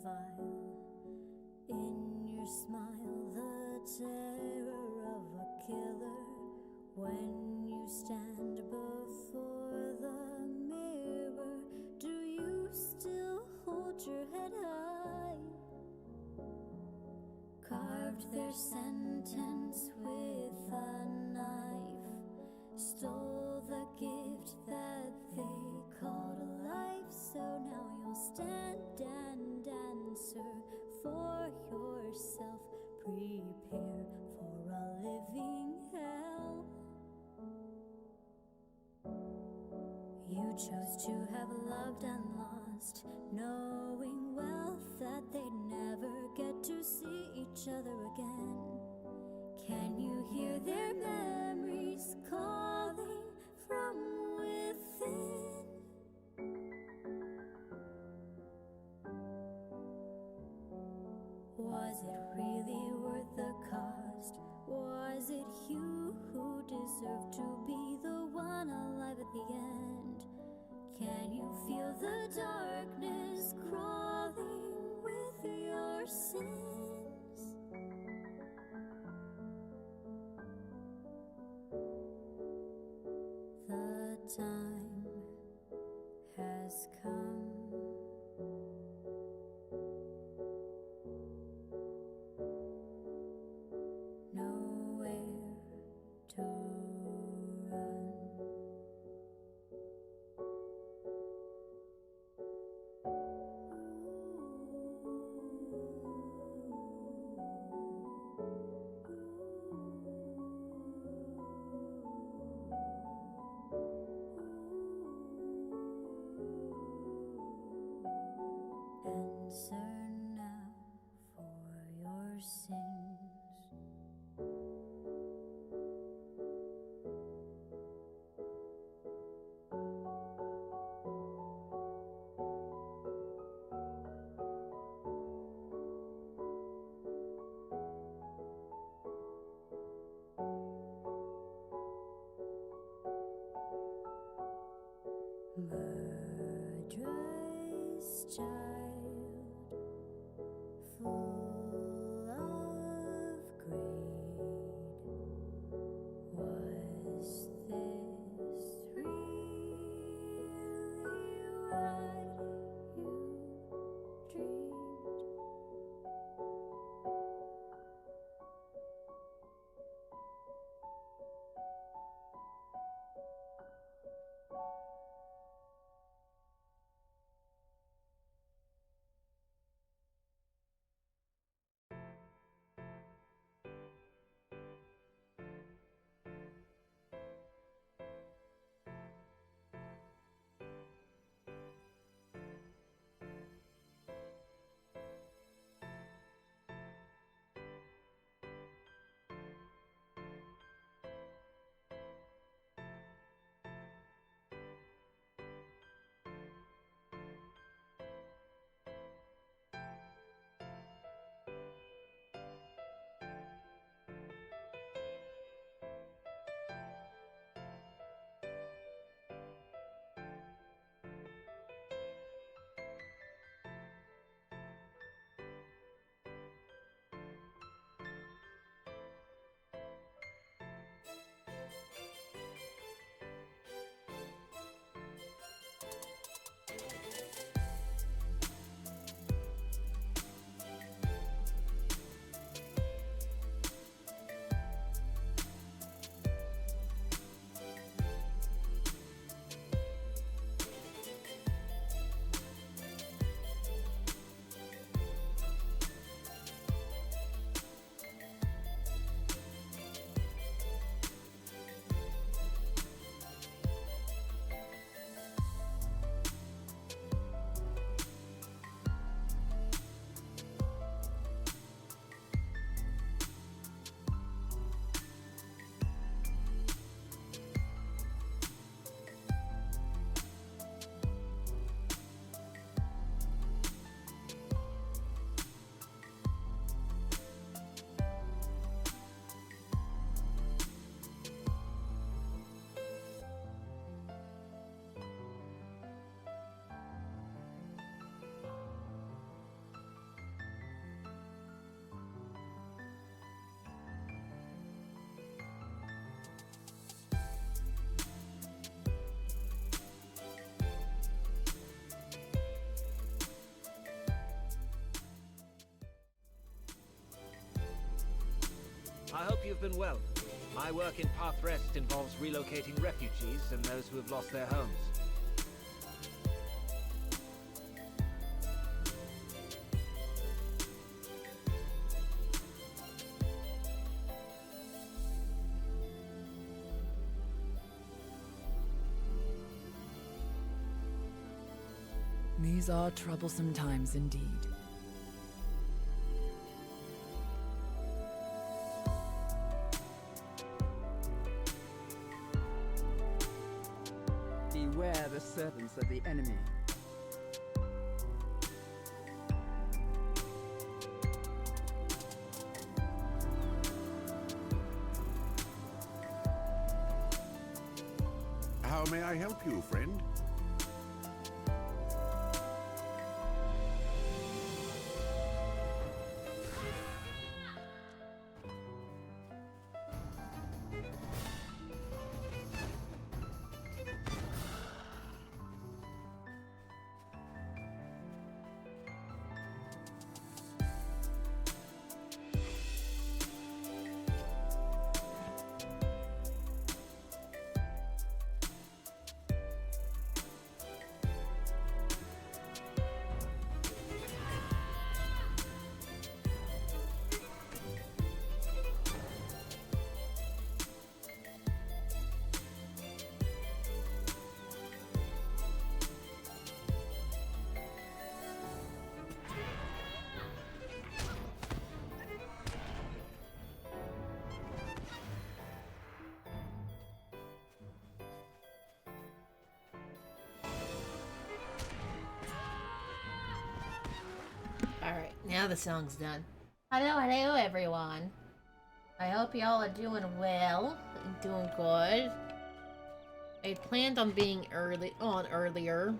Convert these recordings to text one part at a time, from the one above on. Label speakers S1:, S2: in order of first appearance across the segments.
S1: vile. In your smile, the terror of a killer. When you stand before the mirror, do you still hold your head high? Carved their sentence with a knife, stole the gift that they called life. So now you'll stand and answer for yourself. Prepare for a living hell. You chose to have loved and lost, knowing well that they'd never get to see each other again. Can you hear their memories calling from within? Was it really worth the cost? Was it you who deserved to be the one alive at the end? Can you feel the darkness crawling with your sins? The time has come. Nowhere to run. Answer now for your sins. Murderous child, full of greed. Was this really what you dreamed?
S2: you've been well. My work in Path Rest involves relocating refugees and those who have lost their homes.
S3: These are troublesome times indeed.
S4: Beware the servants of the enemy.
S5: How may I help you, friend?
S6: Alright, now the song's done. Hello everyone. I hope y'all are doing well and doing good. I planned on being earlier.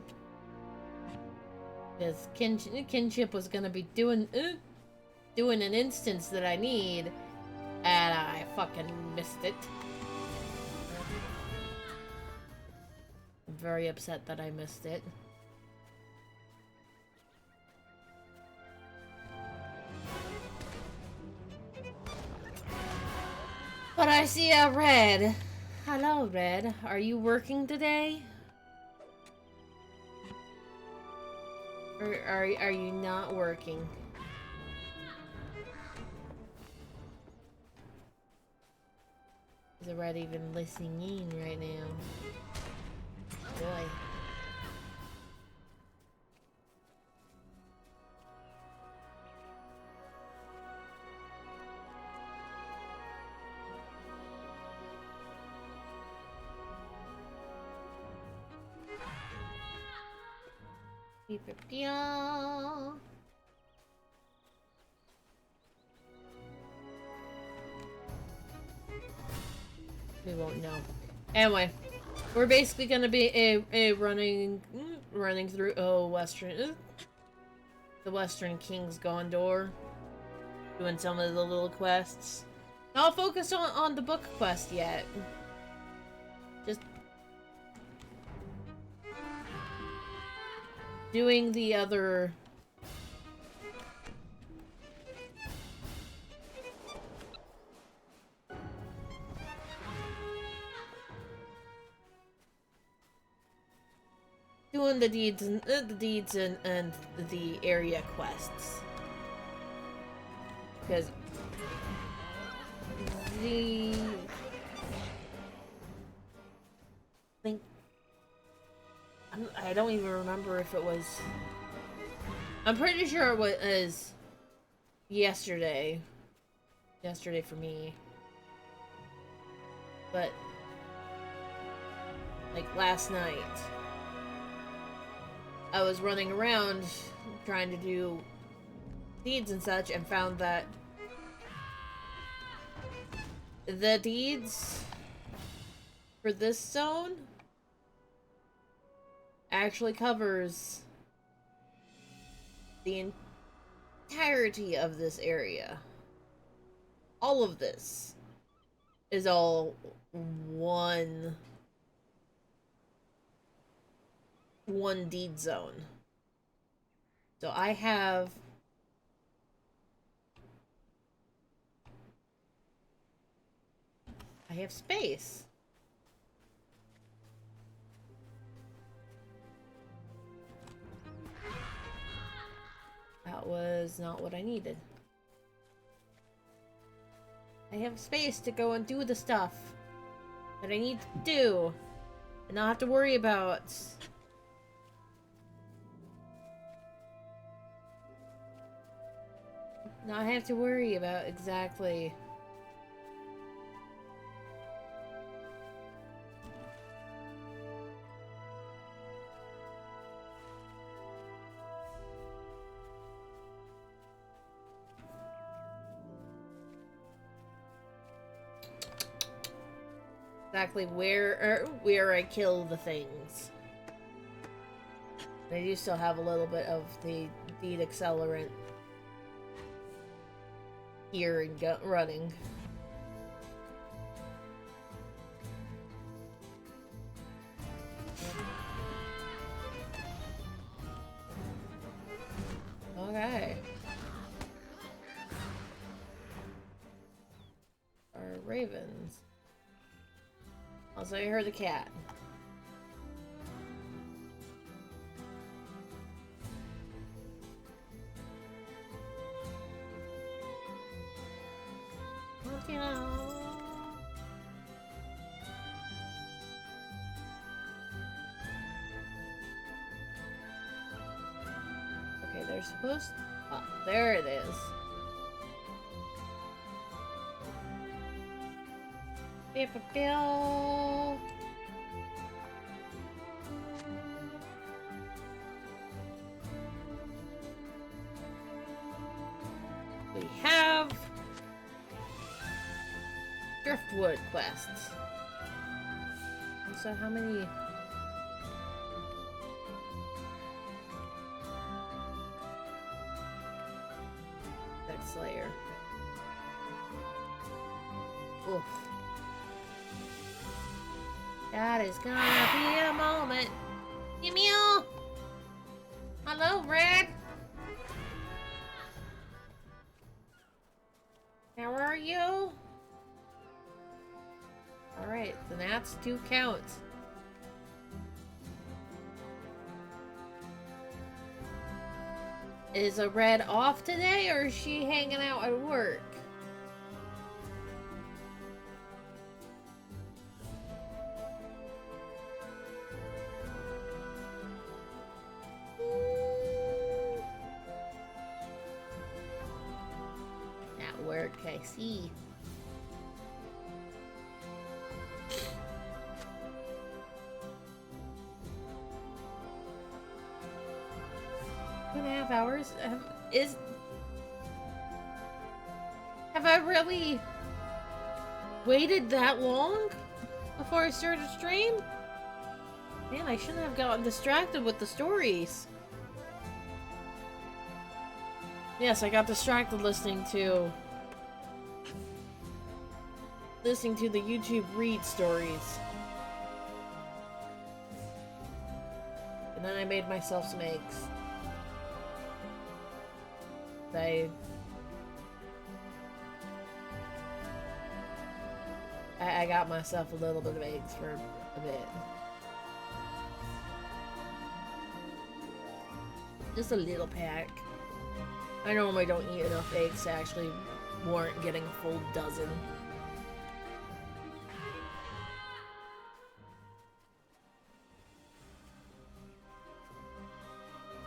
S6: Because Kinship was gonna be doing an instance that I need, and I fucking missed it. I'm very upset that I missed it. But I see a Red. Hello, Red. Are you working today? Or are you not working? Is the Red even listening right now? Boy. We won't know. Anyway, we're basically gonna be running through the Western King's Gondor, doing some of the little quests. Not focused on the book quest yet. Just doing the other doing the deeds and the area quests, because I don't even remember if it was. I'm pretty sure it was yesterday. Yesterday for me. But like last night, I was running around trying to do deeds and such, and found that the deeds for this zone actually covers the entirety of this area. All of this is all one deed zone. So I have I have space. That was not what I needed. I have space to go and do the stuff that I need to do and not have to worry about. Not have to worry about exactly. Exactly where I kill the things. I do still have a little bit of the deed accelerant here and running. Okay. Our ravens. Also, I heard the cat. Okay, they're supposed. Oh, there it is. Bill. We have Driftwood quests. And so how many? That Slayer. Oof. That is gonna be a moment. Mew. Hello, Red. How are you? Alright, the gnats do count. Is a Red off today, or is she hanging out at work? At work, I see. Hours? Have I really waited that long before I started stream? Man, I shouldn't have gotten distracted with the stories. Yes, I got distracted listening to the YouTube read stories. And then I made myself some eggs. I got myself a little bit of eggs for a bit. Just a little pack. I normally don't eat enough eggs to actually warrant getting a full dozen.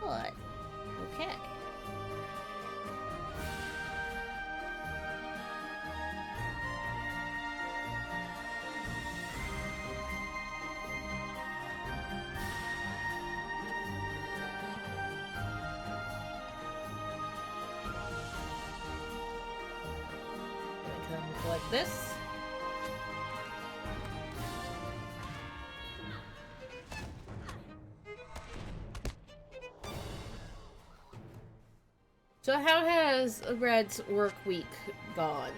S6: But, okay. Like this. So how has Red's work week gone?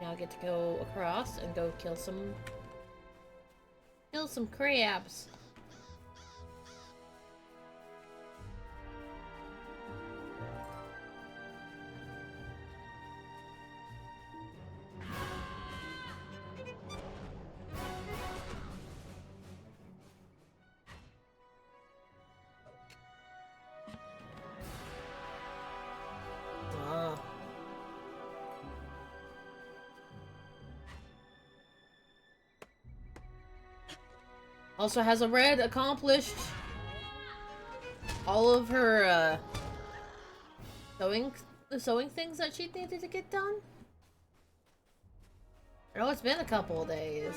S6: Now I get to go across and go kill some crabs. Wow. Also, has a red accomplished all of her sewing things that she needed to get done? I know it's been a couple of days.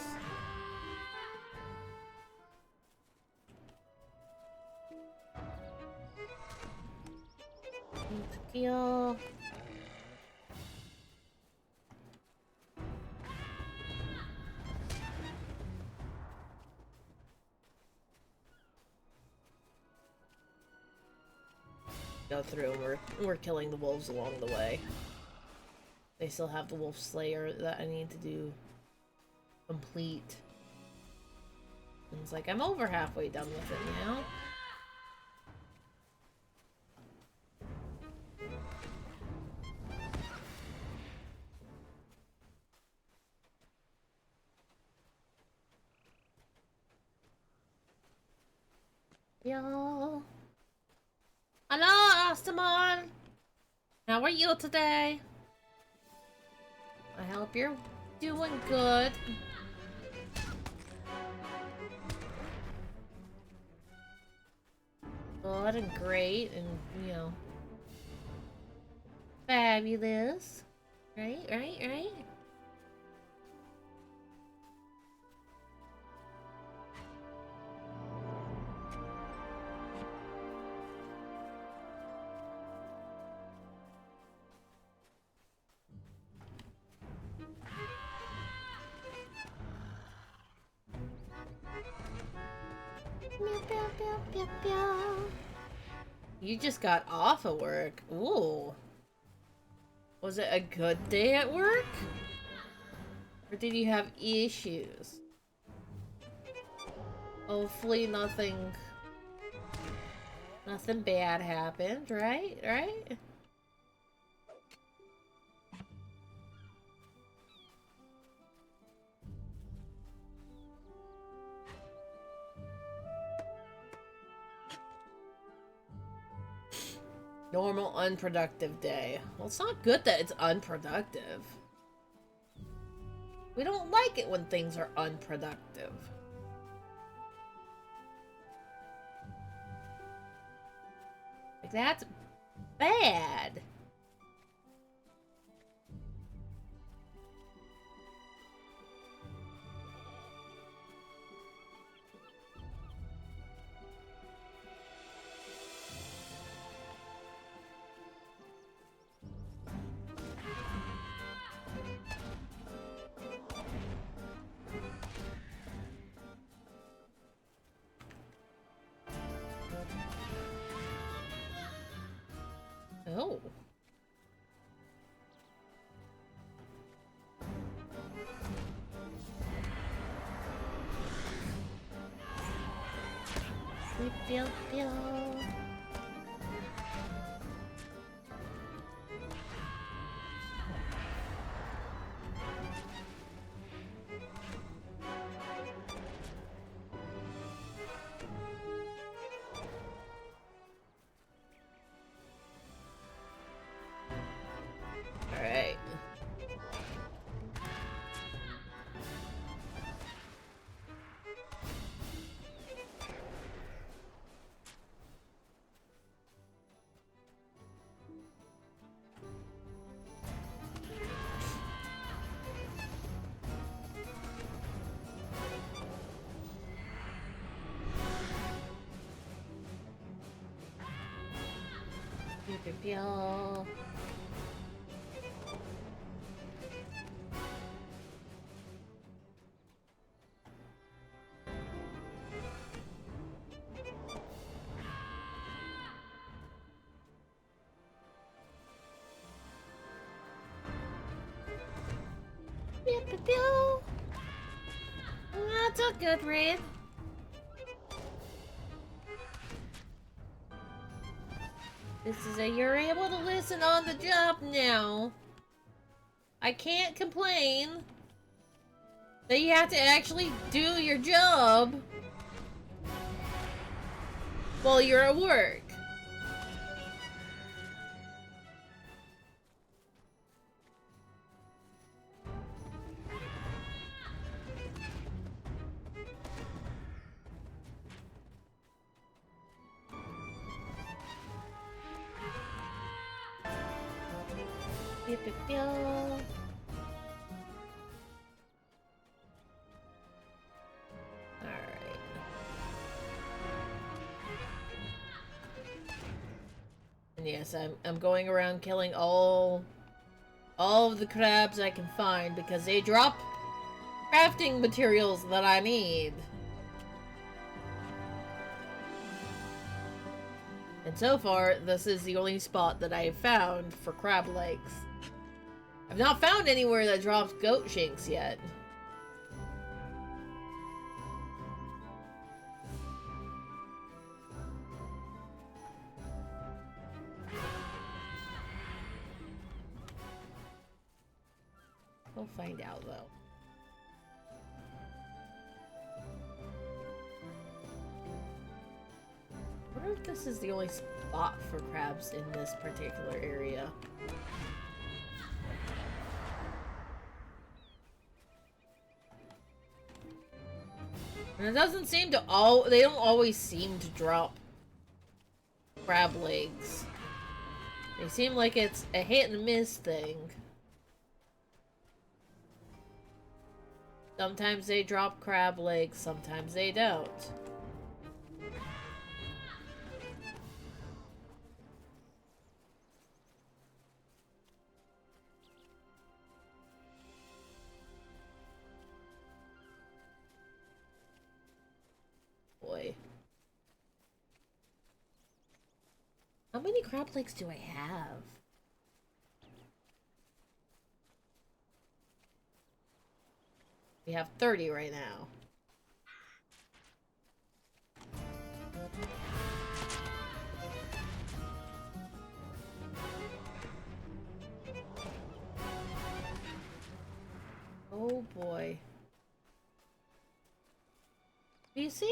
S6: Heal. Go through and we're killing the wolves along the way. They still have the wolf slayer that I need to do complete. And it's like I'm over halfway done with it now. Yo. Hello, Astamon! How are you today? I hope you're doing good. Good and great and, you know, fabulous. Right? You just got off of work. Ooh. Was it a good day at work? Or did you have issues? Hopefully nothing bad happened, right? Right? Normal unproductive day. Well, it's not good that it's unproductive. We don't like it when things are unproductive. Like, that's bad. Oh. Pew, pew. Alright. Pew, pew, pew. That's all good, Raid. This is you're able to listen on the job now. I can't complain that you have to actually do your job while you're at work. And yes, I'm going around killing all of the crabs I can find because they drop crafting materials that I need. And so far, this is the only spot that I have found for crab legs. I've not found anywhere that drops goat shanks yet. We'll find out, though. I wonder if this is the only spot for crabs in this particular area. And it doesn't seem to they don't always seem to drop crab legs. They seem like it's a hit and miss thing. Sometimes they drop crab legs, sometimes they don't. Boy. How many crab legs do I have? We have 30 right now. Oh boy. VC?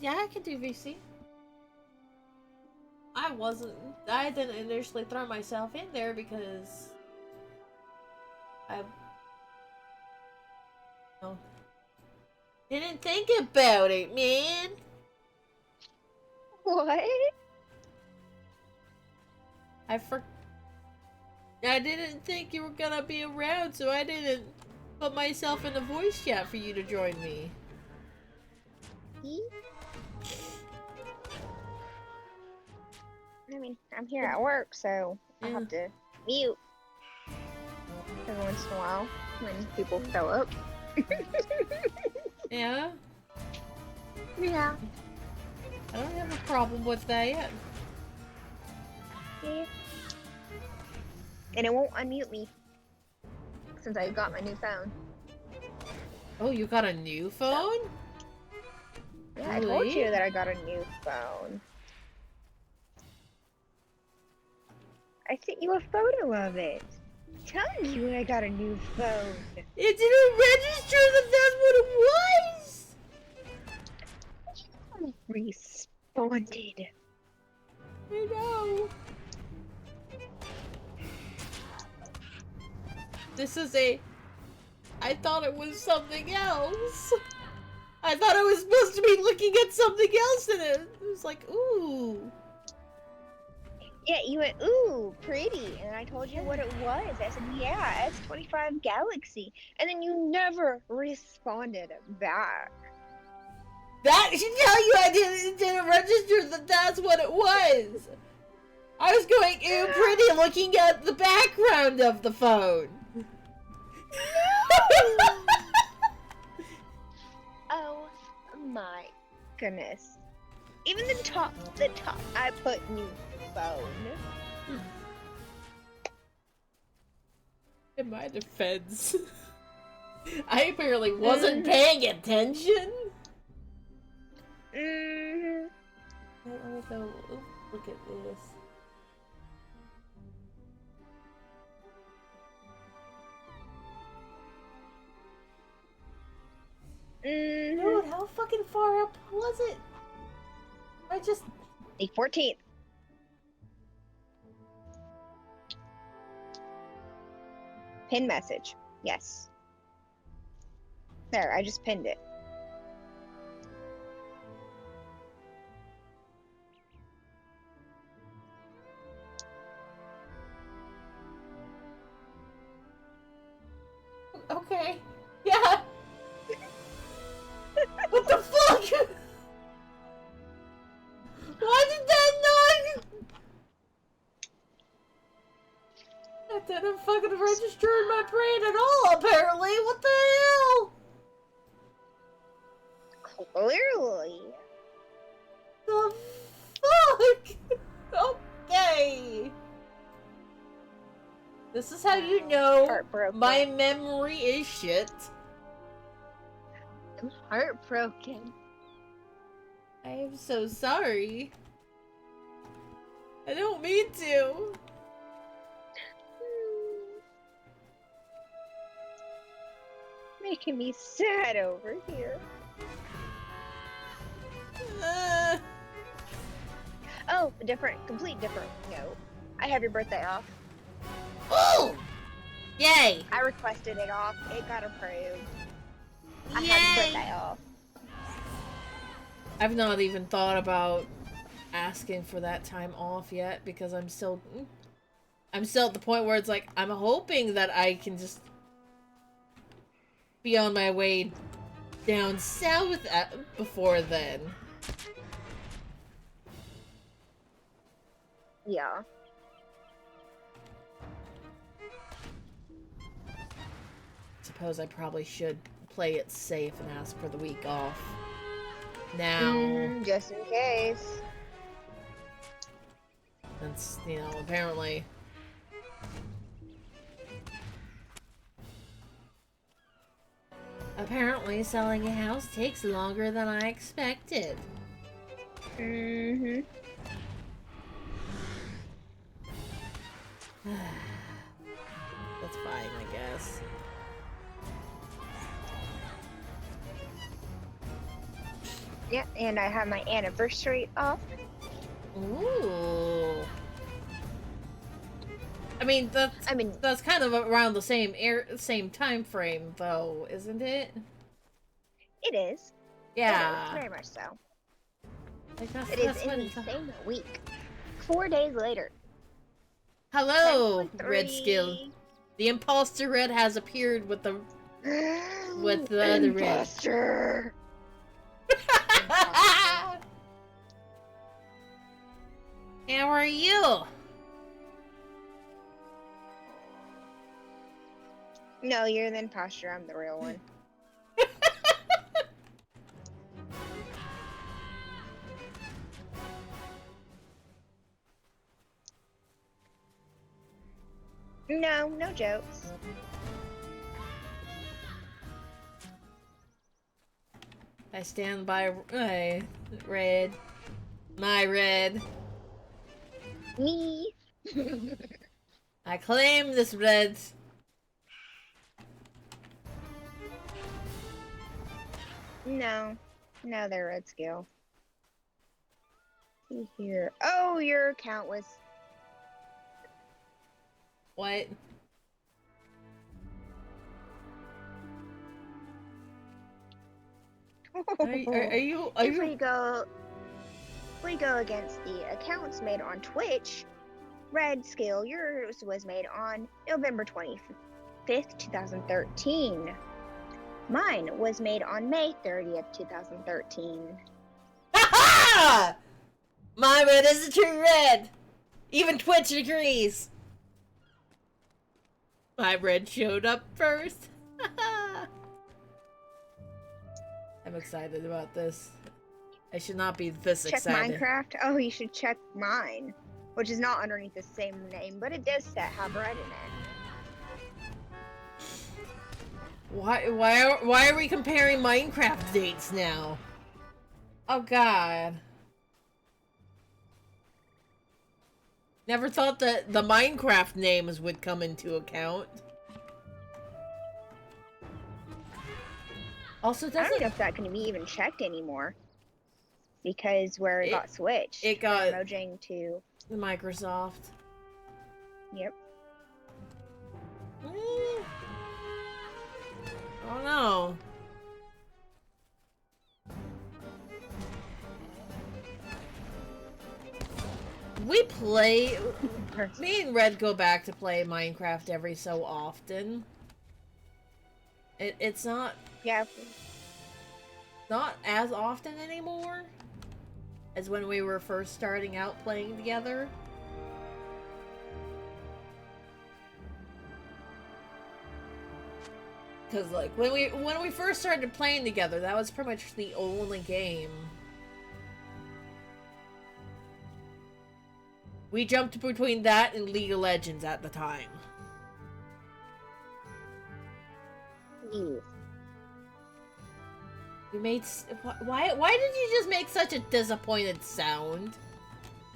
S6: Yeah, I can do VC. I didn't initially throw myself in there because didn't think about it, man.
S7: What?
S6: I didn't think you were gonna be around, so I didn't put myself in a voice chat for you to join me.
S7: I mean, I'm here at work, so I have to mute every once in a while when people show up.
S6: Yeah?
S7: Yeah.
S6: I don't have a problem with that yet.
S7: Yeah. And it won't unmute me since I got my new phone.
S6: Oh, you got a new phone?
S7: Yeah, I told you that I got a new phone. I sent you a photo of it. Telling you I got a new phone.
S6: It didn't register that that's what it was!
S7: Responded.
S6: I know. I thought it was something else. I thought I was supposed to be looking at something else and it was like, ooh.
S7: Yeah, you went, ooh, pretty. And I told you what it was. I said, yeah, S25 Galaxy. And then you never responded back.
S6: That should tell you I didn't register that that's what it was. I was going, ew, pretty, looking at the background of the phone.
S7: Oh my goodness. Even the top, I put new phone.
S6: In my defense. I apparently wasn't paying attention.
S7: Mm-hmm.
S6: Let me go. Ooh, look at this.
S7: Mm-hmm.
S6: Dude, how fucking far up was it? I just.
S7: The 14th. Pin message. Yes. There, I just pinned it.
S6: Okay. Yeah. What the fuck? Why did that not? That didn't fucking register in my brain at all, apparently. What the hell?
S7: Clearly.
S6: The fuck? Okay. This is how you know
S7: Heartbroken.
S6: my memory is shit.
S7: I'm heartbroken.
S6: I am so sorry. I don't mean to.
S7: Making me sad over here. Oh, complete different note. I have your birthday off.
S6: Oh! Yay!
S7: I requested it off. It got approved. I
S6: Yay!
S7: have your birthday off.
S6: I've not even thought about asking for that time off yet because I'm still at the point where it's like I'm hoping that I can just be on my way down south before then.
S7: Yeah.
S6: Suppose I probably should play it safe and ask for the week off. Now,
S7: Just in case.
S6: since, you know, apparently selling a house takes longer than I expected.
S7: Mm-hmm.
S6: That's fine, I guess.
S7: Yeah, and I have my anniversary off.
S6: Ooh. I mean, that's kind of around the same time frame, though, isn't it?
S7: It is.
S6: Yeah.
S7: It is, very much so.
S6: Like
S7: It is in the same week. 4 days later.
S6: Hello,
S7: 10.3.
S6: Red Skill. The imposter Red has appeared with the other Red.
S7: Imposter.
S6: How are you?
S7: No, you're the imposter. I'm the real one. No, no jokes.
S6: I stand by Red. My Red.
S7: Me.
S6: I claim this Red.
S7: No. No, they're red skill. See here. Oh, your account was...
S6: What? Are you?
S7: If we go against the accounts made on Twitch, Red Skill, yours was made on November 25th, 2013. Mine was made on May 30th, 2013.
S6: Ha! My Red is a true Red. Even Twitch agrees. My Red showed up first. I'm excited about this. I should not be this
S7: Check
S6: excited.
S7: Minecraft. Oh, you should check mine, which is not underneath the same name, but it does have Red in it.
S6: Why are we comparing Minecraft dates now? Oh god. Never thought that the Minecraft names would come into account. Also,
S7: I don't know if that can be even checked anymore. Because where it got switched.
S6: It got
S7: merging to
S6: Microsoft.
S7: Yep.
S6: Oh no. We play... Me and Red go back to play Minecraft every so often. It's not...
S7: Yeah.
S6: Not as often anymore as when we were first starting out playing together. Cause like when we first started playing together, that was pretty much the only game. We jumped between that and League of Legends at the time.
S7: Yes.
S6: You made why did you just make such a disappointed sound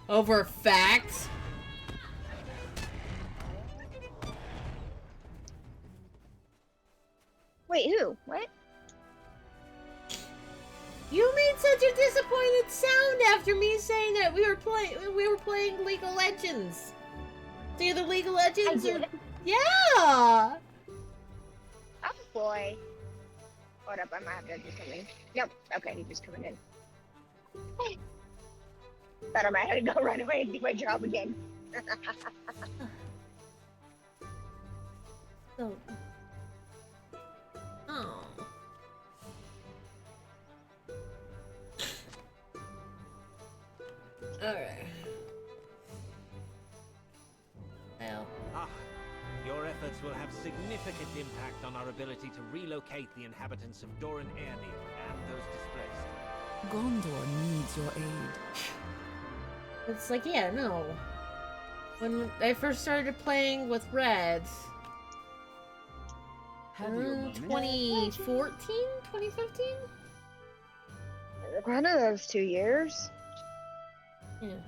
S6: over facts?
S7: Wait, who? What?
S6: You made such a disappointed sound after me saying that we were playing League of Legends. It's either League of Legends or yeah.
S7: Oh boy. Hold up, I might have to do something. Nope. Okay, he's just coming in. Thought I might have to go run away and do my job again.
S6: So. Oh. Alright. Well.
S2: Your efforts will have significant impact on our ability to relocate the inhabitants of Doran Airneal and those displaced.
S3: Gondor needs your aid.
S6: It's like, yeah, no. When I first started playing with Red, 2014? 2015?
S7: One of those 2 years.
S6: Yeah.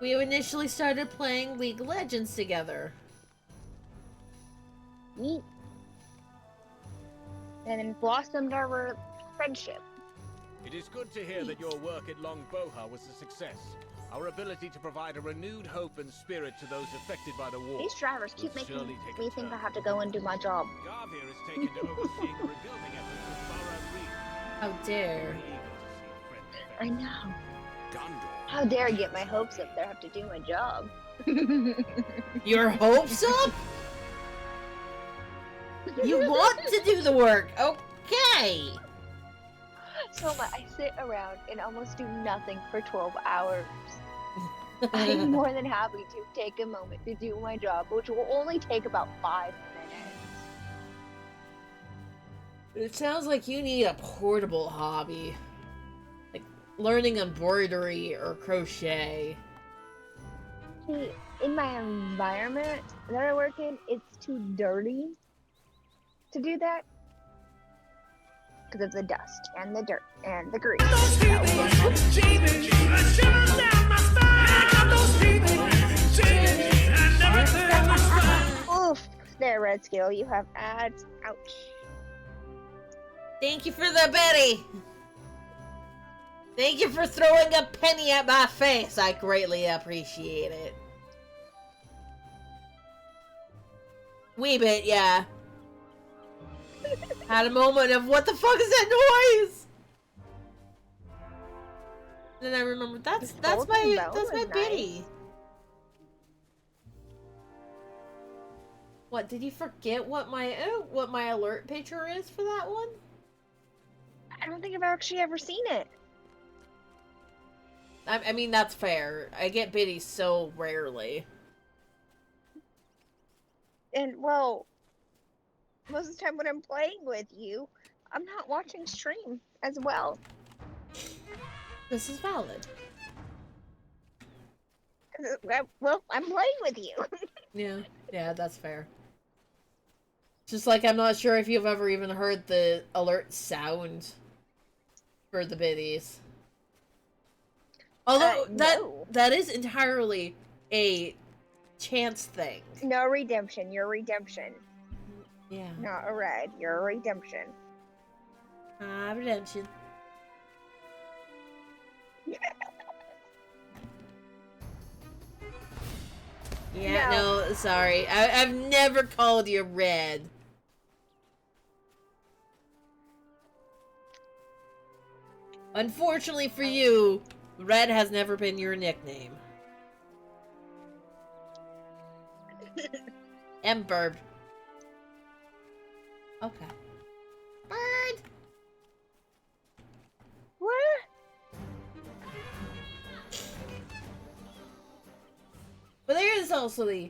S6: We initially started playing League of Legends together.
S7: Neat. And then blossomed our friendship.
S5: It is good to hear that your work at Longboha was a success. Our ability to provide a renewed hope and spirit to those affected by the war.
S7: These drivers keep
S5: will
S7: making
S5: surely take
S7: me
S5: a
S7: think
S5: turn.
S7: I have to go and do my job.
S5: Garvir is taken to overseeing the rebuilding efforts of Barad Reed.
S6: How dare.
S5: Very eager to see a friend
S7: I
S5: defend.
S7: know.
S5: Gondor.
S7: How dare I get my hopes up there? I have to do my job.
S6: Your hopes up? You want to do the work, okay.
S7: So I sit around and almost do nothing for 12 hours. I'm more than happy to take a moment to do my job, which will only take about 5 minutes.
S6: It sounds like you need a portable hobby. Like learning embroidery or crochet.
S7: See, in my environment that I work in, it's too dirty to do that. Because of the dust and the dirt and the grease. Oof, there, Red Skill, you have ads. Ouch.
S6: Thank you for the Betty. Thank you for throwing a penny at my face. I greatly appreciate it. Wee bit, yeah. Had a moment of what the fuck is that noise? Then I remembered that's my Betty.
S7: Nice.
S6: What, did you forget what my alert picture is for that one?
S7: I don't think I've actually ever seen it.
S6: I mean, that's fair. I get Biddy so rarely.
S7: And, well, most of the time when I'm playing with you, I'm not watching stream as well.
S6: This is valid.
S7: Well, I'm playing with you.
S6: Yeah, that's fair. Just like I'm not sure if you've ever even heard the alert sound for the biddies. Although
S7: No.
S6: that is entirely a chance thing.
S7: No redemption. You're redemption.
S6: Yeah.
S7: Not a red. You're a redemption.
S6: Redemption. Yeah, no, sorry. I've never called you red. Unfortunately for you, red has never been your nickname. Bird. Okay. Bird!
S7: What?
S6: But there's also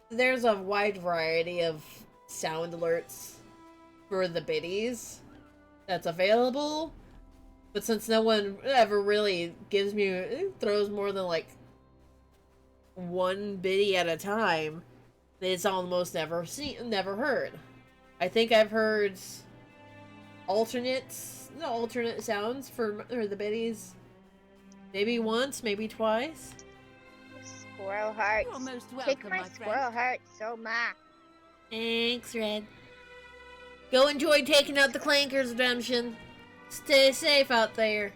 S6: there's a wide variety of sound alerts for the biddies that's available. But since no one ever really throws more than like one biddy at a time, it's almost never heard. I think I've heard alternate sounds for the biddies. Maybe once, maybe twice.
S7: Squirrel hearts.
S3: You're most
S7: Kick
S3: welcome,
S7: my
S3: my friend.
S7: squirrel hearts so much.
S6: Thanks, Red. Go enjoy taking out the clankers, Redemption. Stay safe out there.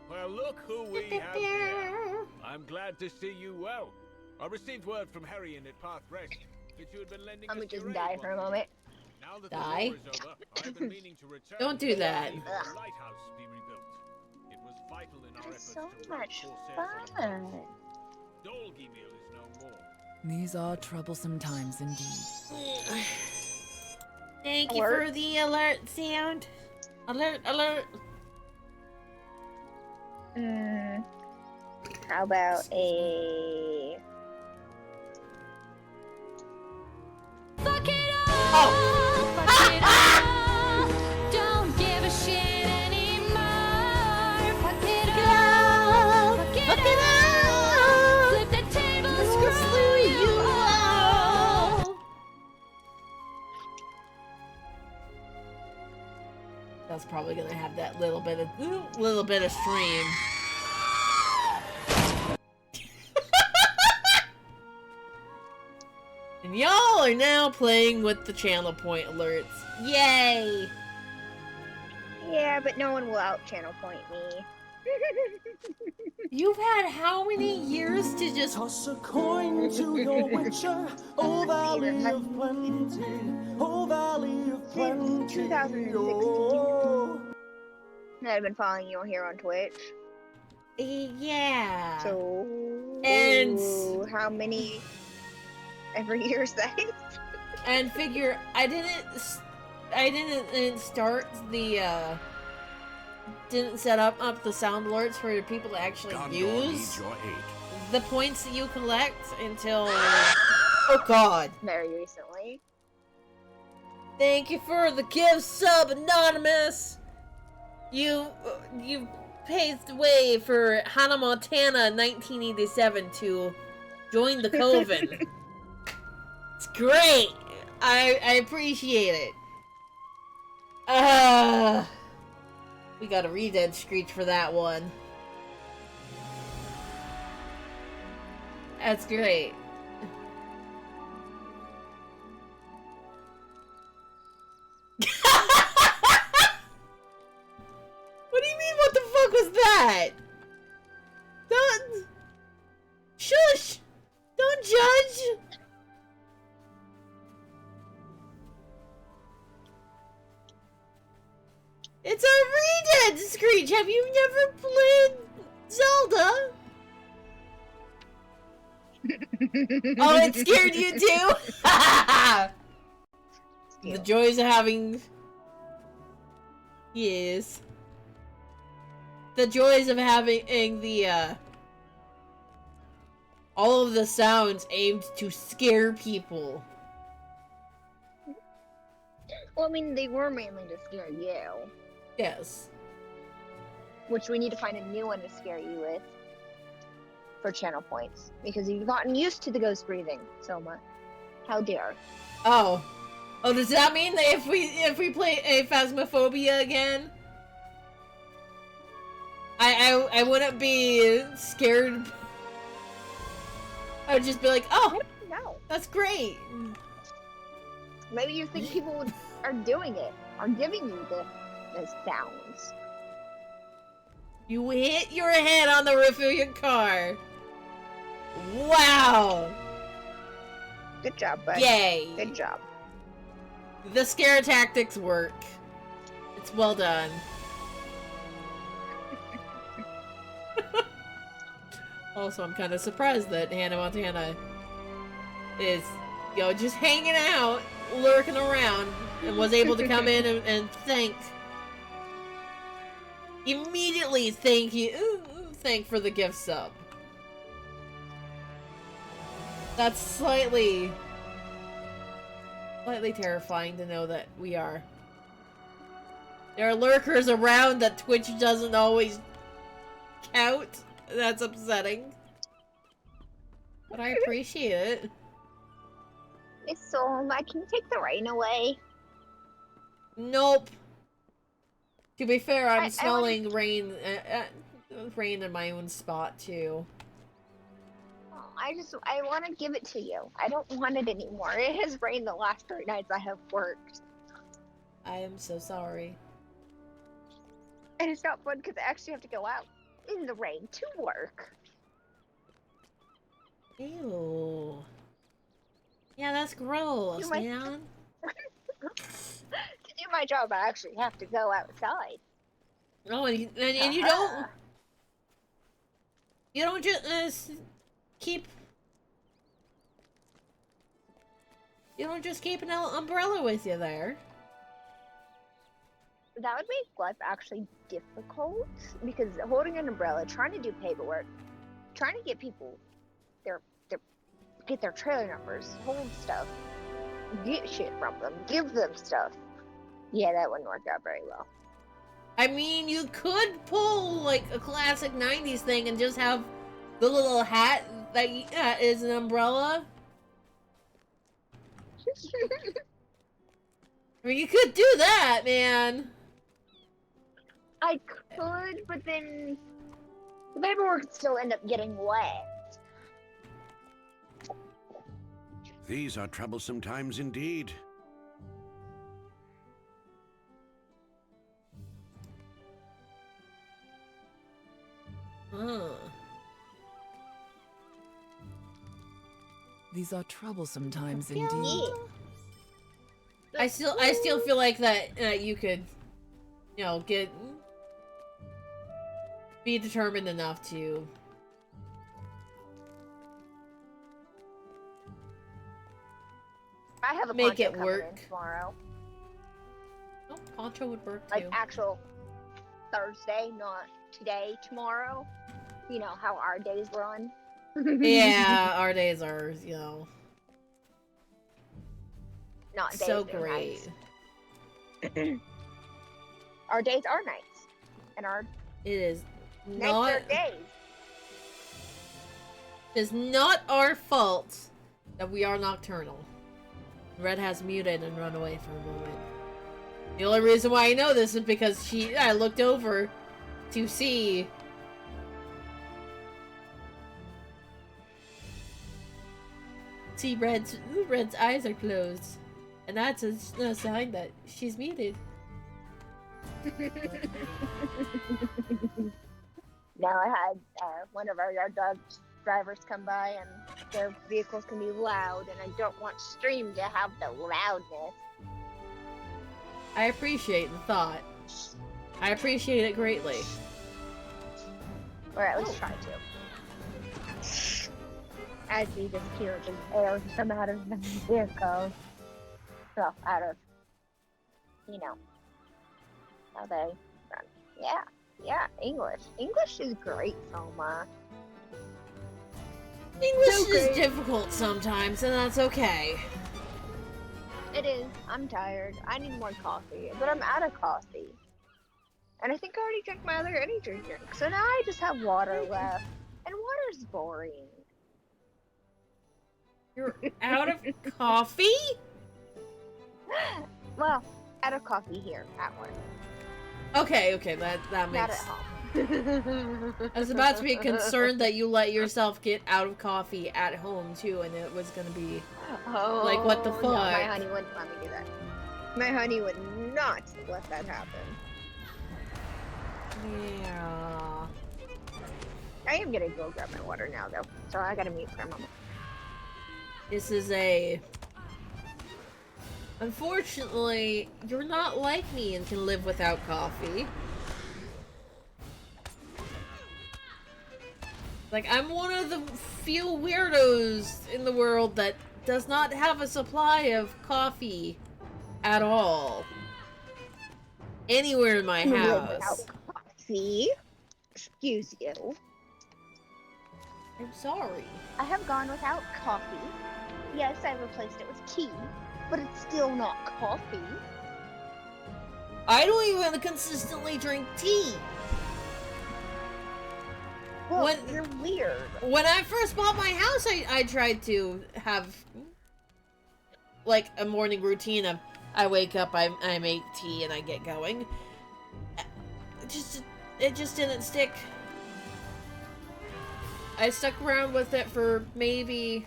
S5: Well, look who we have here. I'm glad to see you well. I received word from Harrion at Path Rest that you had been lending
S7: Let me
S5: us your
S7: just
S5: aid
S7: die for a
S5: once.
S7: moment.
S5: Now that
S6: Die?
S5: the war is over, I've been meaning to return.
S6: Don't do that.
S5: The lighthouse be rebuilt. It was vital in our
S7: It's
S5: efforts
S7: so
S5: to
S7: much
S5: Corsairs
S7: fun.
S5: Dolgymil is no more.
S3: These are troublesome times indeed.
S6: Thank you
S7: Alert.
S6: for the alert sound. Alert, alert.
S7: How about a...
S1: Fuck it all! Fuck it all! Don't give a shit anymore! Fuck it all! Fuck it all! Flip the table, screw you all!
S6: That's probably gonna have that little bit of stream. And y'all are now playing with the channel point alerts. Yay!
S7: Yeah, but no one will out-channel point me.
S6: You've had how many years to just...
S8: Toss a coin to your witcher, oh valley of plenty, oh valley of
S7: Since
S8: plenty.
S7: 2016.
S8: Oh.
S7: I've been following you here on Twitch.
S6: Yeah.
S7: So...
S6: And-
S7: how many... every year is that?
S6: And figure, I didn't start the, didn't set up the sound alerts for people to actually use the points that you collect until, oh god.
S7: Very recently.
S6: Thank you for the gift sub, Anonymous! You paved the way for Hannah Montana 1987 to join the Coven. It's great! I appreciate it. We got a Redead Screech for that one. That's great. What do you mean, what the fuck was that? Don't... Shush! Don't judge! It's a Redead Screech! Have you never played Zelda? Oh, it scared you too? The joys of having... Yes. The joys of having the, all of the sounds aimed to scare people.
S7: Well, I mean, they were mainly to scare you,
S6: Yes.
S7: which we need to find a new one to scare you with for channel points because you've gotten used to the ghost breathing, Soma. How dare?
S6: Oh. Oh, does that mean that if we play a Phasmophobia again, I wouldn't be scared? I would just be like, oh,
S7: No.
S6: that's great.
S7: Maybe you think people are doing it, are giving you the sounds.
S6: You hit your head on the roof of your car. Wow.
S7: Good job, bud.
S6: Yay.
S7: Good job.
S6: The scare tactics work. It's well done. Also, I'm kind of surprised that Hannah Montana is, you know, just hanging out, lurking around, and was able to come in and immediately thank for the gift sub. That's slightly terrifying to know that there are lurkers around that Twitch doesn't always count. That's upsetting. But I appreciate it.
S7: Miss Soma, can you take the rain away?
S6: Nope. To be fair, I'm
S7: I
S6: smelling rain in my own spot too.
S7: Oh, I want to give it to you. I don't want it anymore. It has rained the last 3 nights I have worked.
S6: I am so sorry.
S7: And it's not fun because I actually have to go out in the rain to work.
S6: Ew. Yeah, that's gross,
S7: my-
S6: man.
S7: To do my job, I actually have to go outside.
S6: Oh, and you don't just keep. You don't just keep an umbrella with you there.
S7: That would make life actually difficult because holding an umbrella, trying to do paperwork, trying to get people get their trailer numbers, hold stuff, get shit from them, give them stuff. Yeah, that wouldn't work out very well.
S6: I mean, you could pull like a classic 90s thing and just have the little hat that is an umbrella. I mean, you could do that, man.
S7: I could, but then the paperwork would still end up getting wet.
S9: These are troublesome times indeed.
S3: These are troublesome times
S7: Yeah.
S3: indeed.
S6: I still feel like that you could, you know, be determined enough to
S7: I have a
S6: make
S7: poncho
S6: it
S7: coming
S6: work.
S7: in tomorrow.
S6: Oh, poncho would work too.
S7: Like actual Thursday, not today, tomorrow. You know how our days run.
S6: Yeah, our days are, you know,
S7: Not days,
S6: so
S7: they're
S6: great.
S7: nights. Our days are nights. And our
S6: It is
S7: nights
S6: not.
S7: are days.
S6: It's not our fault that we are nocturnal. Red has muted and run away for a moment. The only reason why I know this is because I looked over to see. See Red's eyes are closed. And that's a sign that she's muted.
S7: Now I had one of our yard dog drivers come by and their vehicles can be loud and I don't want stream to have the loudness.
S6: I appreciate the thought. I appreciate it greatly.
S7: Or at least try to. As we just hear the air come out of the vehicle. Stuff out of, you know, how they run. Yeah, English. English is great, Soma.
S6: English
S7: So
S6: is
S7: great.
S6: difficult sometimes, and that's okay.
S7: It It is. I'm tired. I need more coffee, but I'm out of coffee. And I think I already drank my other energy drink, so now I just have water left. And water's boring.
S6: You're out of coffee?
S7: Well, out of coffee here at work.
S6: Okay, that
S7: Not
S6: makes...
S7: at home.
S6: I was about to be concerned that you let yourself get out of coffee at home, too, and it was gonna be...
S7: Oh,
S6: like, what the fuck?
S7: No, my honey wouldn't let me do that. My honey would not let that happen.
S6: Yeah...
S7: I am gonna go grab my water now, though, so I gotta mute for a moment.
S6: This is a... Unfortunately, you're not like me and can live without coffee. Like, I'm one of the few weirdos in the world that does not have a supply of coffee at all. Anywhere in my house.
S7: Without coffee? Excuse you.
S6: I'm sorry.
S7: I have gone without coffee. Yes, I replaced it with tea, but it's still not coffee.
S6: I don't even consistently drink tea.
S7: Well,
S6: When-
S7: you're weird.
S6: When I first bought my house, I tried to have, like, a morning routine of, I wake up, I make tea, and I get going. It just didn't stick. I stuck around with it for maybe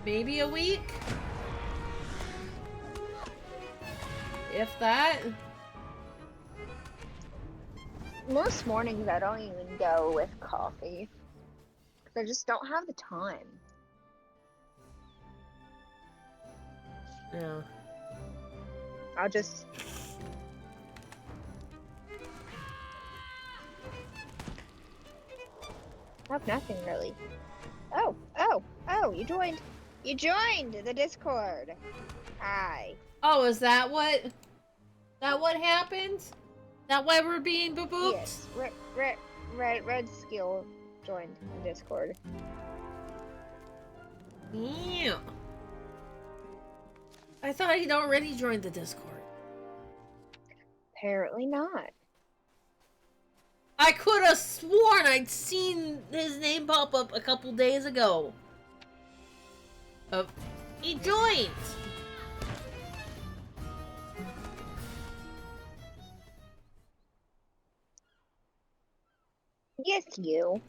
S6: a week? If that.
S7: Most mornings I don't even go with coffee. 'Cause I just don't have the time.
S6: Yeah.
S7: I'll just... I have nothing really. Oh, you joined. You joined the Discord. Hi.
S6: Oh, is that what happened? That why we're being booped?
S7: Yes, Red Skill joined the Discord.
S6: Yeah. I thought he'd already joined the Discord.
S7: Apparently not.
S6: I could have sworn I'd seen his name pop up a couple days ago. He joined!
S7: Yes, you.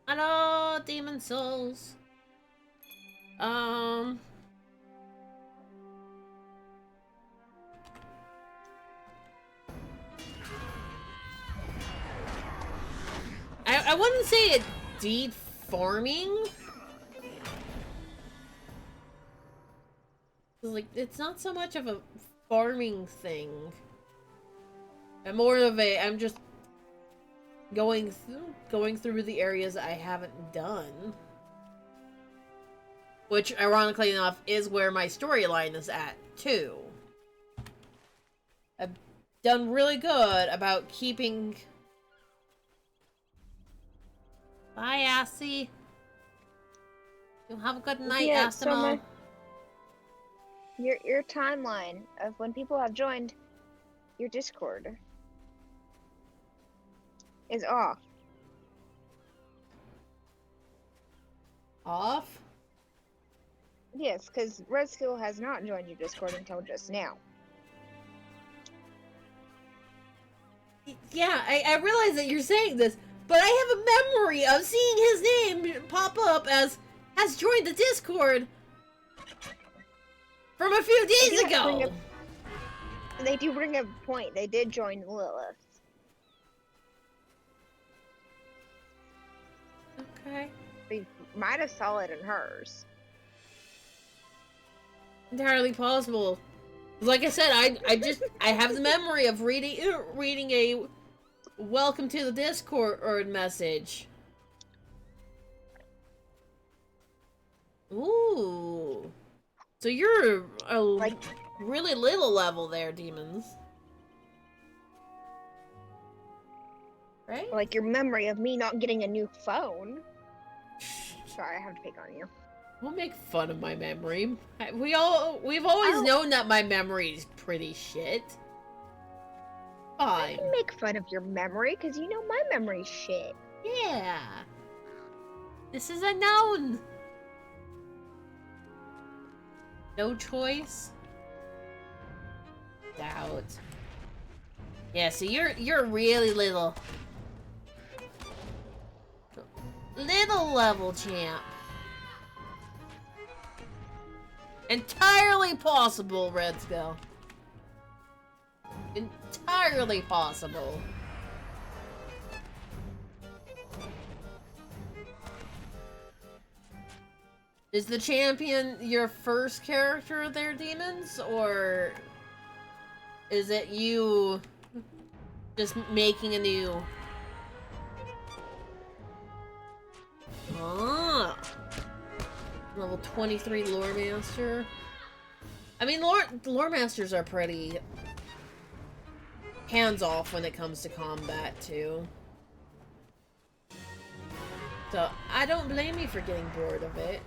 S6: Hello, Demon Souls. I wouldn't say it deed farming. Like, it's not so much of a farming thing. I'm more of a, I'm just going through the areas I haven't done. Which, ironically enough, is where my storyline is at, too. I've done really good about keeping... Bye, Assy. You have a good night,
S7: Yeah,
S6: Asimo.
S7: Your timeline of when people have joined your Discord is off.
S6: Off?
S7: Yes, because Red Skill has not joined your Discord until just now.
S6: Yeah, I realize that you're saying this, but I have a memory of seeing his name pop up as has joined the Discord from a few days ago.
S7: They do bring a point. They did join Lilith.
S6: Okay.
S7: They might have saw it in hers.
S6: Entirely possible. Like I said, I have the memory of reading a welcome to the Discord message. Ooh. So you're a really little level there, Demons. Right?
S7: Like your memory of me not getting a new phone. Sorry, I have to pick on you.
S6: Don't make fun of my memory. We've always known that my memory's pretty shit.
S7: I
S6: Fine.
S7: can make fun of your memory because you know my memory's shit.
S6: Yeah. This is a noun. No choice. Doubt. Yeah, so you're really little. Little level champ. Entirely possible, Red Skull. Entirely possible. Is the champion your first character there, Demons? Or is it you just making a new... Ah. Level 23 Lore Master. I mean, Lore Masters are pretty hands-off when it comes to combat, too. So, I don't blame you for getting bored of it.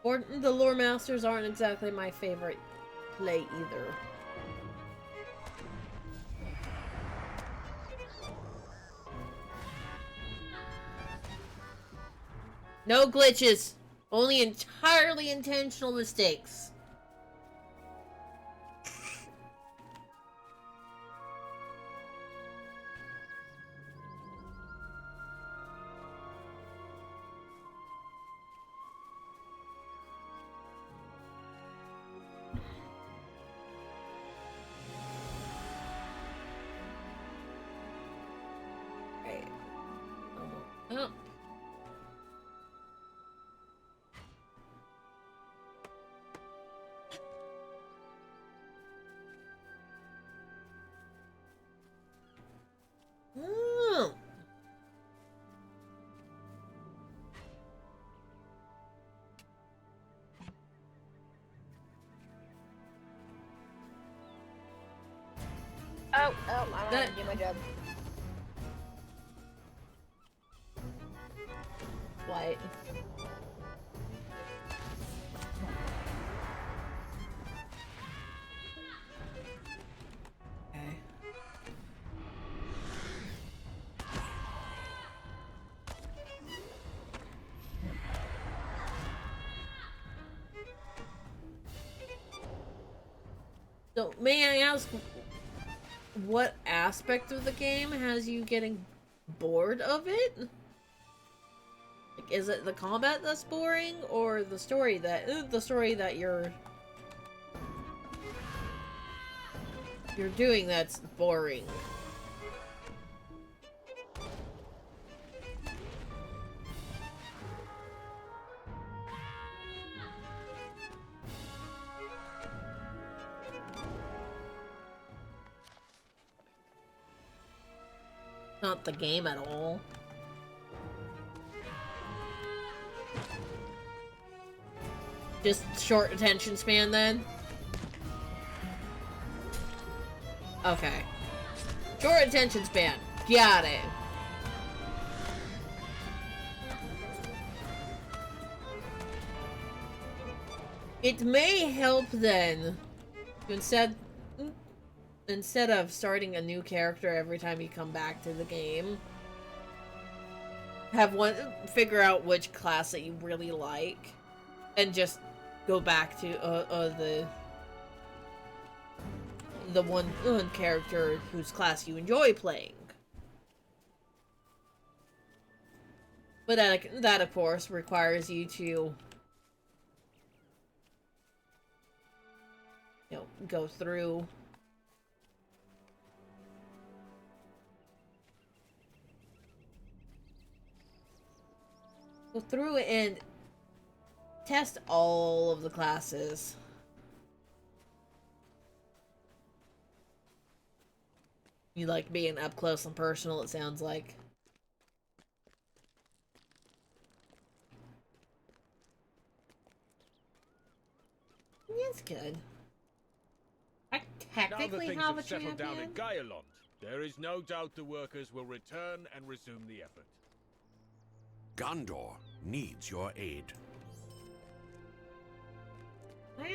S6: Or the Lore Masters aren't exactly my favorite play either. No glitches! Only entirely intentional mistakes. Right. Oh. Oh.
S7: I don't want to do my job.
S6: What? Okay. So, may I ask, what aspect of the game has you getting bored of it? Like, is it the combat that's boring, or the story that you're doing that's boring? Not the game at all. Just short attention span then? Okay. Short attention span. Got it. It may help then, instead of starting a new character every time you come back to the game, figure out which class that you really like, and just go back to the one character whose class you enjoy playing. But that of course requires you to, go through and test all of the classes. You like being up close and personal, it sounds like. It's good. I
S5: Now that
S6: technically
S5: things
S6: have a
S5: have settled down in
S6: champion.
S5: Gaialond, there is no doubt the workers will return and resume the effort.
S9: Gondor needs your aid.
S6: What?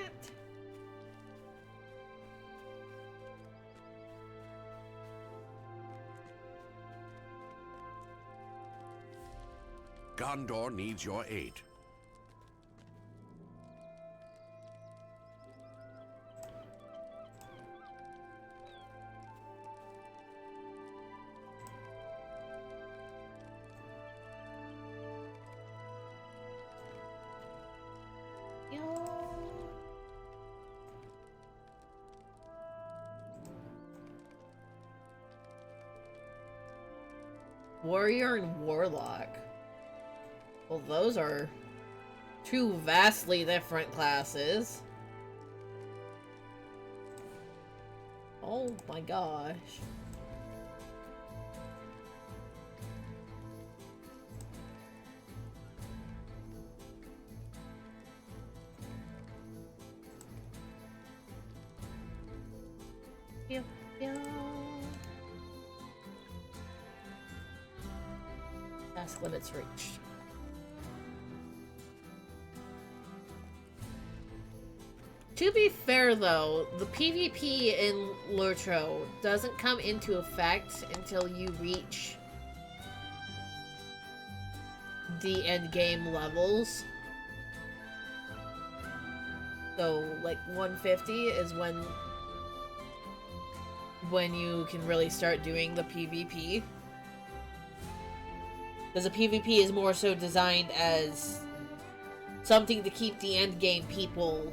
S9: Gondor needs your aid.
S6: Warrior and Warlock. Well, those are two vastly different classes. Oh my gosh. Pew, pew. Task limits reached. To be fair though, the PvP in Lotro doesn't come into effect until you reach the end game levels. So like 150 is when you can really start doing the PvP. Because the PvP is more so designed as something to keep the end game people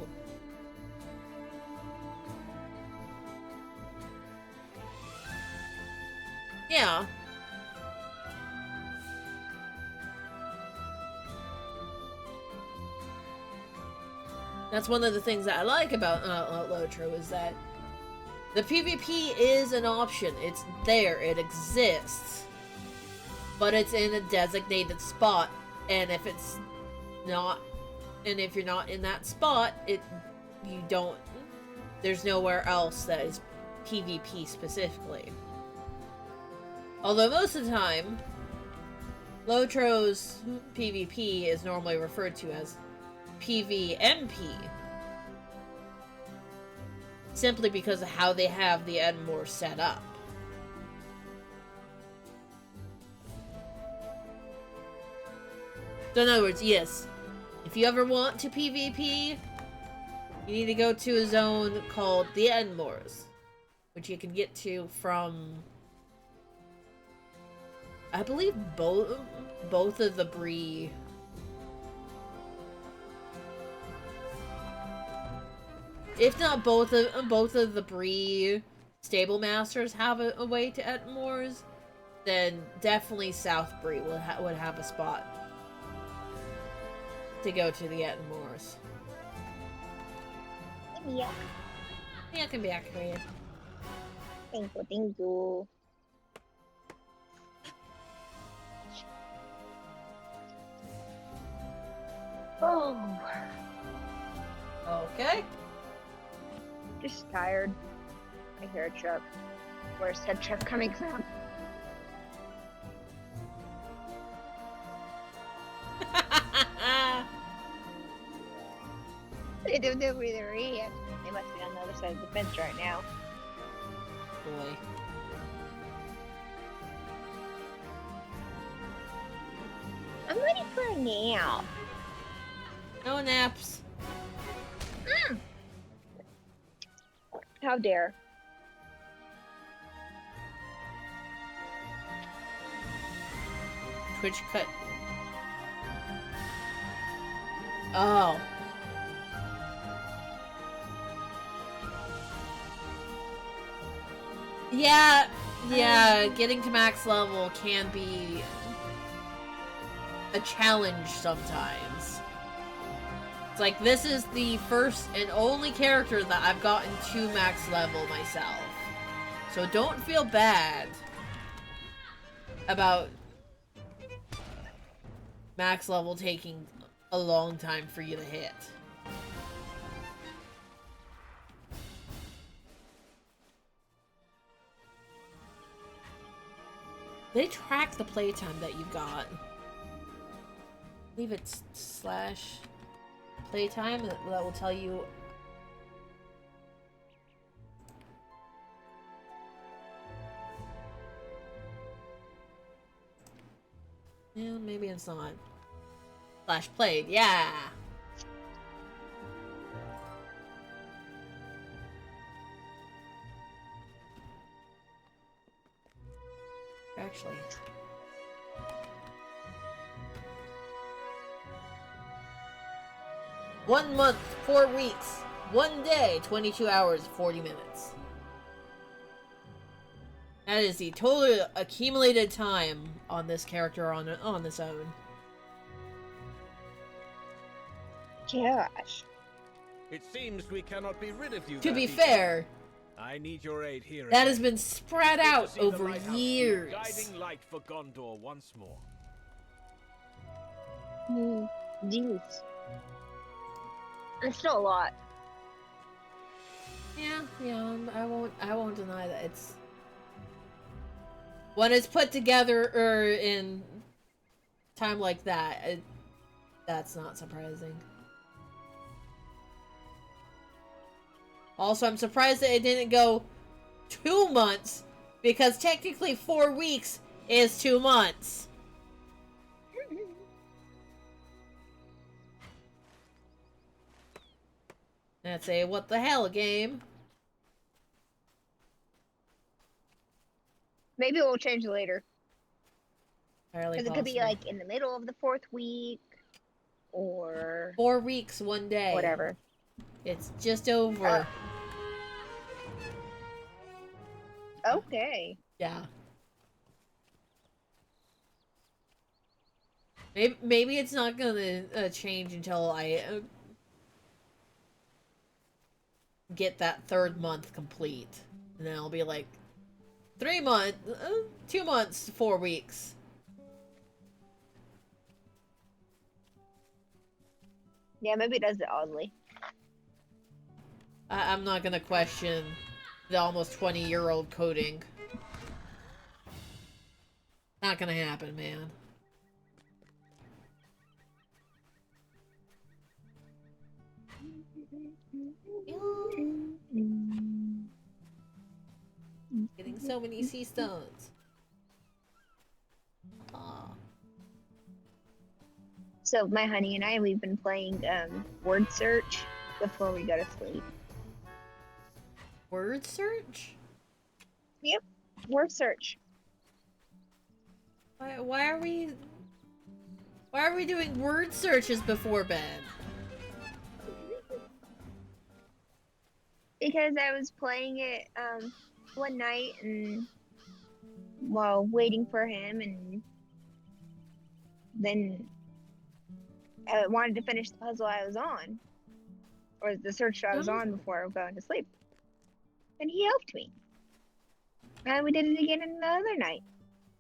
S6: yeah. That's one of the things that I like about Lotro is that the PvP is an option. It's there. It exists. But it's in a designated spot. And if it's not... And if you're not in that spot, you don't... There's nowhere else that is PvP specifically. Although most of the time, Lotro's PvP is normally referred to as PvNP. Simply because of how they have the Edmure set up. So in other words, yes, if you ever want to PvP, you need to go to a zone called the Edmures, which you can get to from... I believe both of the Bree. If not both of the Bree stable masters have a way to Edmures, then definitely South Bree would have a spot to go to the Edmures.
S7: Yeah.
S6: Yeah, it can be accurate.
S7: Thank you. Oh.
S6: Okay.
S7: Just tired. I hear a truck. Where's that truck coming from? They don't know where they're at. They must be on the other side of the fence right now.
S6: Boy.
S7: I'm ready for a nap.
S6: No naps.
S7: How dare.
S6: Twitch cut. Oh. Yeah, getting to max level can be a challenge sometimes. It's like, this is the first and only character that I've gotten to max level myself. So don't feel bad about max level taking a long time for you to hit. They track the playtime that you got. I believe it's slash playtime that will tell you. Yeah, maybe it's not. Slash played, yeah. Actually. One month, 4 weeks, 1 day, 22 hours, 40 minutes. That is the total accumulated time on this character on its own.
S7: Gosh.
S5: It seems we cannot be rid of you.
S6: To be
S5: Vati.
S6: fair,
S5: I need your aid here.
S6: that
S5: again.
S6: has been spread
S5: Good to
S6: out
S5: see the
S6: over
S5: lighthouse be
S6: years.
S5: Guiding light for Gondor once more.
S7: Jeez. It's still a lot.
S6: Yeah, I won't deny that it's when it's put together or in time like that, that's not surprising. Also, I'm surprised that it didn't go 2 months, because technically 4 weeks is 2 months. That's a what the hell game.
S7: Maybe it will change later.
S6: Entirely
S7: Because it could be
S6: possible.
S7: like in the middle of the 4th week, or
S6: 4 weeks, 1 day.
S7: whatever.
S6: It's just over.
S7: Okay.
S6: Yeah. Maybe it's not gonna change until I get that 3rd month complete, and then I'll be like 3 months, 2 months, 4 weeks.
S7: Yeah, maybe it does it oddly.
S6: I'm not gonna question the almost 20-year-old coding. Not gonna happen, man. Getting so many sea stones. Aw.
S7: So my honey and I, we've been playing word search before we go to sleep.
S6: Word search?
S7: Yep, word search.
S6: Why are we doing word searches before bed?
S7: Because I was playing it one night and while waiting for him, and then I wanted to finish the puzzle I was on, or the search I was on before I was going to sleep. And he helped me. And we did it again another night.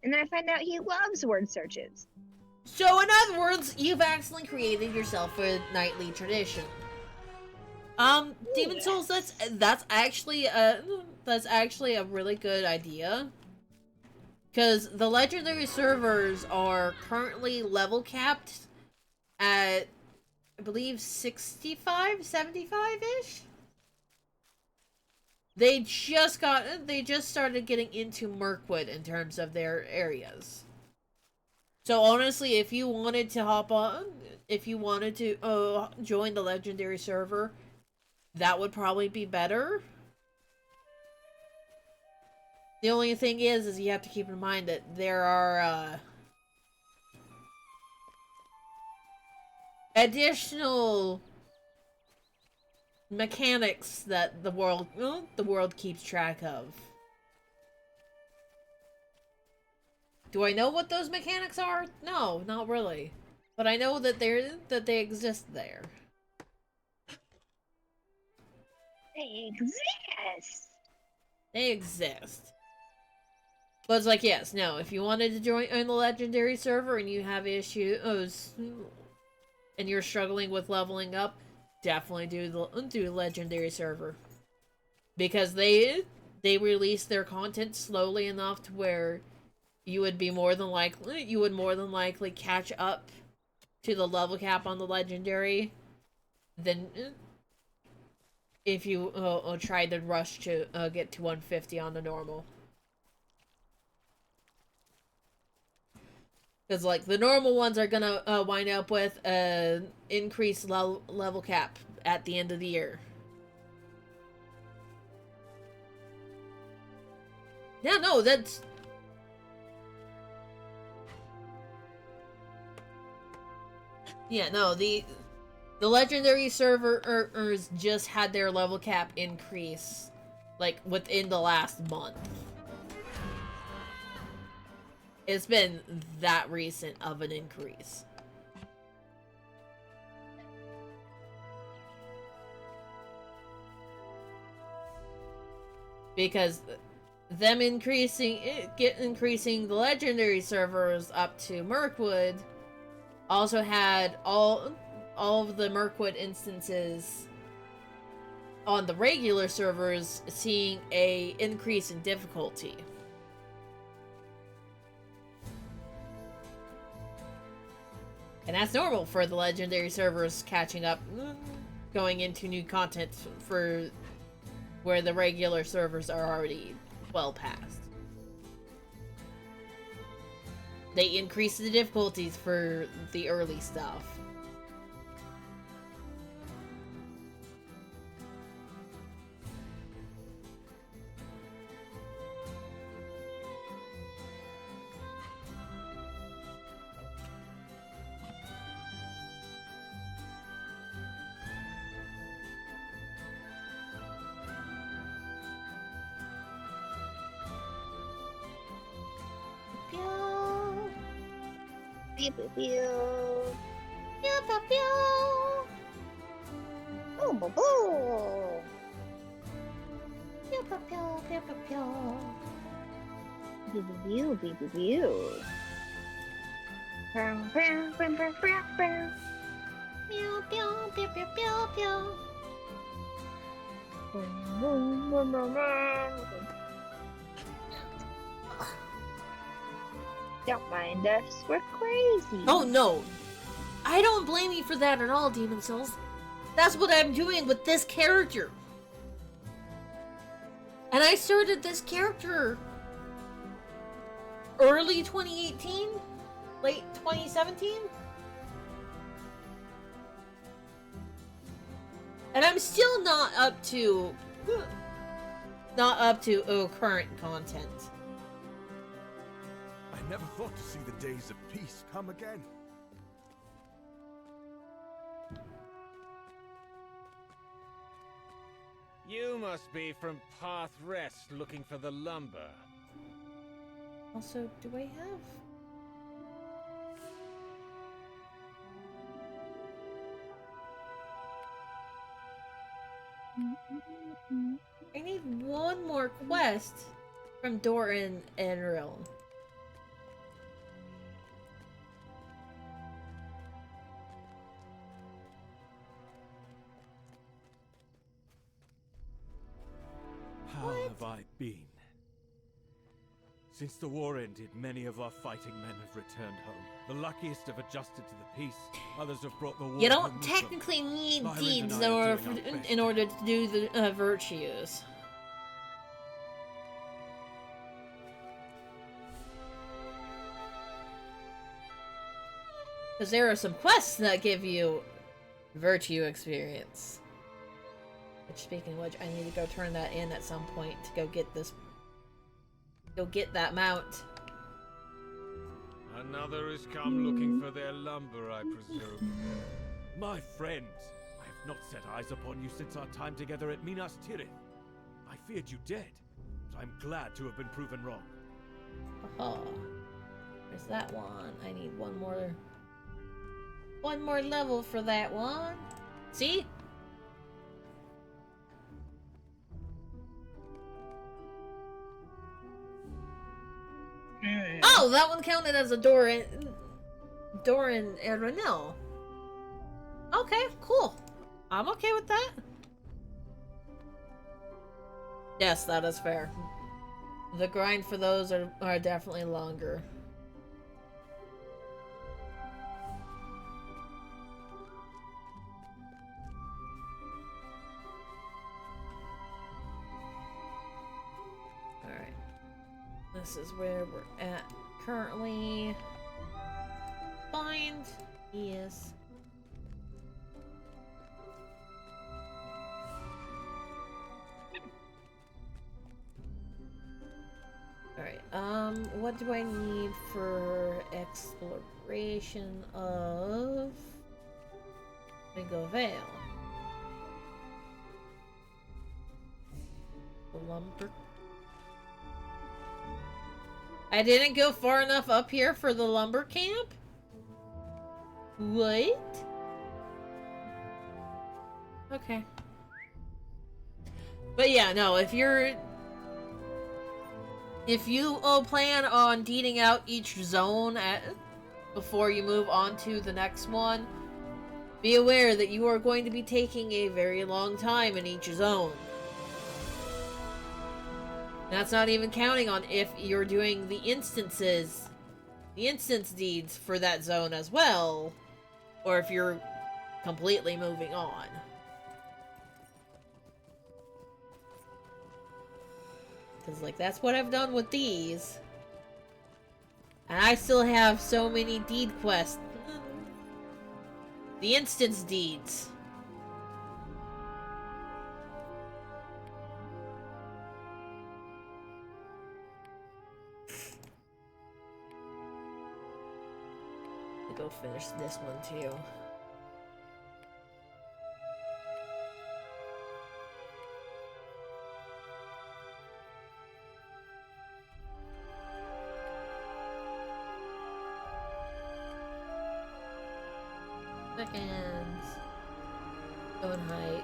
S7: And then I find out he loves word searches.
S6: So in other words, you've accidentally created yourself a nightly tradition. Demon Souls, that's actually a really good idea. Because the legendary servers are currently level capped at, I believe, 65, 75-ish? They just started getting into Mirkwood in terms of their areas. So honestly, if you wanted to join the legendary server, that would probably be better. The only thing is you have to keep in mind that there are additional mechanics that the world keeps track of. Do I know what those mechanics are? No, not really. But I know that they exist there.
S7: They exist.
S6: They exist. But it's like, yes, no, if you wanted to join on the legendary server and you have issues and you're struggling with leveling up, definitely do legendary server. Because they release their content slowly enough to where you would more than likely catch up to the level cap on the legendary than if you try to rush to get to 150 on the normal. Because, like, the normal ones are gonna wind up with an increased level cap at the end of the year. Yeah, no, that's... Yeah, no, the legendary servers just had their level cap increase, like, within the last month. It's been that recent of an increase. Because them increasing the legendary servers up to Mirkwood also had all of the Mirkwood instances on the regular servers seeing a increase in difficulty. And that's normal for the legendary servers catching up, going into new content for where the regular servers are already well past. They increase the difficulties for the early stuff.
S7: Pew pew pew.
S6: Pew pew pew.
S7: Boom boom boom.
S6: Pew pew pew pew pew pew.
S7: Pew pew pew pew pew. Pew pew pew pew pew pew.
S6: Pew pew pew pew pew pew.
S7: Boom boom boom boom boom. Don't mind us, we're crazy.
S6: Oh no! I don't blame you for that at all, Demon Souls. That's what I'm doing with this character. And I started this character early 2018? Late 2017? And I'm still not up to current content.
S10: I never thought to see the days of peace come again.
S2: You must be from Path Rest looking for the lumber.
S6: Also, do I have... I need one more quest from Doran and Realm.
S10: How have I been? Since the war ended, many of our fighting men have returned home. The luckiest have adjusted to the peace. Others have brought the war.
S6: You don't
S10: home with
S6: technically need
S10: Byron
S6: deeds
S10: and I are
S6: in
S10: doing our best.
S6: order to do the virtues. Because there are some quests that give you virtue experience. Which, speaking of which, I need to go turn that in at some point to go get this. Go get that mount.
S2: Another has come looking for their lumber, I presume.
S10: My friend, I have not set eyes upon you since our time together at Minas Tirith. I feared you dead, but I'm glad to have been proven wrong.
S6: Oh, there's that one. I need one more level for that one. See? Oh, that one counted as a door in Erenil. Okay, cool. I'm okay with that. Yes, that is fair. The grind for those are definitely longer. Alright. This is where we're at currently. Find. Yes. Alright, what do I need for exploration of Bingo Vale? Lumber. I didn't go far enough up here for the lumber camp? What? Okay. But yeah, no, if you plan on deeding out each zone before you move on to the next one, be aware that you are going to be taking a very long time in each zone. That's not even counting on if you're doing the instance deeds for that zone as well, or if you're completely moving on. Because, like, that's what I've done with these. And I still have so many deed quests. The instance deeds. I'll go finish this one too. Seconds. Own height.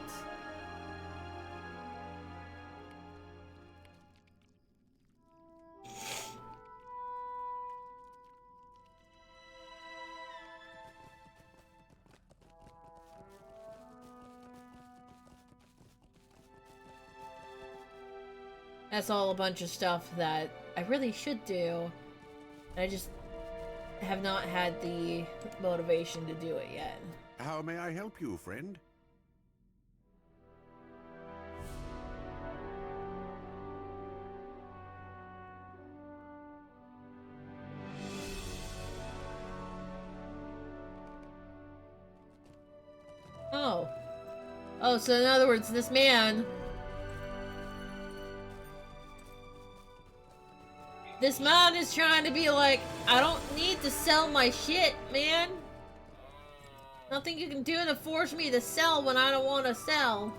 S6: That's all a bunch of stuff that I really should do. I just have not had the motivation to do it yet.
S9: How may I help you, friend?
S6: Oh. Oh, so in other words, this man... This man is trying to be like, I don't need to sell my shit, man. Nothing you can do to force me to sell when I don't want to sell.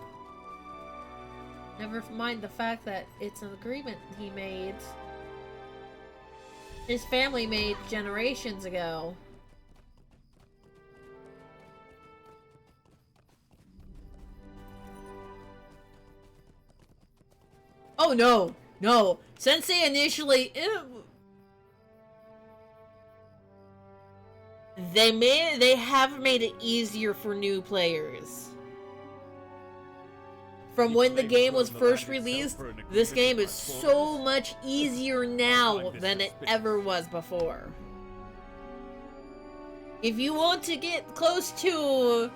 S6: Never mind the fact that it's an agreement he made. His family made generations ago. Oh no! No! Sensei initially... They have made it easier for new players. From when the game was first released, this game is so much easier now than it ever was before. If you want to get close to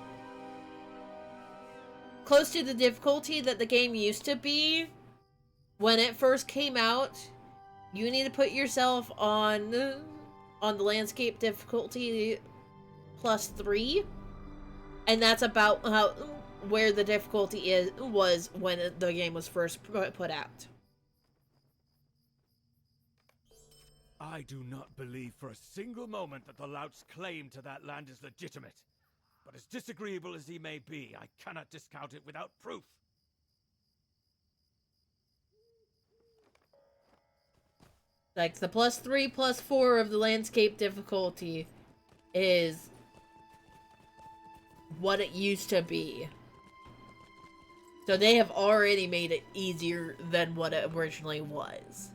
S6: the difficulty that the game used to be when it first came out, you need to put yourself on the landscape difficulty +3, and that's about where the difficulty was when the game was first put out.
S10: I do not believe for a single moment that the Lout's claim to that land is legitimate. But as disagreeable as he may be, I cannot discount it without proof.
S6: Like, the +3, +4 of the landscape difficulty is what it used to be. So they have already made it easier than what it originally was.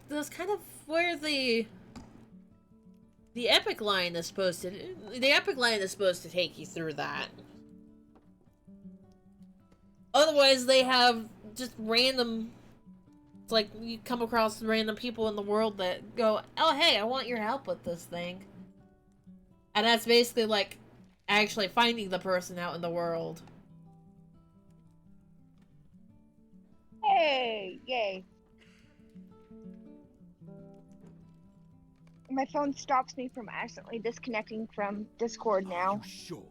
S6: That's kind of where the epic line is supposed to. The epic line is supposed to take you through that. Otherwise, they have just random. It's like you come across random people in the world that go, "Oh, hey, I want your help with this thing," and that's basically like actually finding the person out in the world.
S7: Hey, yay. My phone stops me from accidentally disconnecting from Discord
S10: Are
S7: now.
S10: you sure?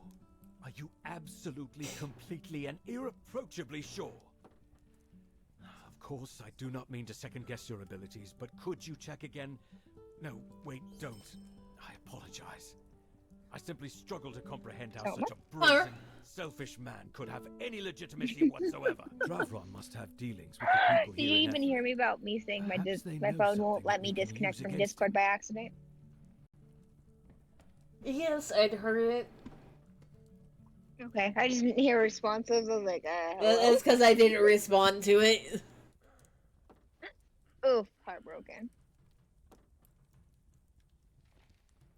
S10: Are you absolutely, completely, and irreproachably sure? Of course, I do not mean to second-guess your abilities, but could you check again? No, wait, don't. I apologize. I simply struggle to comprehend how such a brazen, selfish man could have any legitimacy whatsoever. Dravron must have dealings with the people
S7: Did
S10: here
S7: you
S10: in
S7: even
S10: Etna.
S7: hear me about me saying my
S10: Perhaps they
S7: my
S10: know
S7: phone won't
S10: something
S7: let
S10: that
S7: me
S10: we can
S7: disconnect
S10: use
S7: from
S10: against
S7: Discord by accident?
S6: Yes, I'd heard it.
S7: Okay, I just didn't hear responses. I was like, hello?
S6: It's because I didn't respond to it.
S7: Oof, heartbroken.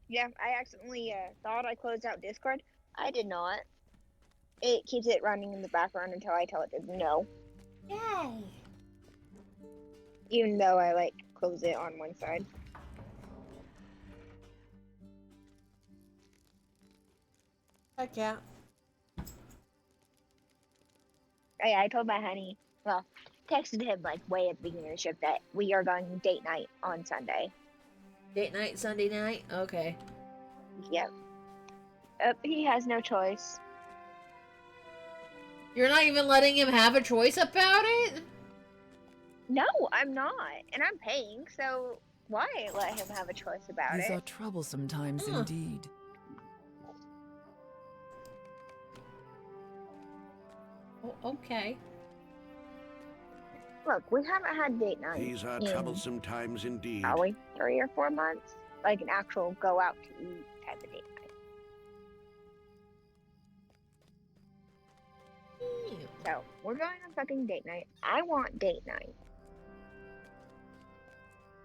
S7: Yeah, I accidentally thought I closed out Discord. I did not. It keeps it running in the background until I tell it to no.
S6: Yay!
S7: Even though I like close it on one side.
S6: Heck yeah.
S7: I told my honey, well, texted him like way at the beginning of the shift that we are going date night on Sunday.
S6: Date night, Sunday night? Okay.
S7: Yep. He has no choice.
S6: You're not even letting him have a choice about it?
S7: No, I'm not. And I'm paying, so why let him have a choice about
S3: These
S7: it?
S3: are troublesome times
S6: Huh.
S3: indeed.
S6: Oh, okay.
S7: Look, we haven't had date night
S9: These are
S7: in
S9: troublesome times indeed.
S7: probably 3 or 4 months. Like an actual go out to eat type of date night.
S6: Ew.
S7: So, we're going on fucking date night. I want date night.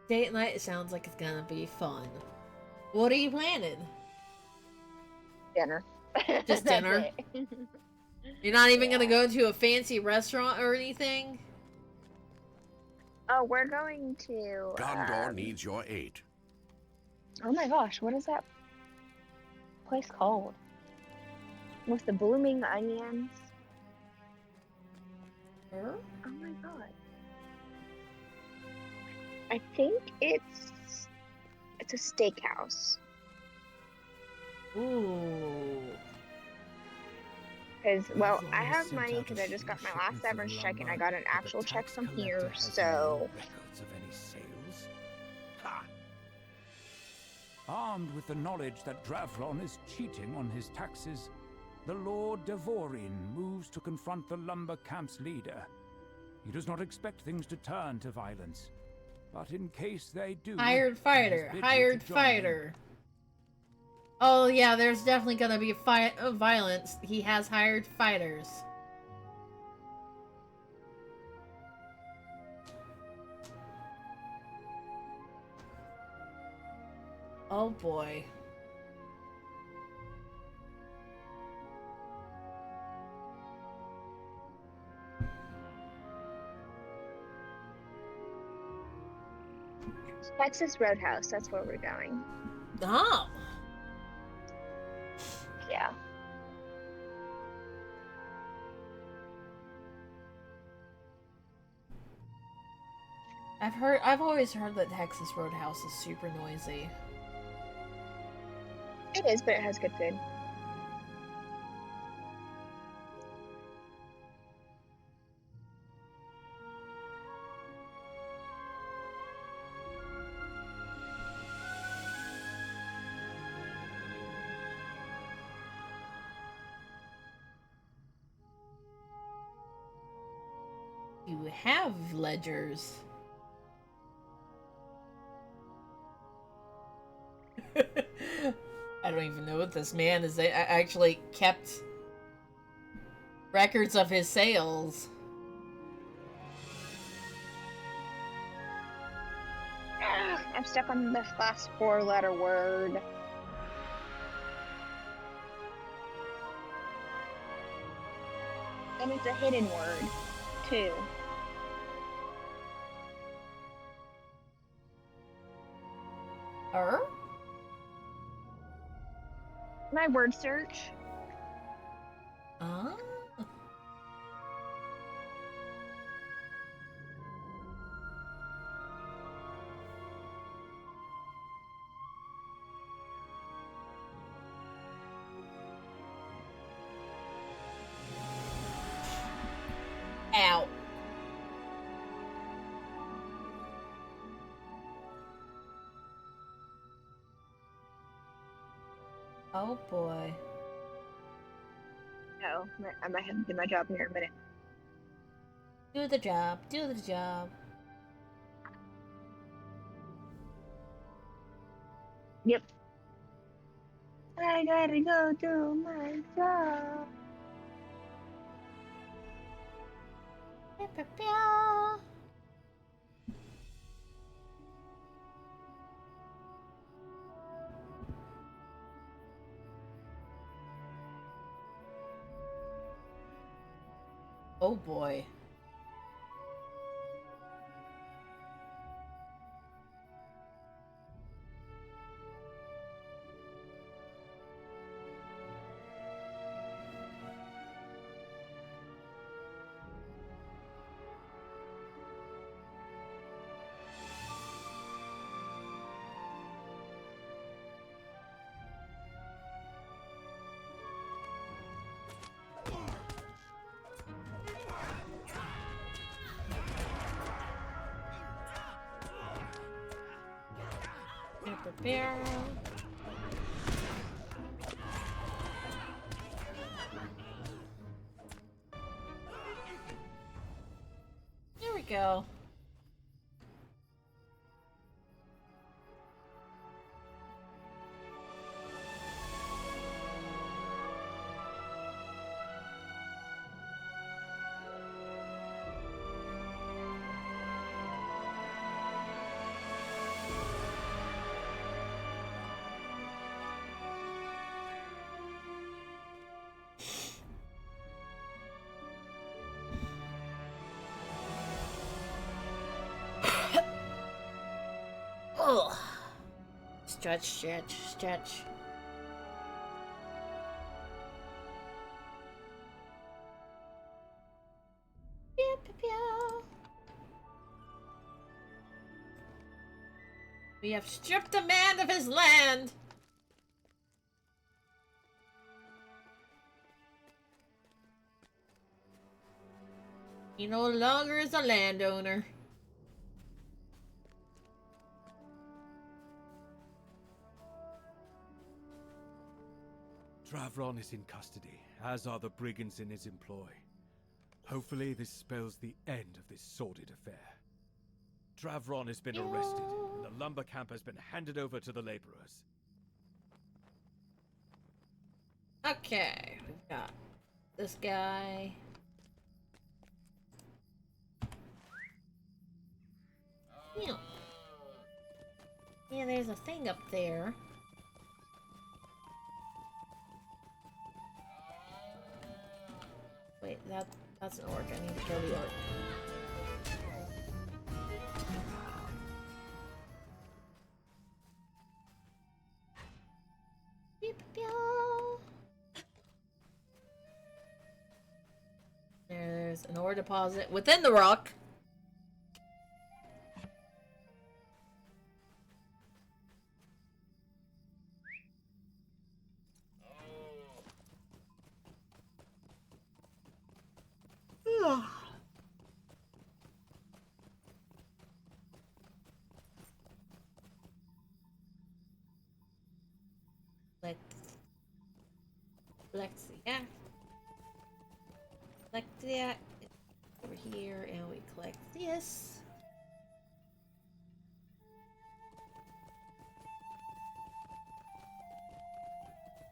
S6: Date night sounds like it's gonna be fun. What are you planning?
S7: Dinner.
S6: Just
S7: That's
S6: dinner?
S7: it.
S6: You're not even gonna go to a fancy restaurant or anything?
S7: Oh, we're going to...
S9: Gondor needs your aid.
S7: Oh my gosh, what is that place called? With the blooming onions?
S6: Huh?
S7: Oh my god. I think it's a steakhouse.
S6: Ooh.
S7: Because, well,
S10: Dravron
S7: I
S10: has
S7: have
S10: sent
S7: money
S10: out
S7: because
S10: a
S7: I just got my
S10: few
S7: last
S10: shipments of
S7: severance check and I
S10: lumber,
S7: got an
S10: but the
S7: actual check
S10: tax
S7: from
S10: collector
S7: here,
S10: has
S7: so...
S10: no records of any sales. Ha!
S11: Armed with the knowledge that Dravron is cheating on his taxes, the Lord Devorin moves to confront the lumber camp's leader. He does not expect things to turn to violence, but in case they do...
S6: Hired
S11: he
S6: fighter.
S11: has bid you
S6: Hired
S11: to join him.
S6: fighter. Oh yeah, there's definitely gonna be violence. He has hired fighters. Oh boy.
S7: Texas Roadhouse, that's where we're going.
S6: Oh.
S7: Yeah.
S6: I've always heard that Texas Roadhouse is super noisy.
S7: It is, but it has good food.
S6: You have ledgers. I don't even know what this man is. I actually kept records of his sales.
S7: I'm stuck on the last 4-letter word. And it's a hidden word, too. My word search.
S6: Ah. Ow. Oh boy.
S7: Oh, I might have to do my job here in a minute.
S6: Do the job. Do the job.
S7: Yep. I gotta go do my job.
S6: Oh boy. Prepare. There we go. Ugh. Stretch, stretch, stretch. Pew, pew, pew. We have stripped a man of his land. He no longer is a landowner.
S10: Dravron is in custody, as are the brigands in his employ. Hopefully this spells the end of this sordid affair. Dravron has been arrested, and the lumber camp has been handed over to the laborers.
S6: Okay, we've got this guy. Yeah, there's a thing up there. Wait, that's an orc. I need to kill the orc. Beep, pew. There's an ore deposit within the rock. Collect that over here, and we collect this.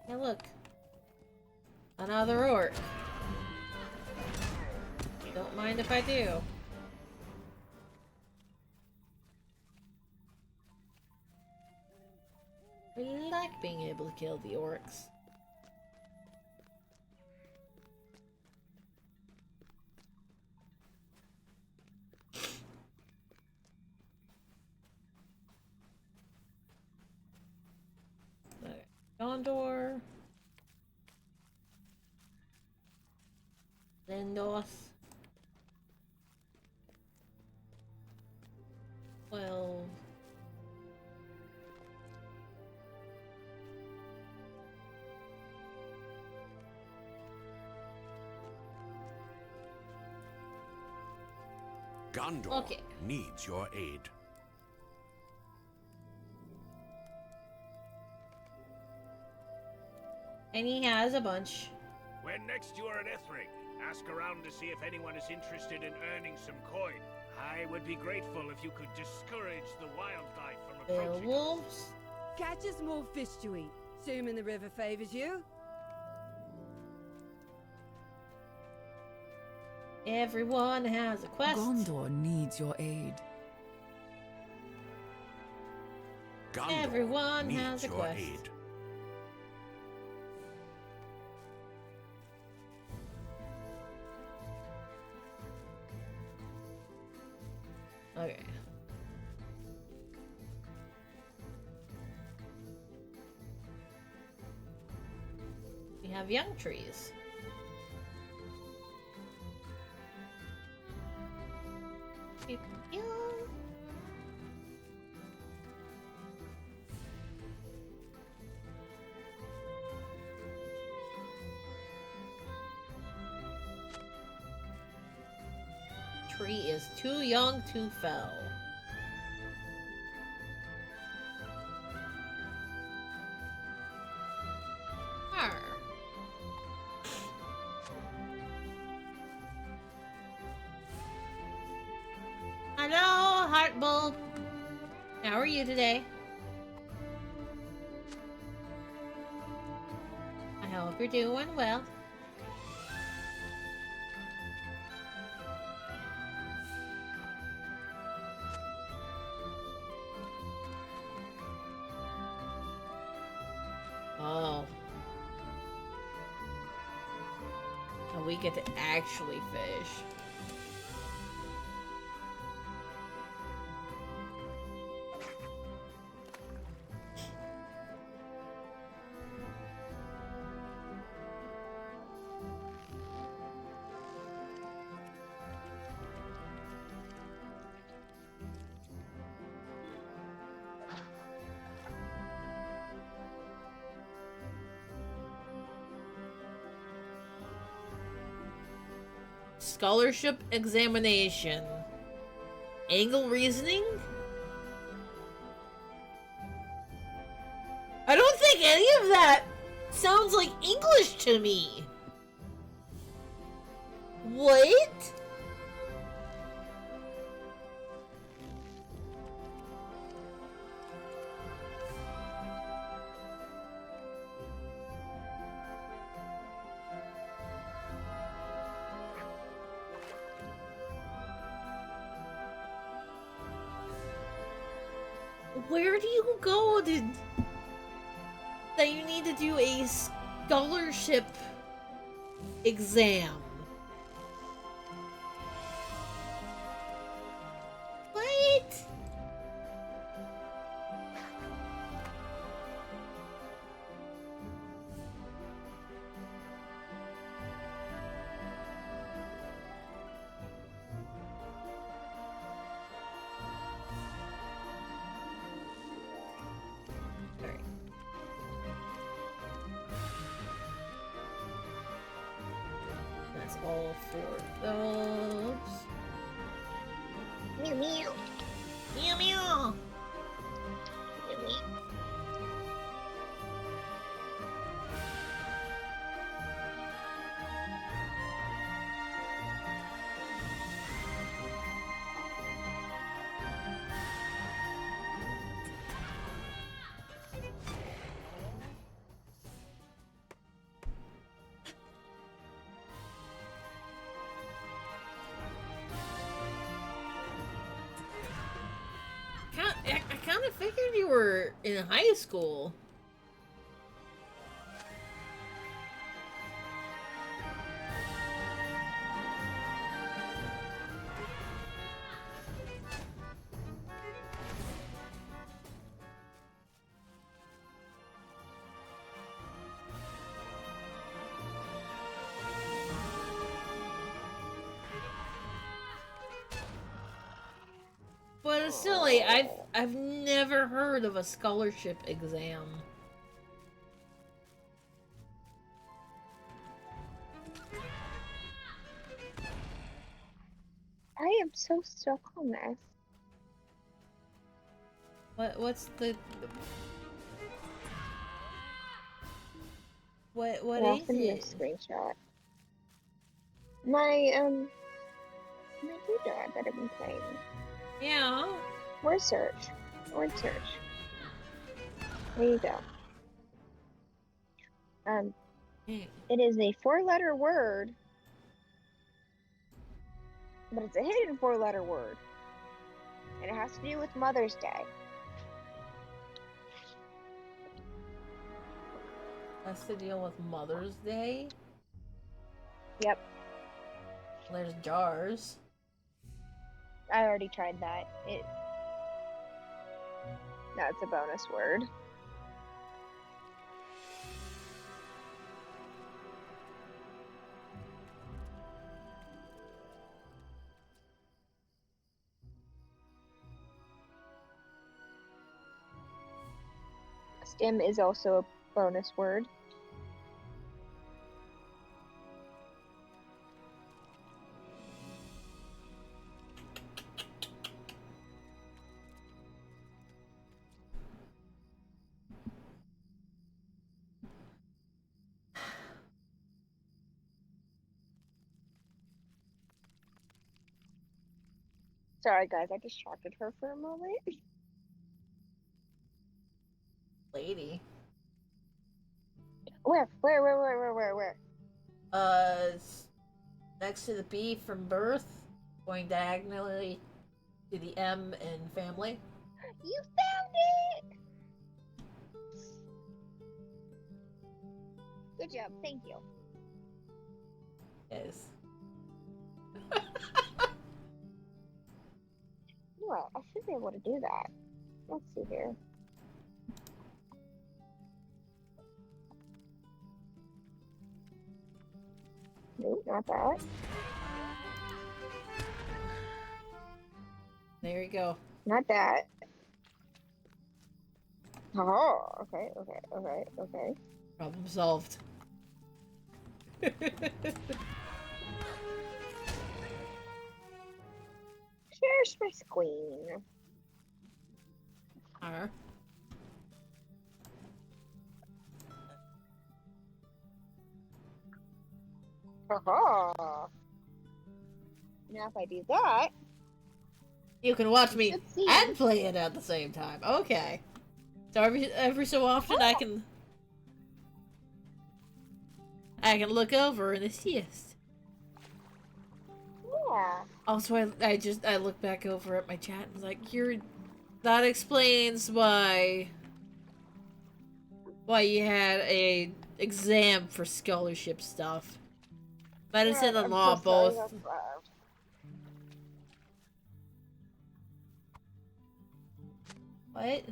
S6: Now look, another orc. Don't mind if I do. We like being able to kill the orcs. Okay. Gondor. Lendos. 12.
S9: Gondor
S6: Okay.
S9: needs your aid.
S6: And he has a bunch.
S5: When next you are at Ethring, ask around to see if anyone is interested in earning some coin. I would be grateful if you could discourage the wildlife from approaching us.
S6: Wolves.
S12: Catch us more fish to eat, assuming the river favors you.
S6: Everyone has a quest.
S3: Gondor needs your aid.
S9: Gondor
S6: Everyone
S9: needs
S6: has a
S9: your
S6: quest.
S9: aid.
S6: Okay. We have young trees. Pew, pew. Tree is too young to fell. Arr. Hello, Heartbulb. How are you today? I hope you're doing well. Oh. And we get to actually fish. Scholarship examination. Angle reasoning? I don't think any of that sounds like English to me. What? Where do you go that you need to do a scholarship exam? What? That's all for those.
S7: Meow meow.
S6: Meow meow.
S7: Meow meow.
S6: I kind of figured you were in high school. But it's silly. I've never heard of a scholarship exam.
S7: I am so stuck on this.
S6: What's the what
S7: I'll
S6: is
S7: send you a
S6: it?
S7: screenshot. My doodad that I've been playing.
S6: Yeah.
S7: Word search. Word search. There you go. It is a 4-letter word, but it's a hidden 4-letter word, and it has to do with Mother's Day.
S6: Has to deal with Mother's Day.
S7: Yep.
S6: There's jars.
S7: I already tried that. That's a bonus word. Stim is also a bonus word. Sorry guys, I distracted her for a moment.
S6: Lady.
S7: Where?
S6: It's next to the B from birth, going diagonally to the M in family.
S7: You found it! Good job, thank you.
S6: Yes.
S7: You know what? I should be able to do that. Let's see here. Nope, not that.
S6: There you go.
S7: Not that. Oh, okay.
S6: Problem solved.
S7: Here's my queen.
S6: Her.
S7: Now if I do that,
S6: you can watch me
S7: succeed.
S6: and play it at the same time. Okay. So every so often I can look over and assist.
S7: Yeah.
S6: Also, I look back over at my chat and was like, that explains why you had a exam for scholarship stuff. Medicine and law both. What?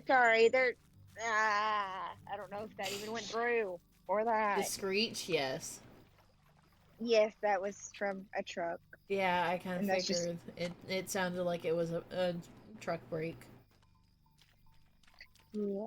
S7: Sorry, I don't know if that even went through. Or that.
S6: The screech, yes.
S7: Yes, that was from a truck.
S6: Yeah, I kind of
S7: And
S6: figured it sounded like it was a truck brake.
S7: Yeah.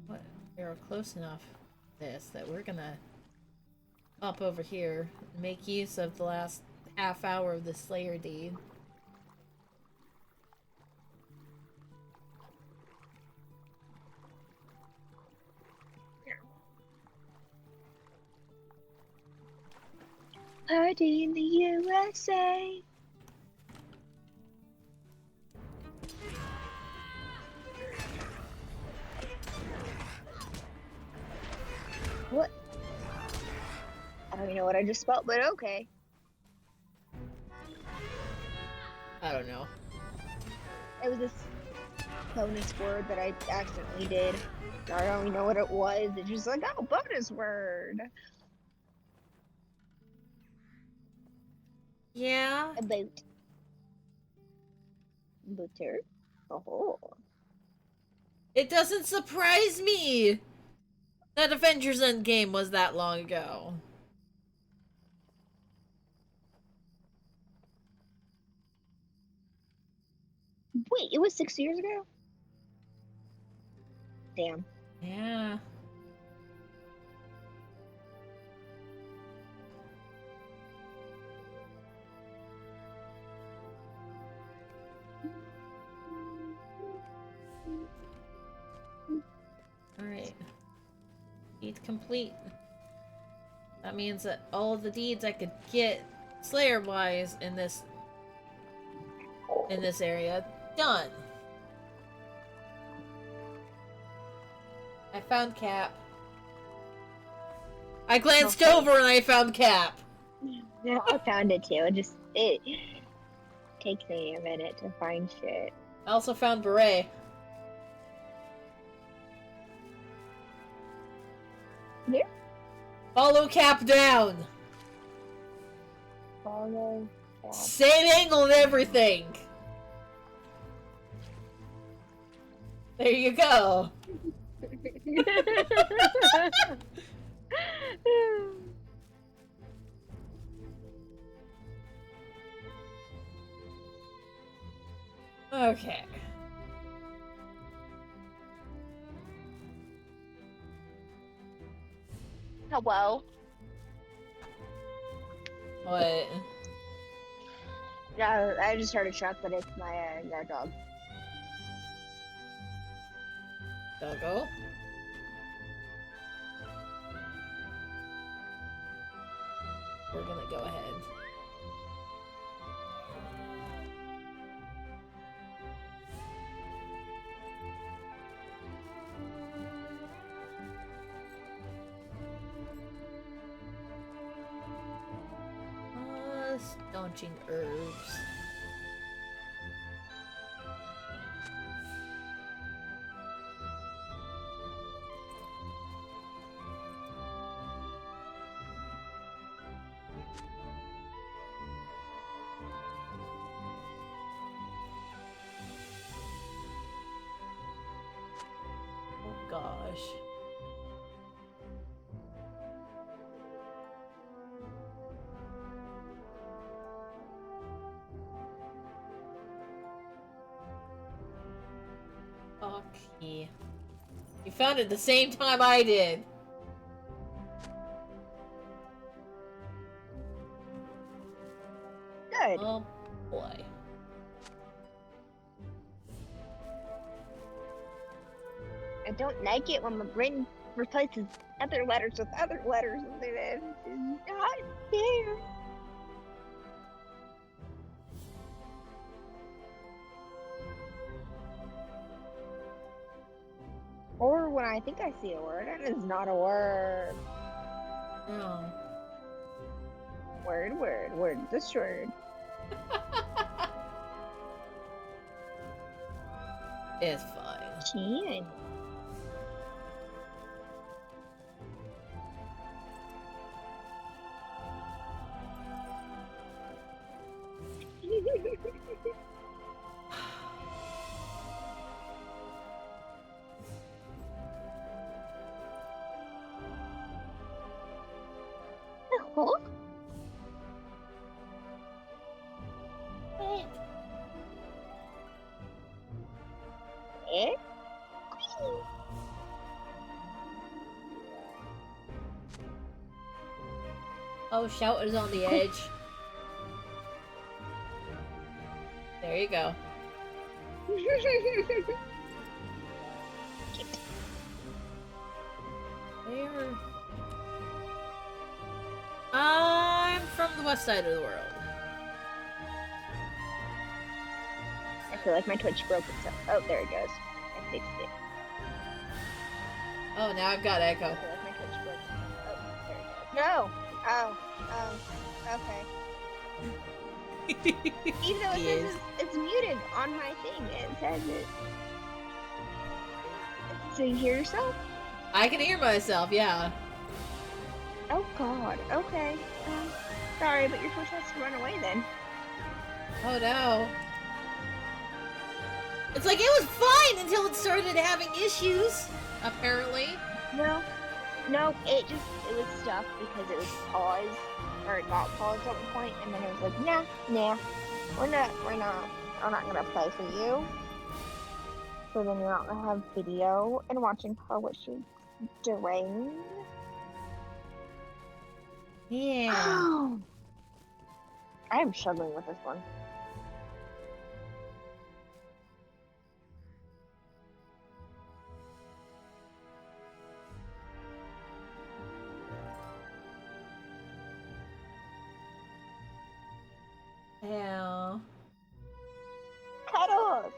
S6: What? We're close enough that we're gonna hop over here and make use of the last half hour of the Slayer deed.
S7: Party in the USA. What? I don't even know what I just spelled, but okay.
S6: I don't know.
S7: It was this. bonus word that I accidentally did. I don't even know what it was. It's just like, oh, bonus word.
S6: Yeah.
S7: A boat. Booter. Oh.
S6: It doesn't surprise me that Avengers Endgame was that long ago.
S7: Wait, it was 6 years ago? Damn.
S6: Yeah. Alright. Deed complete. That means that all of the deeds I could get Slayer-wise in this area, done. I found Cap. I glanced over and I found Cap.
S7: Yeah, I found it too. It takes me a minute to find shit.
S6: I also found Beret.
S7: Yeah.
S6: Follow Cap down.
S7: Follow Cap.
S6: Same angle and everything. There you go. Okay.
S7: Hello.
S6: What?
S7: Yeah, I just heard a truck, but it's my yard dog.
S6: Doggo? We're gonna go ahead. Staunching herbs. Oh gosh. Okay. You found it the same time I did.
S7: Good.
S6: Oh boy.
S7: I don't like it when my brain replaces other letters with other letters. It's not fair. Or when I think I see a word, and it's not a word.
S6: Oh.
S7: Word, this word.
S6: It's fine.
S7: Chin. Oh. Eh?
S6: Oh, Shout is on the edge. There you go. Where? I'm from the west side of the world.
S7: I feel like my Twitch broke itself. Oh, there it goes. I fixed it.
S6: Oh, now I've got echo.
S7: I feel like my Twitch broke itself. Oh, there it goes. No! Okay. Even though it says it's muted on my thing, it says it. So you hear yourself?
S6: I can hear myself, yeah.
S7: Oh God. Okay. Sorry, but you're supposed to have to run away then.
S6: Oh no. It's like it was fine until it started having issues, apparently.
S7: No, it was stuck because it was paused, or it got paused at one point, and then it was like, nah, we're not gonna play for you. So then you're not gonna have video and watching her what she's doing.
S6: Yeah.
S7: I am struggling with this one.
S6: Yeah.
S7: Cuddles!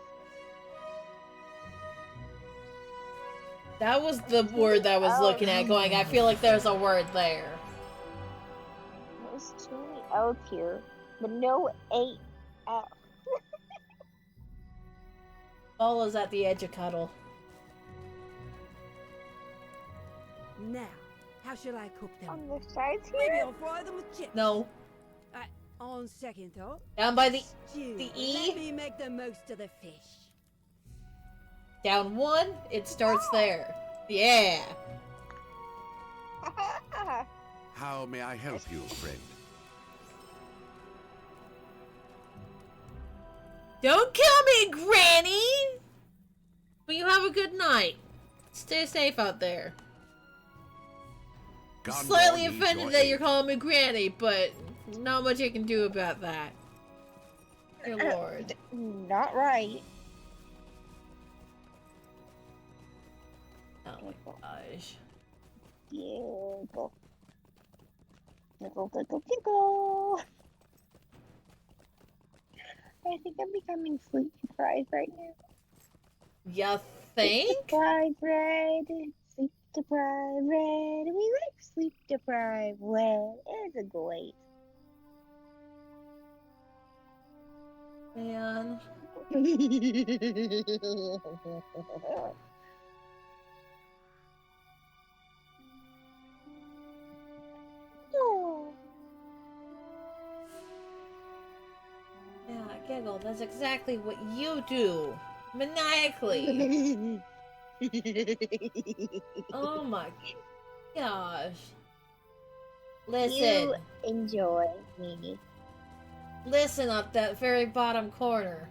S6: That was the word that I was looking at, going, I feel like there's a word there.
S7: There's too many L's here, but no A-L.
S6: Bola's at the edge of cuddle.
S12: Now, how should I cook them?
S7: On the sides
S12: Maybe
S7: here?
S12: I'll fry them with chips.
S6: No.
S12: On second thought.
S6: Down by the
S12: Stew.
S6: E?
S12: Let me make the most of the fish.
S6: Down one, it starts there. Yeah.
S9: How may I help you, friend?
S6: Don't kill me, Granny! But you have a good night. Stay safe out there.
S9: Gondor
S6: Slightly
S9: needs
S6: offended
S9: your
S6: that
S9: aid.
S6: you're calling me Granny, but not much I can do about that. Dear Lord.
S7: Not right.
S6: Oh my gosh.
S7: Giggle. Giggle, giggle, giggle. I think I'm becoming sleep deprived right now.
S6: You
S7: Sleep
S6: think?
S7: deprived, red. Sleep deprived, red. We like sleep deprived, red. It's a great.
S6: Man.
S7: Oh.
S6: Yeah, Giggle, that's exactly what you do. Maniacally. Oh my gosh. Listen.
S7: You enjoy me.
S6: Listen up that very bottom corner.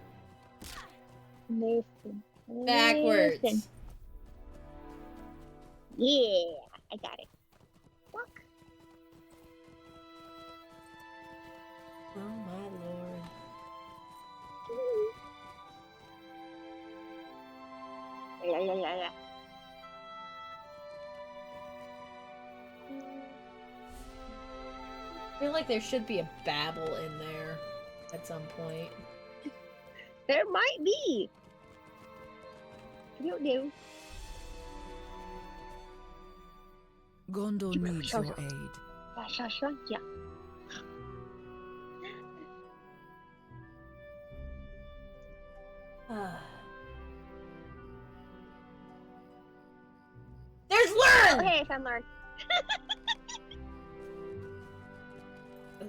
S7: Listen.
S6: Backwards.
S7: Listen. Yeah, I got it. Walk.
S6: Oh my lord.
S7: Yeah.
S6: I feel like there should be a babble in there at some point.
S7: There might be. I don't know.
S3: Gondor needs your aid.
S7: Yeah.
S6: There's Learn!
S7: Oh, hey, I found Learn.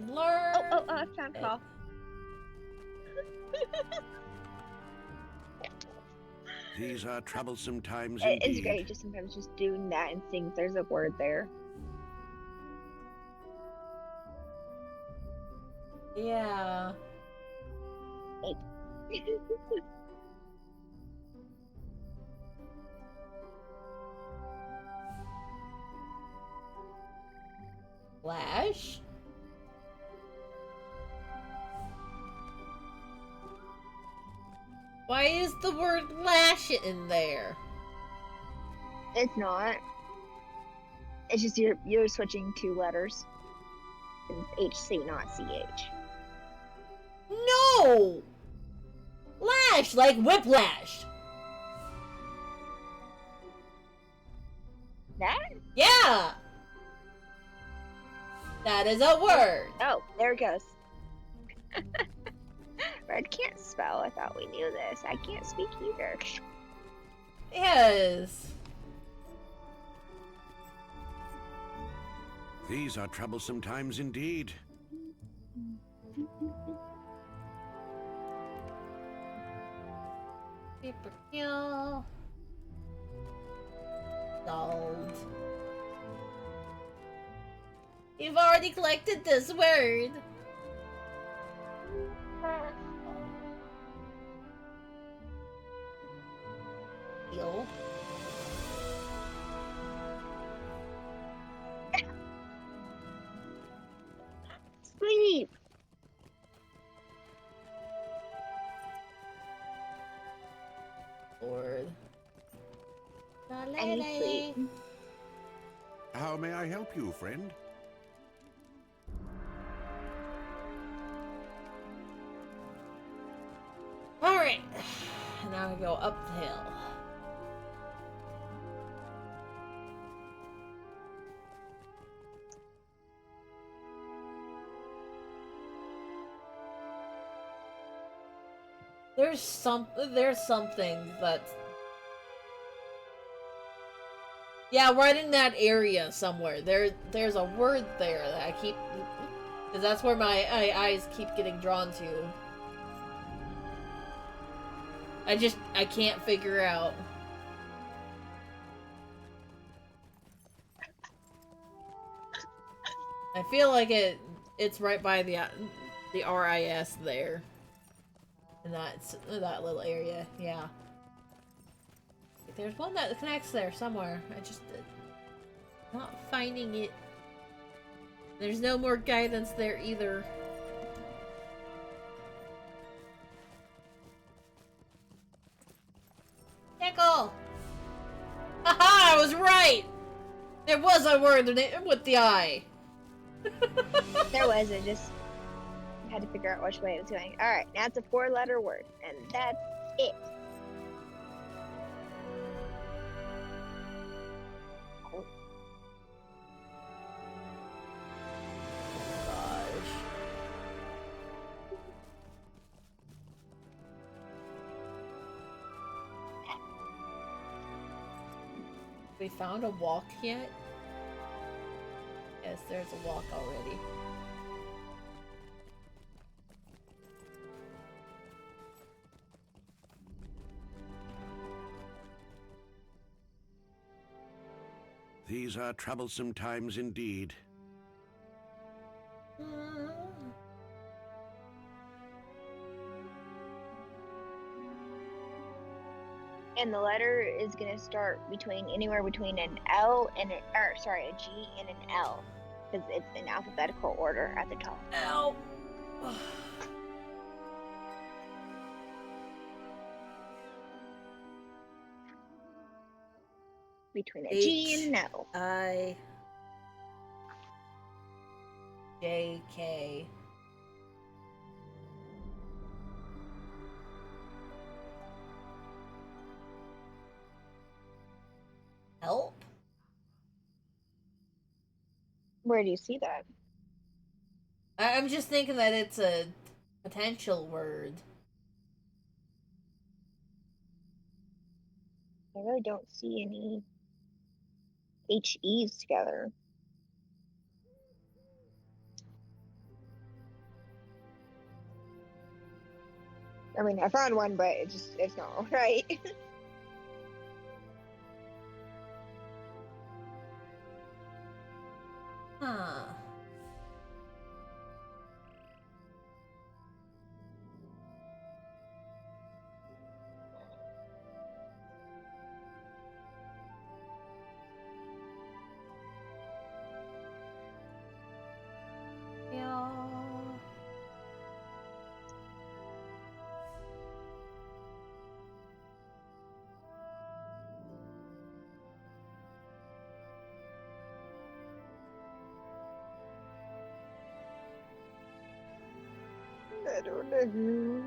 S6: Learn!
S7: Oh, I found Call.
S9: These are troublesome times
S7: It's
S9: indeed.
S7: great just sometimes just doing that and seeing if there's a word there.
S6: Yeah. Flash? Why is the word lash in there?
S7: It's not. It's just you're switching two letters. It's HC, not CH.
S6: No! Lash, like whiplash.
S7: That?
S6: Yeah! That is a word.
S7: Oh, there it goes. Red can't spell. I thought we knew this. I can't speak either.
S6: Yes.
S9: These are troublesome times indeed.
S6: Super kill. Sold. You've already collected this word. Heal.
S7: Sleep.
S6: Lord.
S7: And sleep.
S9: How may I help you, friend?
S6: Alright. Now we go up the hill. There's something that's... Yeah, right in that area somewhere. There's a word there that I keep... Because that's where my eyes keep getting drawn to. I can't figure out. I feel like it's right by the RIS there. In that little area, yeah. There's one that connects there somewhere. I just not finding it. There's no more guidance there either. Tickle! Haha! I was right! There was a word with the I.
S7: There was, I just had to figure out which way it was going. Alright, now it's a 4-letter word, and that's it. Oh.
S6: Gosh. We found a walk yet? Yes, there's a walk already.
S9: These are troublesome times indeed.
S7: And the letter is gonna start anywhere between an L and a G and an L, because it's in alphabetical order at the top.
S6: L.
S7: Between a G and an L.
S6: I J K. Help?
S7: Where do you see that?
S6: I'm just thinking that it's a potential word.
S7: I really don't see any HEs together. I mean, I found one, but it's not right.
S6: Huh. Yeah.
S7: I don't know.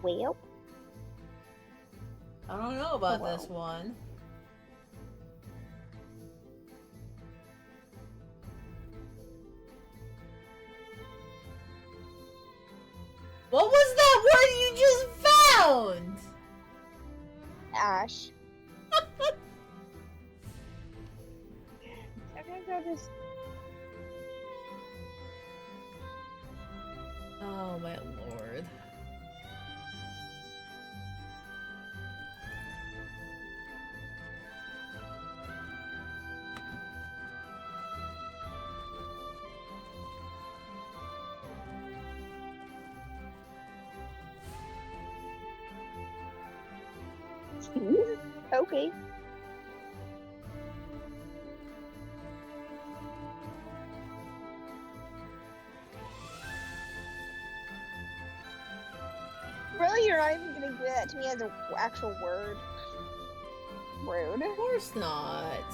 S7: Well,
S6: I don't know about this one. What was that word you just around!
S7: Ash. Sometimes I'll just.
S6: Oh my lord.
S7: Okay. Really, you're not even gonna do that to me as an actual word? Rude.
S6: Of course not.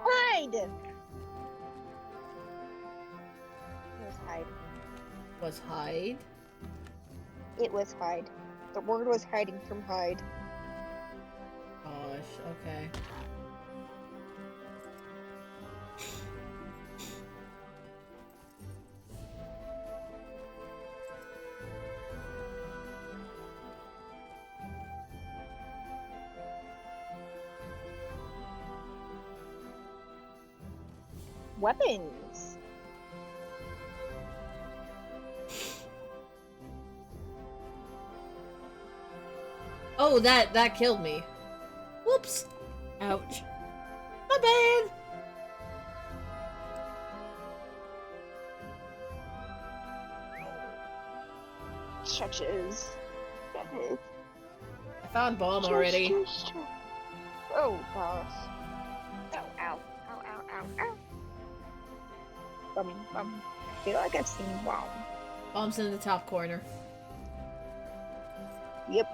S7: Hide! It was hide.
S6: Was hide?
S7: It was hide. The word was hiding from hide.
S6: Gosh, okay.
S7: Weapons.
S6: Oh, that killed me. Whoops. Ouch. My bad.
S7: Churches.
S6: I found bomb already.
S7: Oh gosh. Ow, ow, ow, ow, ow, ow. Bum. I feel like I've seen bomb.
S6: Bomb's in the top corner.
S7: Yep.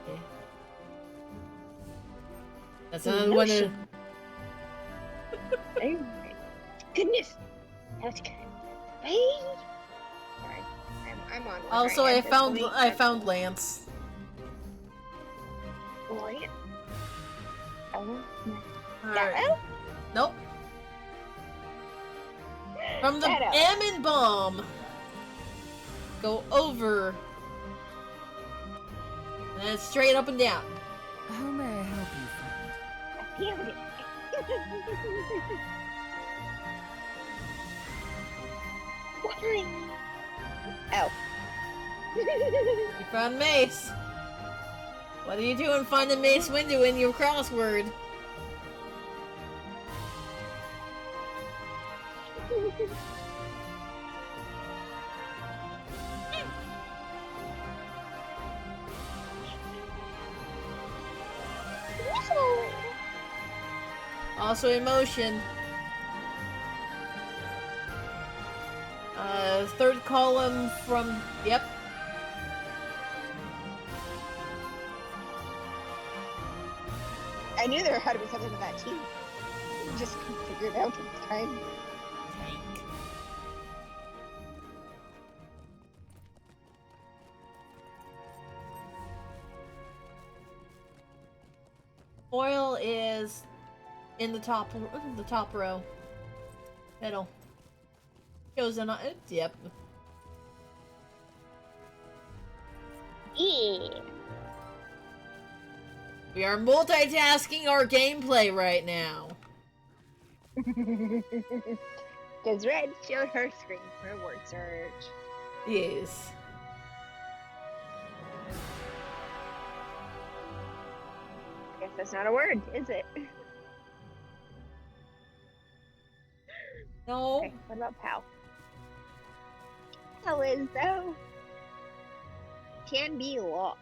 S6: Okay. That's another one of...
S7: Oh my goodness. That's good. Hey. Sorry. I'm on one
S6: Also,
S7: right
S6: I
S7: at this
S6: found
S7: point.
S6: Lance.
S7: Lance? Oh my.
S6: Alright.
S7: That
S6: Nope. From the
S7: That
S6: Ammon bomb. Go over. And then straight up and down.
S3: How may I help you, friend?
S7: Damn it. Why? Oh.
S6: You found Mace. What are you doing finding Mace Windu in your crossword? Also emotion. Third column from... Yep.
S7: I knew there had to be something with that T. Just couldn't figure it out at the time.
S6: Oil is in the top row. Middle. Goes in on it. Yep.
S7: Yeah.
S6: We are multitasking our gameplay right now.
S7: Because Red showed her screen for a word search.
S6: Yes.
S7: I guess that's not a word, is it?
S6: No.
S7: Okay, what about POW? POW is, though, can be locked.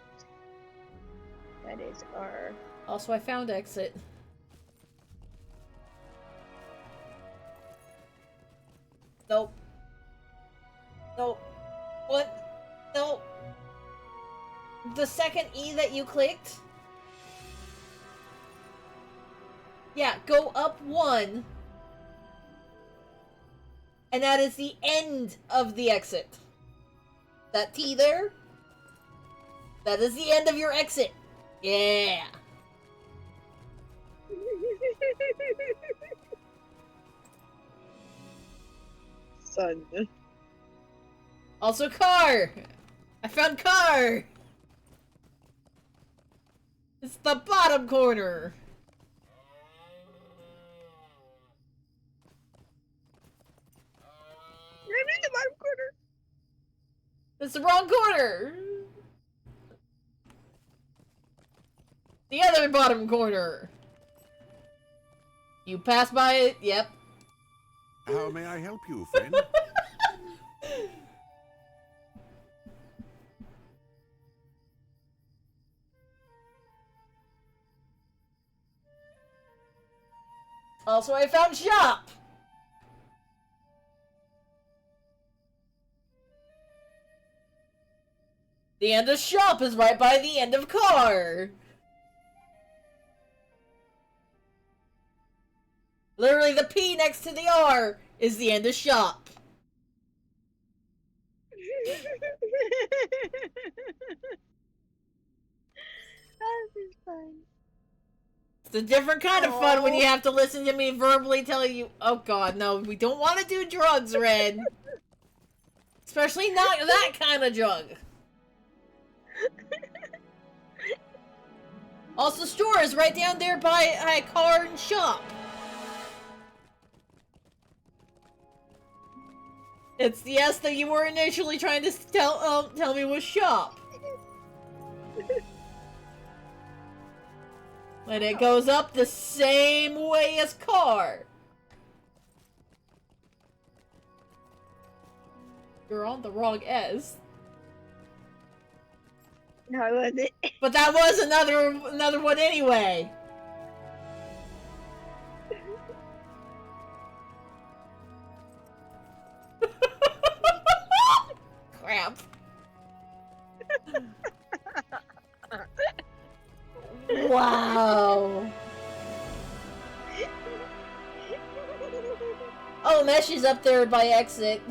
S7: That is our...
S6: Also, I found exit. Nope. Nope. What? Nope. The second E that you clicked? Yeah, go up one. And that is the end of the exit. That T there? That is the end of your exit. Yeah.
S7: Son.
S6: Also car! I found car! It's the bottom corner!
S7: I'm in the bottom corner.
S6: It's the wrong corner! The other bottom corner! You pass by it? Yep.
S9: How may I help you, friend?
S6: Also, I found shop! The end of shop is right by the end of car! Literally, the P next to the R is the end of shop.
S7: This is fun.
S6: It's a different kind of fun when you have to listen to me verbally telling you, oh god, no, we don't want to do drugs, Red. Especially not that kind of drug. Also, store is right down there by car and shop. It's the S that you were initially trying to tell me was shop. And it goes up the same way as car. You're on the wrong S.
S7: No, I wasn't.
S6: But that was another one anyway. Crap. Wow. Oh, Mesh is up there by exit.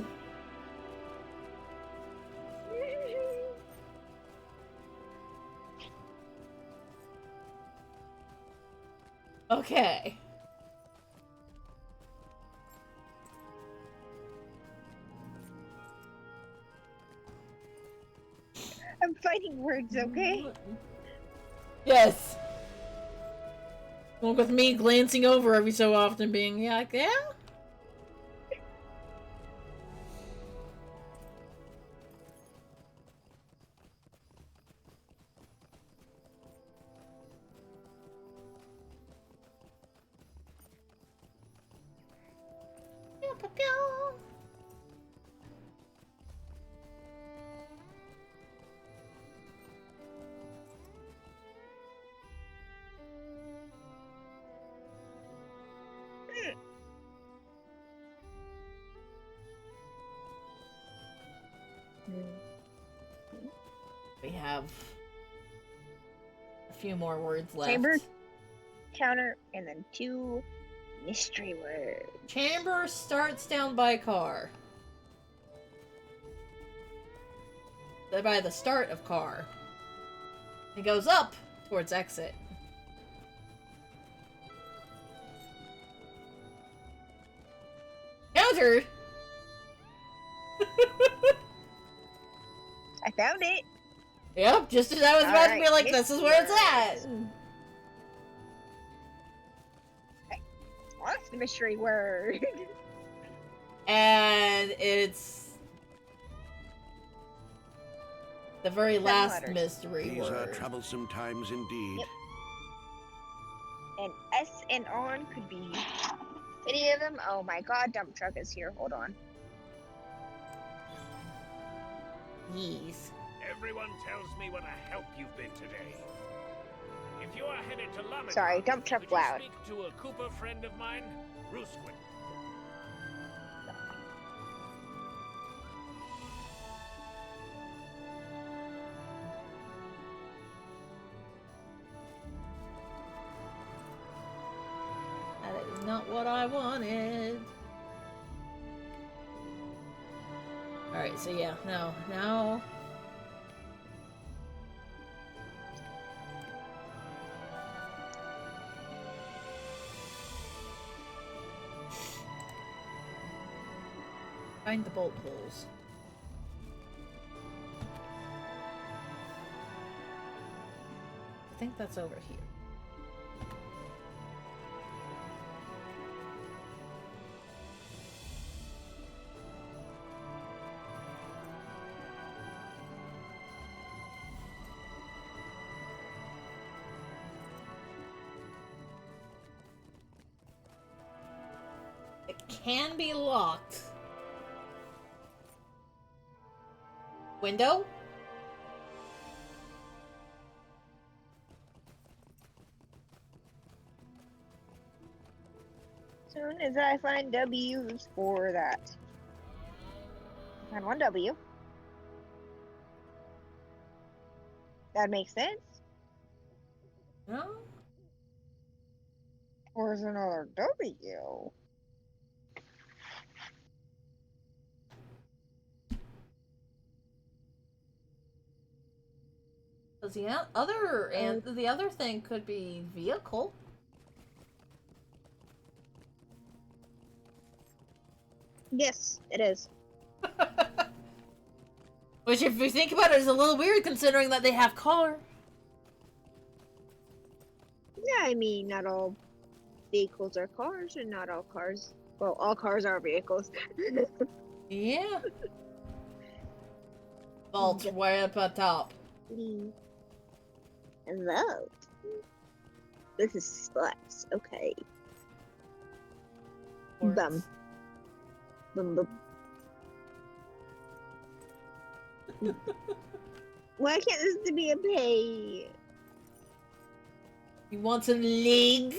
S6: Okay.
S7: I'm finding words, okay?
S6: Yes. Well, with me glancing over every so often being like, yeah? We have a few more words left.
S7: Chamber, counter, and then 2 mystery words.
S6: Chamber starts down by car. By the start of car. It goes up towards exit. Counter!
S7: I found it.
S6: Yep, just as I was about to be like, this is where it's at.
S7: What's the mystery word?
S6: And it's the very
S7: 7
S6: last
S7: letters.
S6: mystery
S9: These
S6: word.
S9: are troublesome times indeed.
S7: Yep. And S and on could be any of them. Oh my god, dump truck is here. Hold on.
S6: Yes.
S5: Everyone tells me what a help you've been today. If you are headed to Lamadon,
S7: Sorry, dump truck
S5: would you
S7: loud.
S5: speak to a Cooper friend of mine, Rusquin?
S6: That is not what I wanted. Alright, so yeah, now... Find the bolt holes. I think that's over here. It can be locked. Window?
S7: Soon as I find W's for that. Find one W. That makes sense.
S6: No?
S7: Where's another W?
S6: The other thing could be vehicle.
S7: Yes, it is.
S6: Which, if you think about it, is a little weird considering that they have car.
S7: Yeah, I mean, not all vehicles are cars, and not all cars. Well, all cars are vehicles.
S6: Yeah. Vault way up at top.
S7: Hello. This is sports. Okay. Bum. Bum bum. Why can't this be a pay?
S6: You want some legs?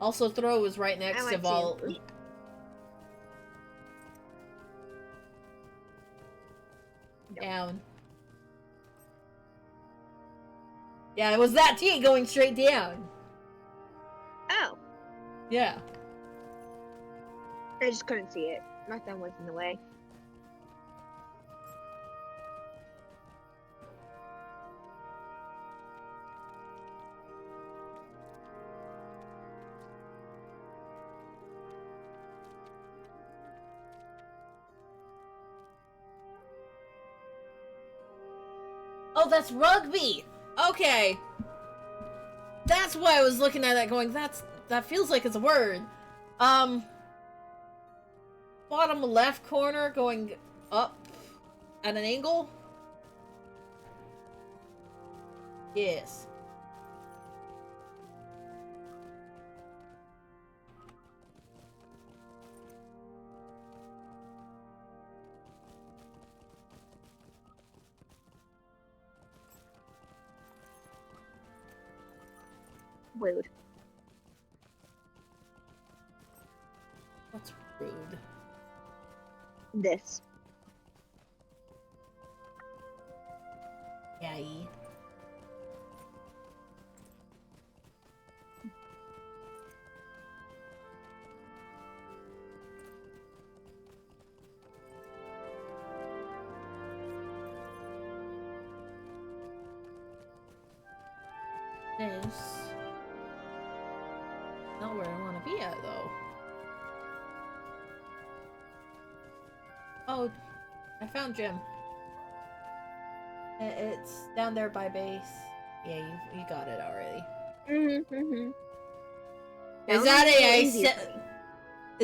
S6: Also, throw is right next to vault. Down. Yeah, it was that T going straight down.
S7: Oh.
S6: Yeah.
S7: I just couldn't see it. My thumb was in the way.
S6: Oh, that's rugby! Okay. That's why I was looking at that going, that feels like it's a word. Bottom left corner going up at an angle? Yes.
S7: Rude.
S6: What's rude?
S7: This.
S6: Yay. This. Not where I want to be at, though. Oh, I found Jim. It's down there by base. Yeah, you got it already. Is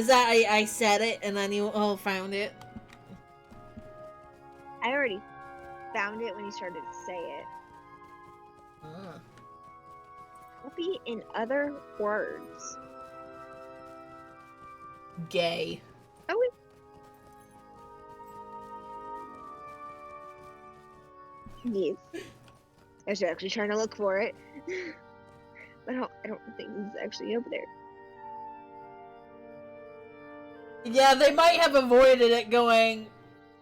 S6: that I said it and then you all found it?
S7: I already found it when you started to say it. Copy in other words.
S6: Gay.
S7: Oh, wait. Yes. I was actually trying to look for it. But I don't think it's actually over there.
S6: Yeah, they might have avoided it going,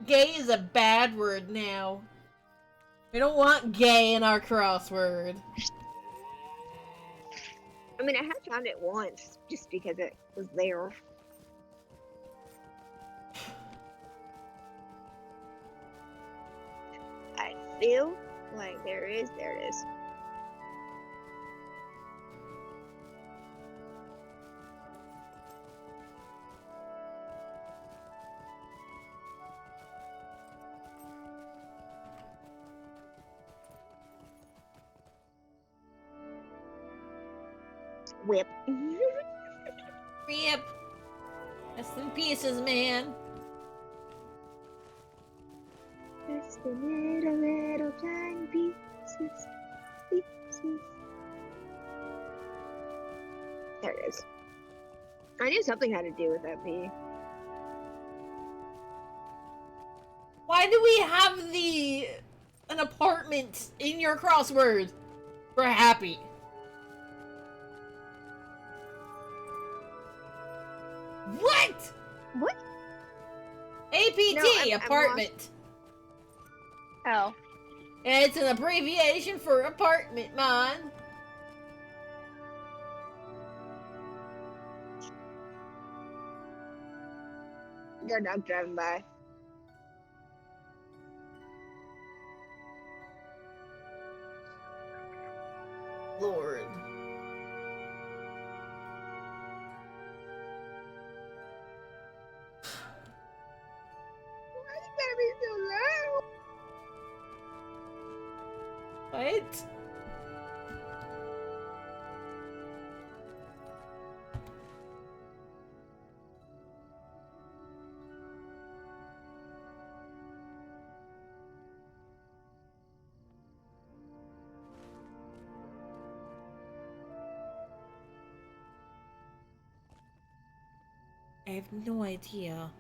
S6: gay is a bad word now. We don't want gay in our crossword.
S7: I mean, I had found it once, just because it was there. feel like there it is. Whip.
S6: Rip. Rest in pieces, man.
S7: Just a little tiny pieces. There it is. I knew something had to do with that P.
S6: Why do we have an apartment in your crossword for happy? What?
S7: What?
S6: APT,
S7: No, I'm
S6: apartment.
S7: Oh.
S6: It's an abbreviation for apartment, man.
S7: Your dog driving by.
S6: Lord.
S7: Why you gotta be so loud?
S6: What? I have no idea.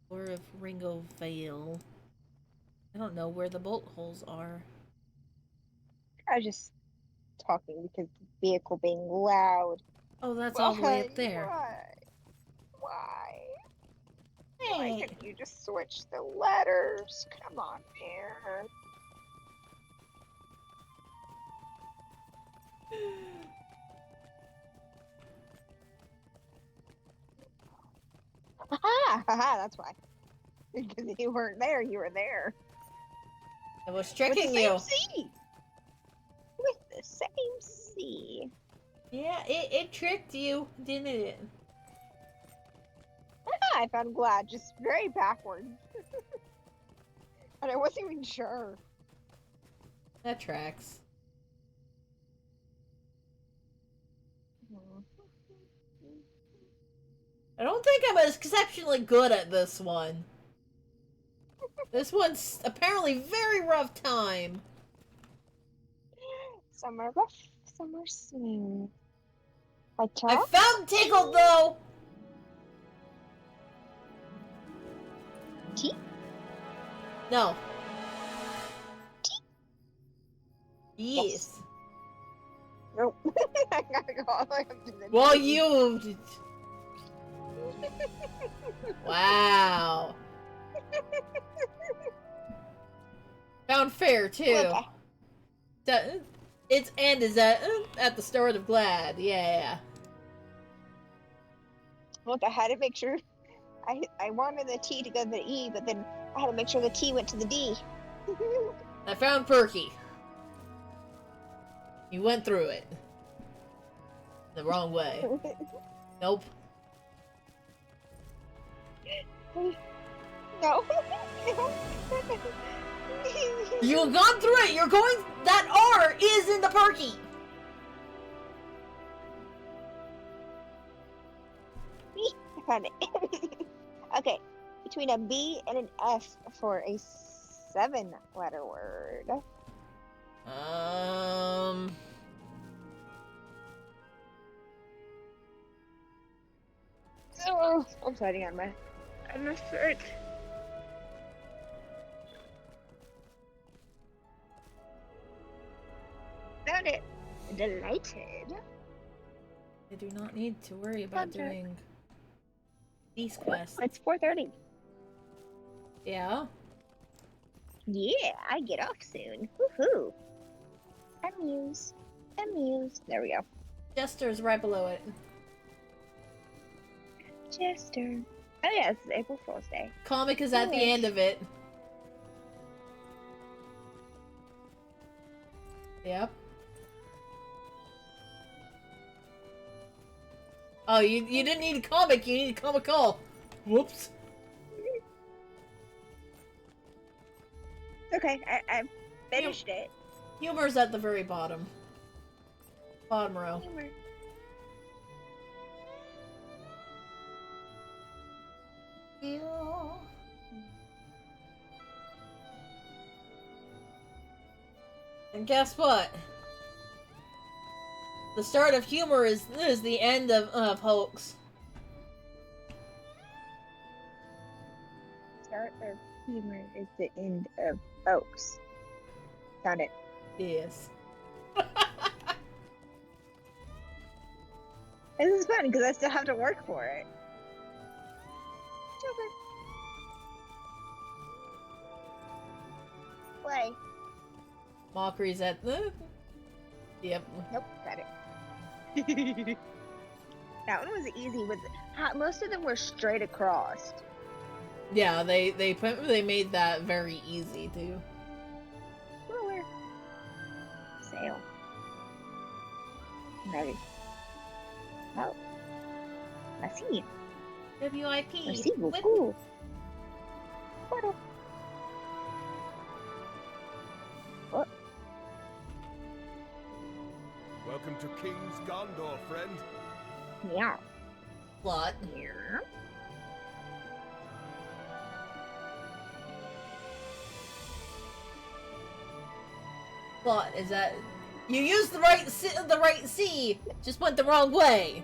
S6: Or of Ringo Vale. I don't know where the bolt holes are.
S7: I was just talking because the vehicle being loud.
S6: Oh, that's all the way up there.
S7: Why?
S6: Hey.
S7: Why couldn't you just switch the letters? Come on, Aaron. Haha, that's why. Because you weren't there, you were there.
S6: I was
S7: With
S6: tricking
S7: the
S6: you.
S7: same C. With the same C.
S6: Yeah, it tricked you, didn't it?
S7: I found Glad just very backwards. And I wasn't even sure.
S6: That tracks. I don't think I'm exceptionally good at this one. This one's apparently very rough time.
S7: Some are rough, some are smooth. Like
S6: I
S7: chalk?
S6: found Tickle though!
S7: Tea?
S6: No. Yes.
S7: Nope. I gotta go all the way up to the
S6: Well,
S7: T.
S6: you... Wow. Found fair too.
S7: Okay.
S6: Its end is at the start of Glad. Yeah.
S7: Look, I had to make sure. I wanted the T to go to the E, but then I had to make sure the T went to the D.
S6: I found Perky. You went through it. The wrong way. Nope.
S7: No.
S6: You've gone through it! You're going... That R is in the Perky!
S7: I found it. Okay. Between a B and an F for a 7-letter word. Oh, I'm sliding on my shirt. Found it. Delighted.
S6: I do not need to worry about doing these quests.
S7: It's 4:30.
S6: Yeah?
S7: Yeah, I get off soon. Woohoo. Amuse. Amuse. There we go.
S6: Jester's right below it.
S7: Chester. Oh yeah, it's April Fool's Day.
S6: Comic is at the end of it. Yep. Oh, you didn't need a comic, you need a comical. Whoops.
S7: Okay, I finished it.
S6: Humor's at the very bottom. Bottom row.
S7: Humor.
S6: And guess what? The start of humor is the end of hoax.
S7: Start of humor is the end of hoax. Got it.
S6: Yes.
S7: This is fun because I still have to work for it. Joker. Play.
S6: Mockery's at the... Yep.
S7: Nope, got it. That one was easy. With most of them were straight across.
S6: Yeah, they made that very easy too.
S7: Roller. Sail. Ready. Oh. I see.
S6: WIP.
S7: I see. Cool. What? What?
S13: Welcome to King's Gondor, friend.
S7: Yeah.
S6: What?
S7: Yeah.
S6: What is that? You used the right C, just went the wrong way.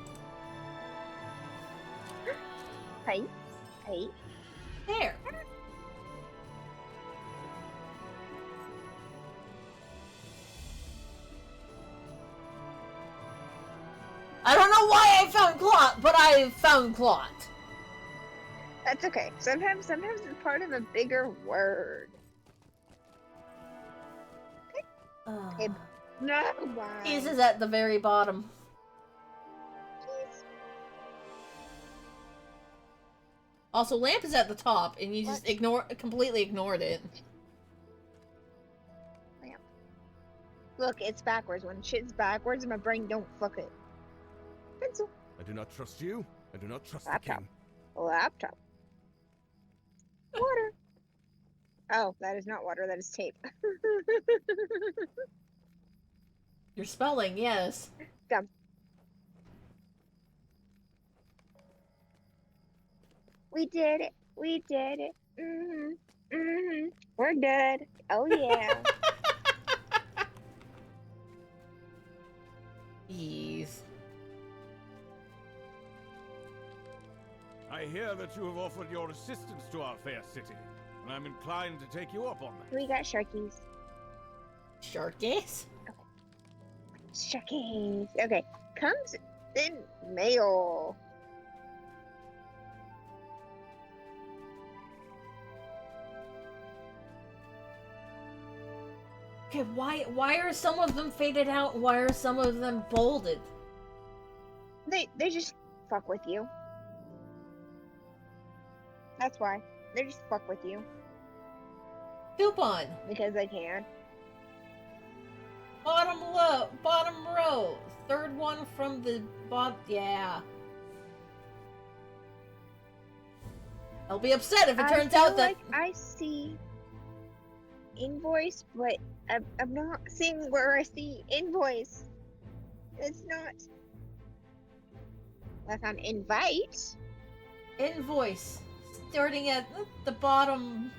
S7: Hey. Hey.
S6: There. I don't know why I found Clot, but I found Clot.
S7: That's okay. Sometimes it's part of a bigger word. Okay. No, why?
S6: Keys is at the very bottom.
S7: Keys.
S6: Also, Lamp is at the top, and you just completely ignored it.
S7: Lamp. Look, it's backwards. When shit's backwards, my brain don't fuck it. Pencil.
S13: I do not trust you. I do not trust
S7: Laptop.
S13: the king.
S7: Laptop. Water. Oh, that is not water. That is tape.
S6: You're spelling, yes.
S7: Gum. We did it. We did it. We're good. Oh yeah.
S6: Ease.
S10: I hear that you have offered your assistance to our fair city, and I'm inclined to take you up on that.
S7: We got sharkies.
S6: Sharkies?
S7: Sharkies. Okay. Comes in mail.
S6: Okay, why are some of them faded out? Why are some of them bolded?
S7: They just fuck with you. That's why. They just fuck with you.
S6: Coupon.
S7: Because they can.
S6: Bottom row. Third one from the bottom. Yeah. I'll be upset if it turns out that
S7: I see invoice, but I'm not seeing where I see invoice. It's not. I found invite.
S6: Invoice. Starting at the bottom,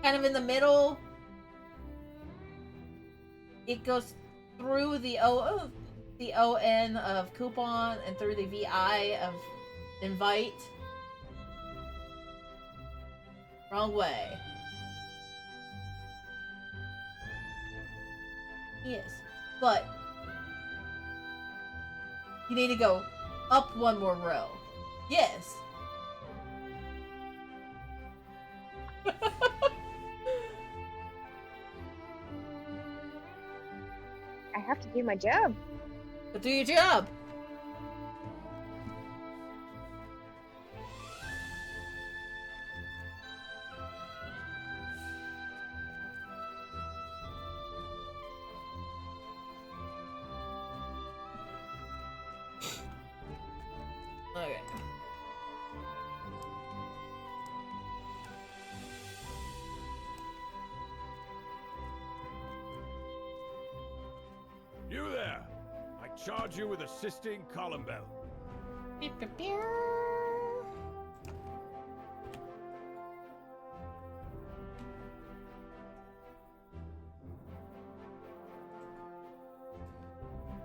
S6: kind of in the middle. It goes through the O-N of coupon and through the V-I of invite. Wrong way. Yes, but you need to go up one more row. Yes.
S7: I have to do my job.
S6: But do your job.
S13: charge you with assisting Columbell.
S6: Beep, beep, beep.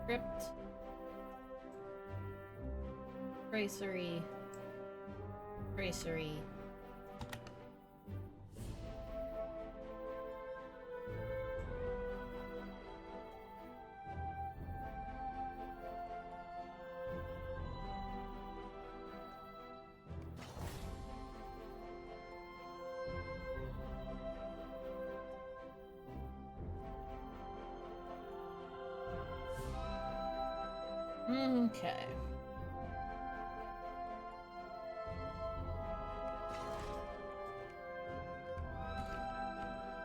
S6: Crypt. Tracery. Tracery. Okay.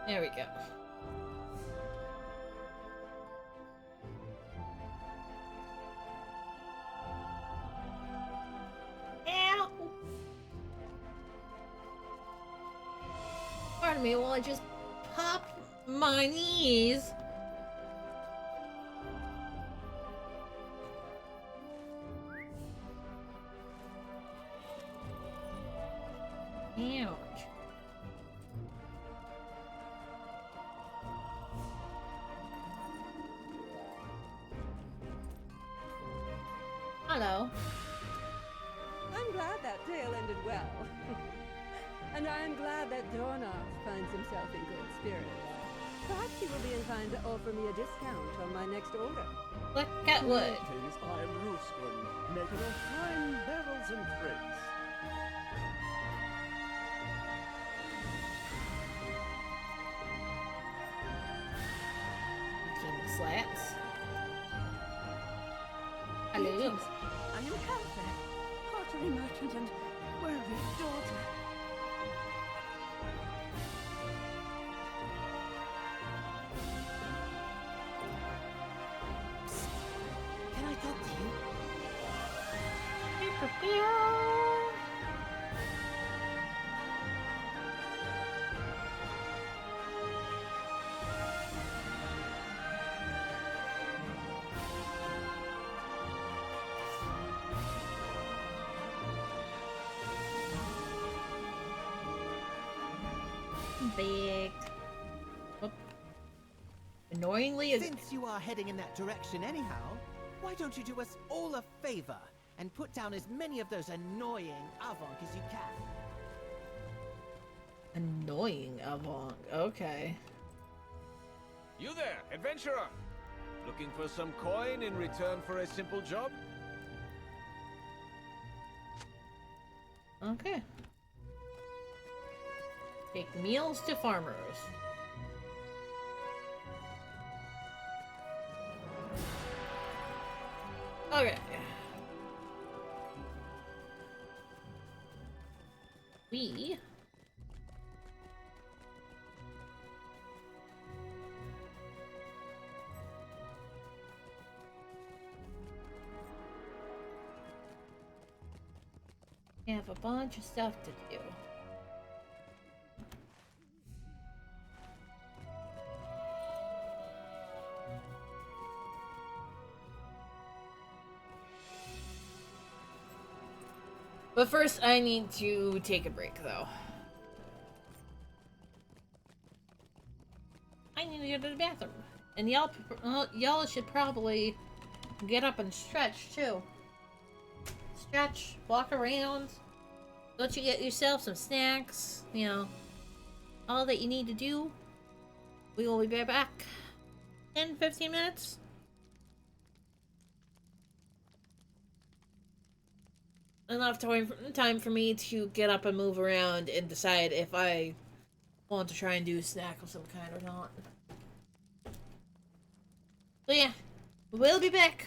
S6: There we go. Ow! Pardon me while I just pop my knees. Ouch. Hello.
S12: I'm glad that tale ended well. And I'm glad that Dornoth finds himself in good spirits. Perhaps he will be inclined to offer me a discount on my next order.
S6: Look at wood.
S8: Greetings, I am Ruskin, maker of fine barrels and crates.
S6: King slats. Hello.
S12: Greetings. I am Calfair, pottery merchant and worthy daughter.
S8: Can I talk to you?
S6: Big. Oh. Annoyingly,
S14: Since you are heading in that direction anyhow, why don't you do us all a favor and put down as many of those annoying Avonk as you can?
S6: Annoying Avonk. Okay.
S2: You there, adventurer! Looking for some coin in return for a simple job?
S6: Okay. Take meals to farmers. Okay. We have a bunch of stuff to do. But first, I need to take a break, though. I need to go to the bathroom. And y'all should probably get up and stretch, too. Stretch, walk around. Don't you get yourself some snacks? You know, all that you need to do. We will be right back in 15 minutes. Enough time for me to get up and move around and decide if I want to try and do a snack of some kind or not. So yeah, we'll be back.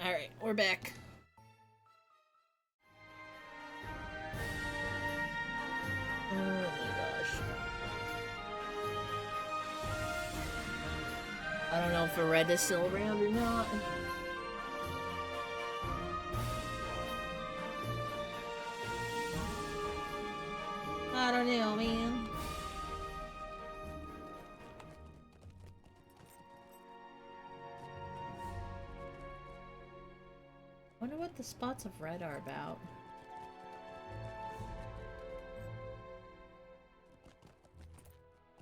S6: Alright, we're back. Oh my gosh. I don't know if the red is still around or not. I don't know, man. Wonder what the spots of red are about.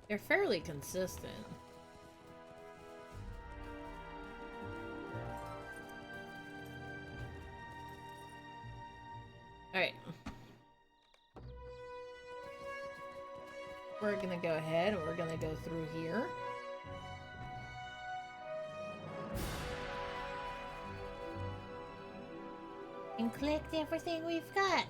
S6: They're fairly consistent. Alright. We're gonna go ahead and we're gonna go through here. And collect everything we've got.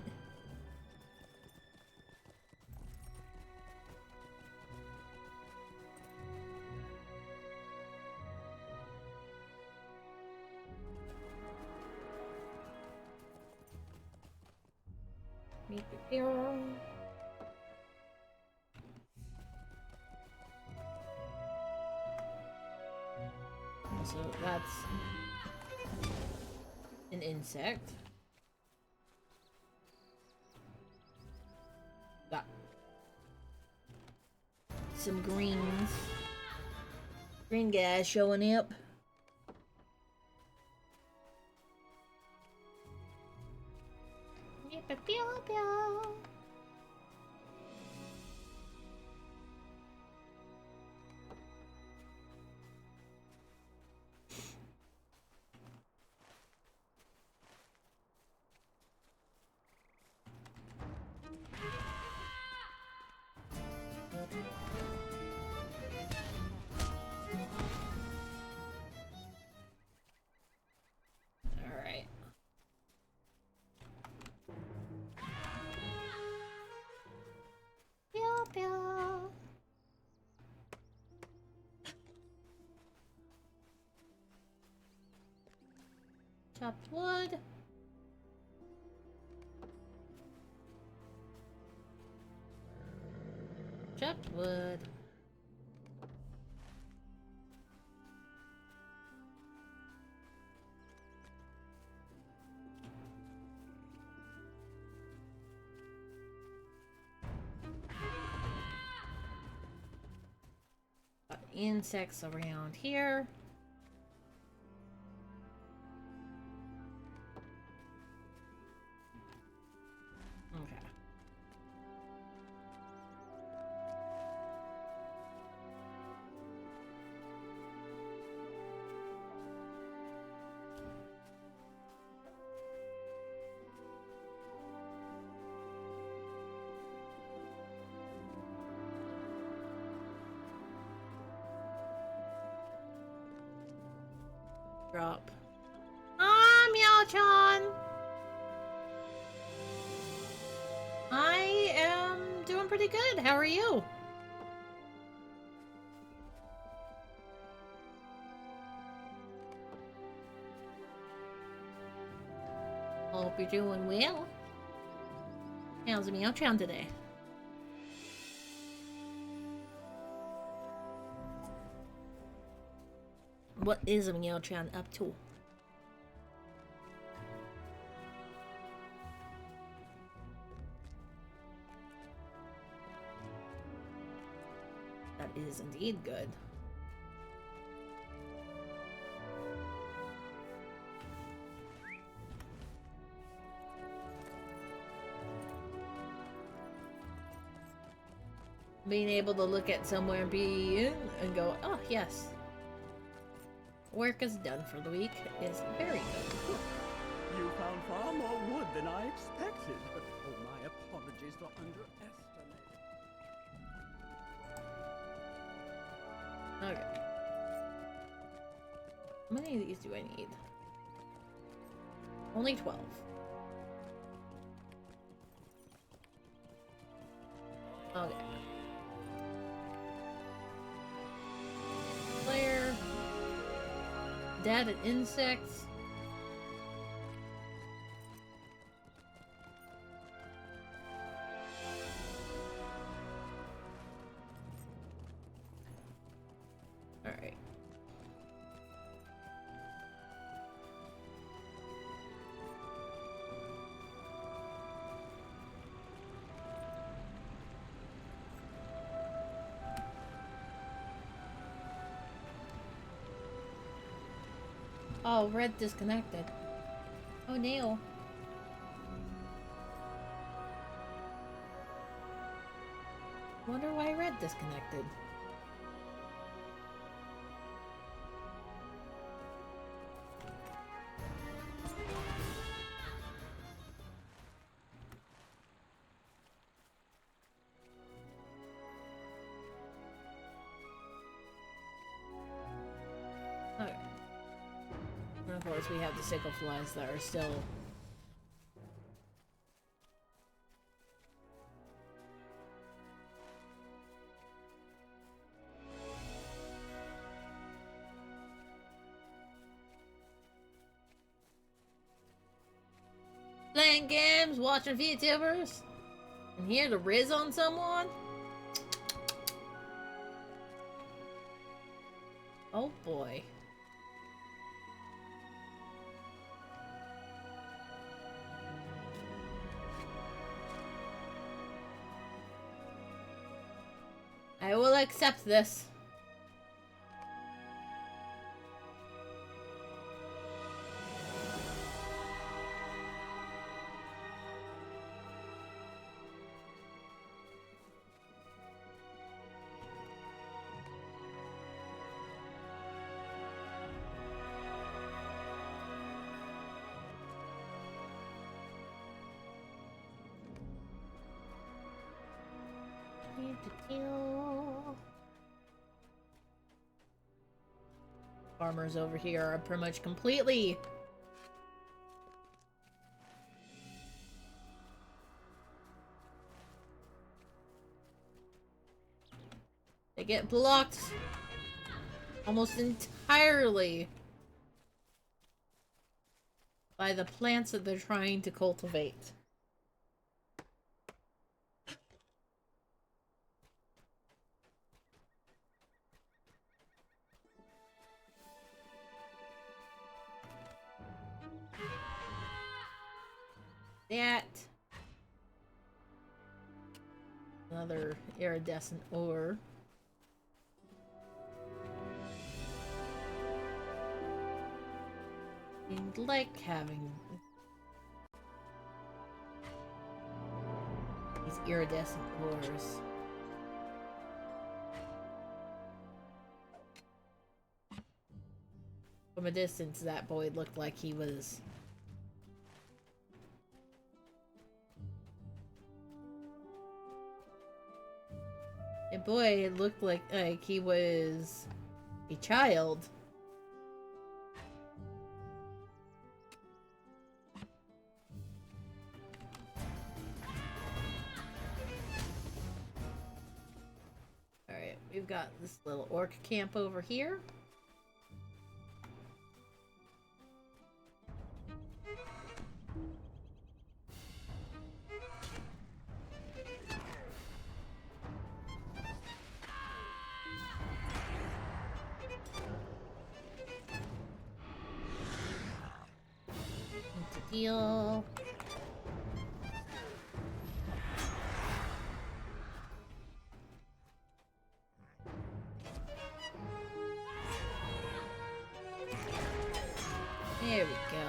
S6: Meet the hero. So that's an insect. Got some greens. Green guys showing up. Chopped wood. Chopped wood. Got insects around here. Drop. Ah, Meowchan! I am doing pretty good. How are you? Hope you're doing well. How's Meowchan today? What is Meowchan up to? That is indeed good. Being able to look at somewhere and be in and go, oh yes. Work is done for the week is very good.
S8: You found far more wood than I expected. Oh, my apologies for underestimating.
S6: Okay. How many of these do I need? Only 12. Okay. Player. Dead and insects. Oh, Red disconnected. Oh, no. Wonder why Red disconnected. Okay. And of course, we have the sickle flies that are still. Playing games, watching VTubers, and here to riz on someone? Oh boy. I will accept this. Farmers over here are pretty much completely they get blocked almost entirely by the plants that they're trying to cultivate. That. Another iridescent ore. You'd like having these iridescent ores. From a distance, that boy looked like he was and boy, it looked like he was a child. Alright, we've got this little orc camp over here. Deal. There we go.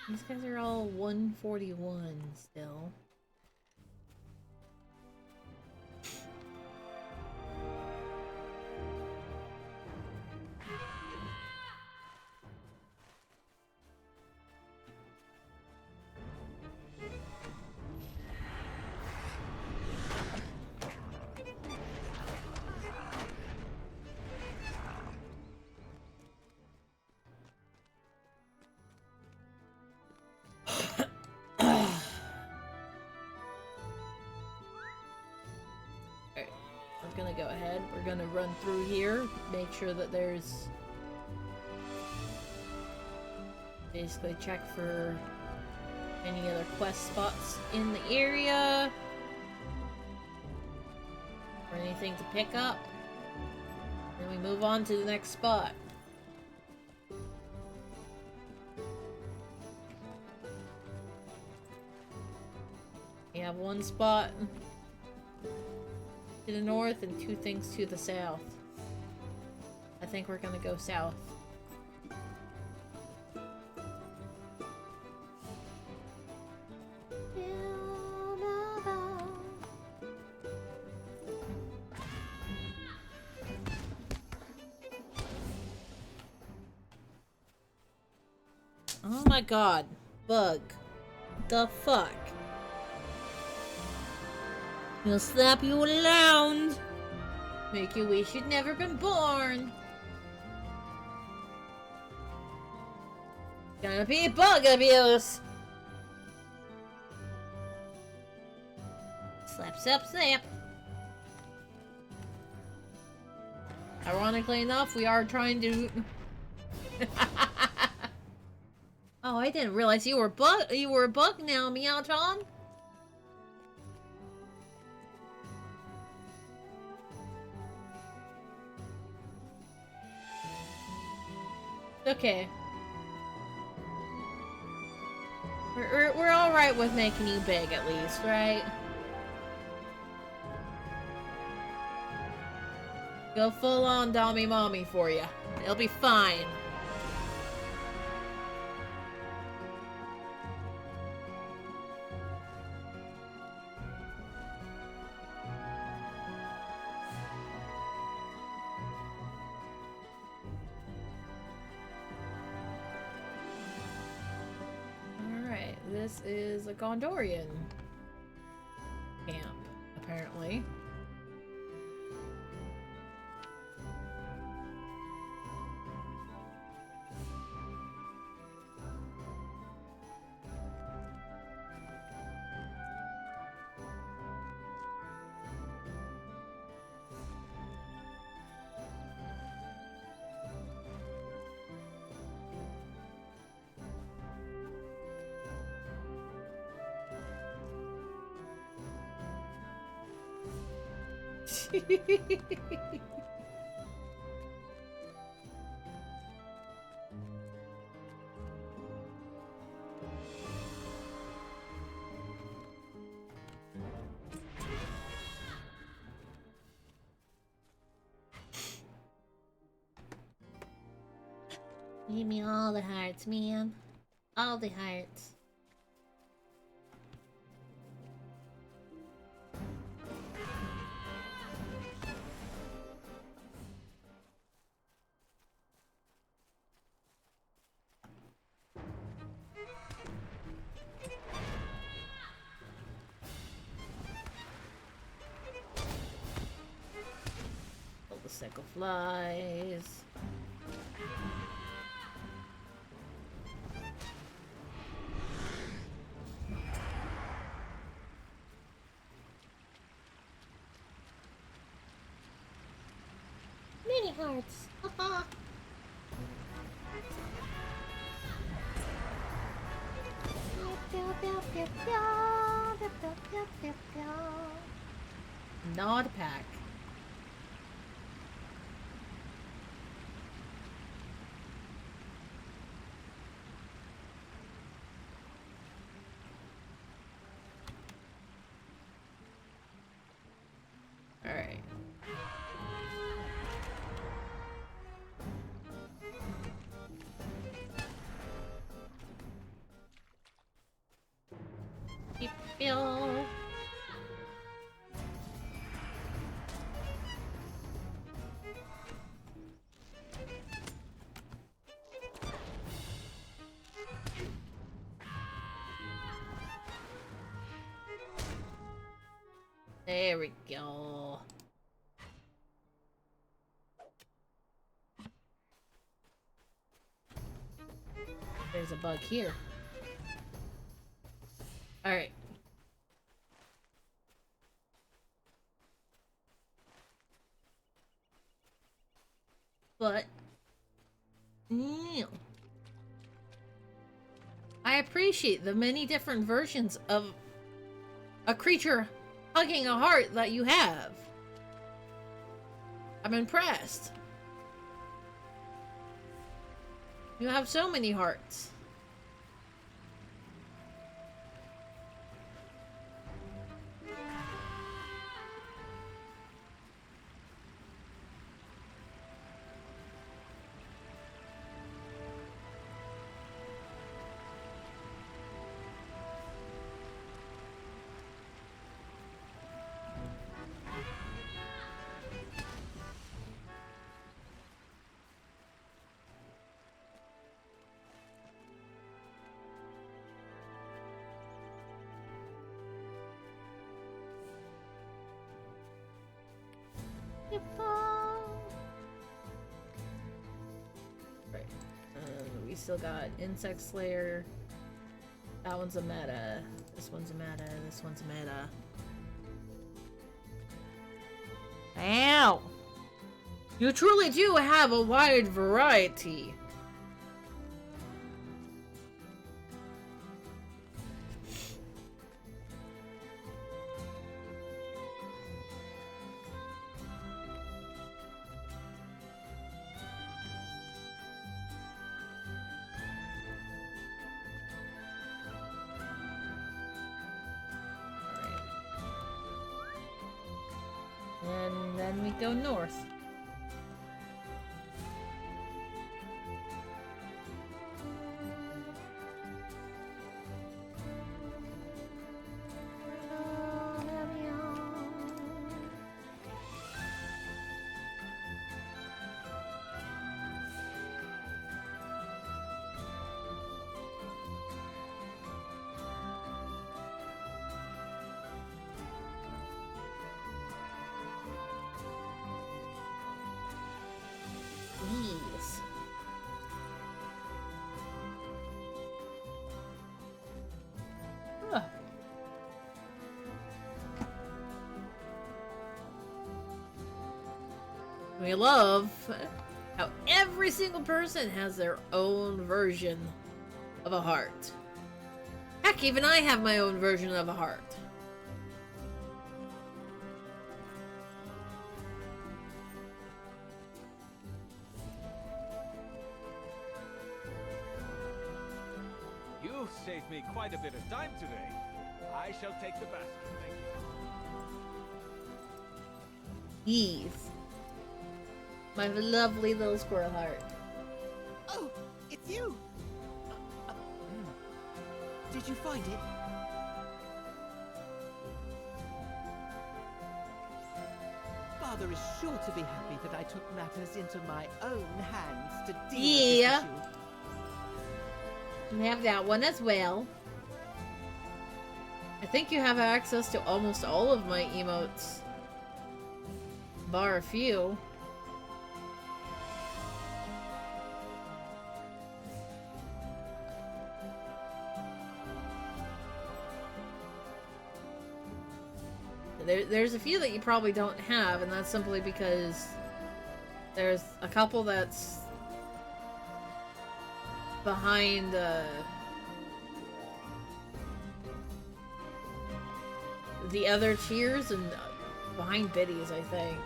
S6: These guys are all 141 still. Gonna go ahead. We're gonna run through here, make sure that there's basically check for any other quest spots in the area or anything to pick up. Then we move on to the next spot. We have one spot to the north and 2 things to the south. I think we're gonna go south. Oh my god. Bug. The fuck? He'll slap you around. Make you wish you'd never been born. Gonna be bug abuse. Slap, slap, slap. Ironically enough, we are trying to... Oh, I didn't realize you were a bug now, Meowton. Okay. We're all right with making you big, at least, right? Go full on Dommy Mommy for you. It'll be fine. Alright, this is a Gondorian camp, apparently. Give me all the hearts, man. All the hearts. All the sickle flies. Many hearts. Haha. Nod pack. All right. Bill. There we go. There's a bug here. All right. But I appreciate the many different versions of a creature hugging a heart that you have. I'm impressed. You have so many hearts. we still got Insect Slayer. That one's a meta. This one's a meta. This one's a meta. Ow! You truly do have a wide variety. And then we go north. Please. Huh. We love how every single person has their own version of a heart. Heck, even I have my own version of a heart.
S2: You saved me quite a bit of time today. I shall take the basket, thank you.
S6: Eve. My lovely little squirrel heart.
S14: Oh, it's you! Did you find it? Father is sure to be happy that I took matters into my own hands to deal with this issue.
S6: We have that one as well. I think you have access to almost all of my emotes. Bar a few. There's a few that you probably don't have, and that's simply because there's a couple that's behind the other tiers and behind biddies, I think.